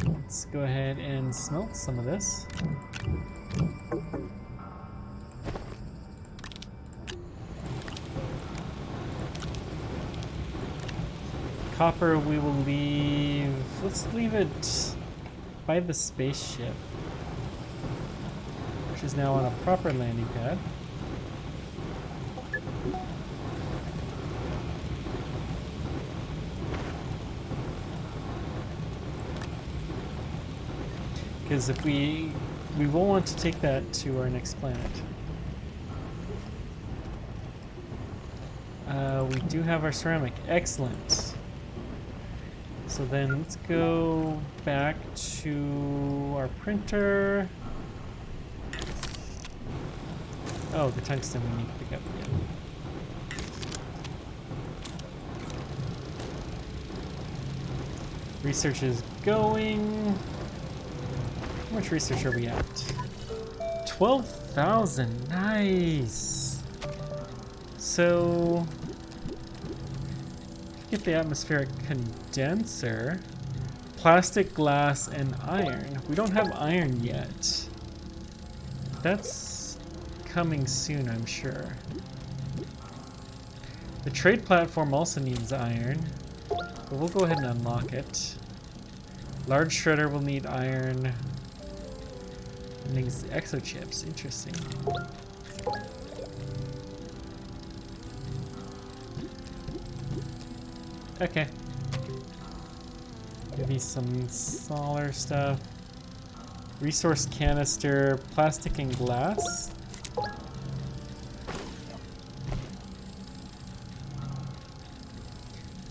Let's go ahead and smelt some of this. Copper we will leave... Let's leave it by the spaceship, which is now on a proper landing pad. Because if we will want to take that to our next planet. We do have our ceramic. Excellent. So then let's go back to our printer. Oh, the tungsten we need to pick up again. Research is going. How much research are we at? 12,000. Nice. So, get the atmospheric condenser, plastic, glass, and iron. We don't have iron yet. That's coming soon, I'm sure. The trade platform also needs iron, but we'll go ahead and unlock it. Large shredder will need iron. And these exo chips, interesting. Okay. Maybe some solar stuff. Resource canister, plastic and glass.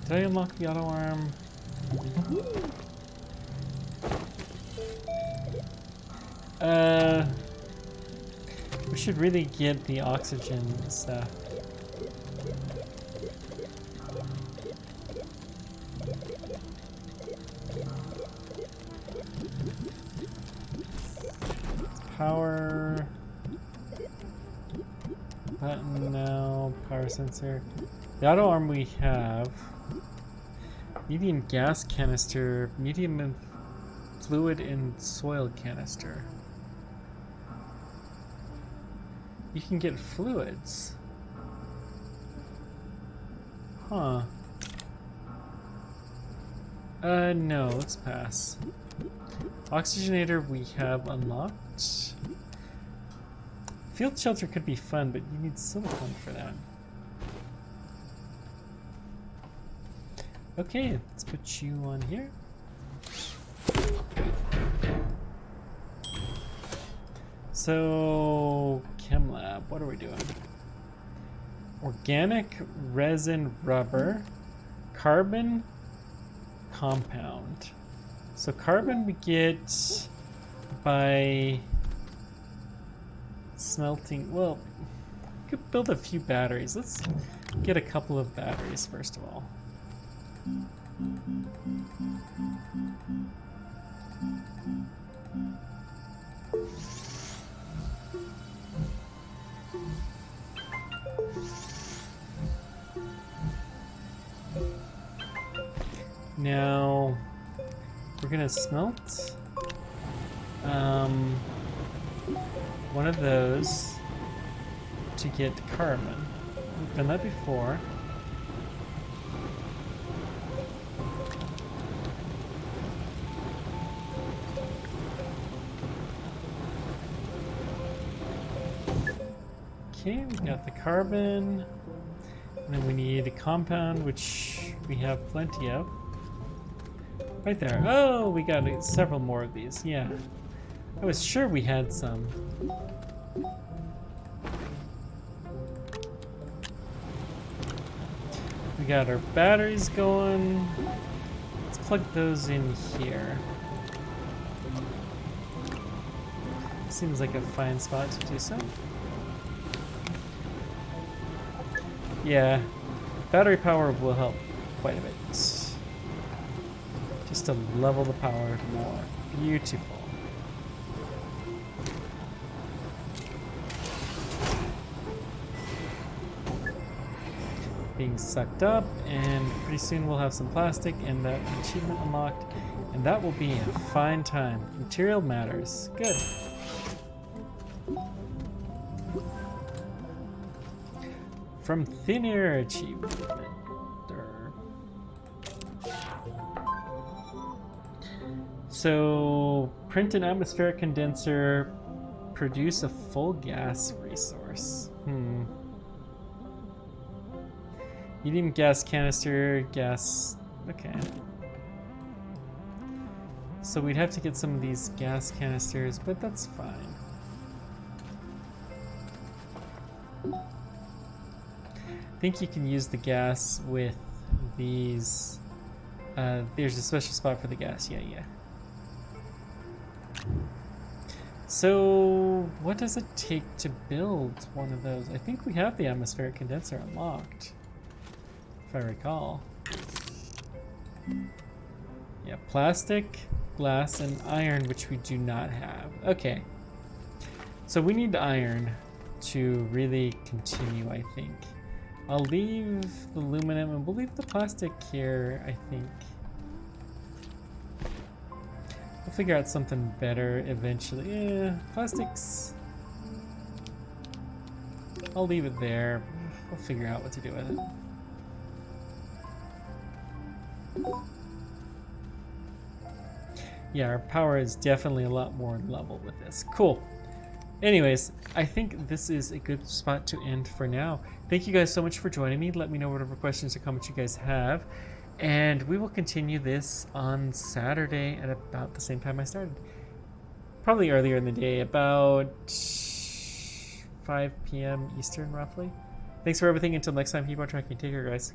Did I unlock the auto arm? We should really get the oxygen stuff. Power button now, power sensor. The auto arm we have. Medium gas canister, medium fluid and soil canister. You can get fluids. Huh. No, let's pass. Oxygenator we have unlocked. Field shelter could be fun, but you need silicone for that. Okay, let's put you on here. So, Chem Lab, what are we doing? Organic resin rubber, carbon compound. So carbon we get by smelting, well, we could build a few batteries. Let's get a couple of batteries first of all. Now we're gonna smelt one of those to get carbon. We've done that before. Okay, we got the carbon, and then we need a compound, which we have plenty of. Right there. Oh, we got several more of these. Yeah. I was sure we had some. We got our batteries going. Let's plug those in here. Seems like a fine spot to do so. Yeah, battery power will help quite a bit. Just to level the power more. Beautiful. Being sucked up, and pretty soon we'll have some plastic and that achievement unlocked, and that will be a fine time. Material matters. Good. From thin air achievement. So, print an atmospheric condenser, produce a full gas resource. Medium gas canister, gas. Okay. So we'd have to get some of these gas canisters, but that's fine. I think you can use the gas with these. There's a special spot for the gas. Yeah. So, what does it take to build one of those? I think we have the atmospheric condenser unlocked, if I recall. Yeah, plastic, glass, and iron, which we do not have. Okay. So we need iron to really continue, I think. I'll leave the aluminum and we'll leave the plastic here, I think. We'll figure out something better eventually. Yeah, plastics. I'll leave it there. We'll figure out what to do with it. Yeah, our power is definitely a lot more level with this. Cool. Anyways, I think this is a good spot to end for now. Thank you guys so much for joining me. Let me know whatever questions or comments you guys have. And we will continue this on Saturday at about the same time I started. Probably earlier in the day, about 5 p.m. Eastern, roughly. Thanks for everything. Until next time, keep on tracking. Take care, guys.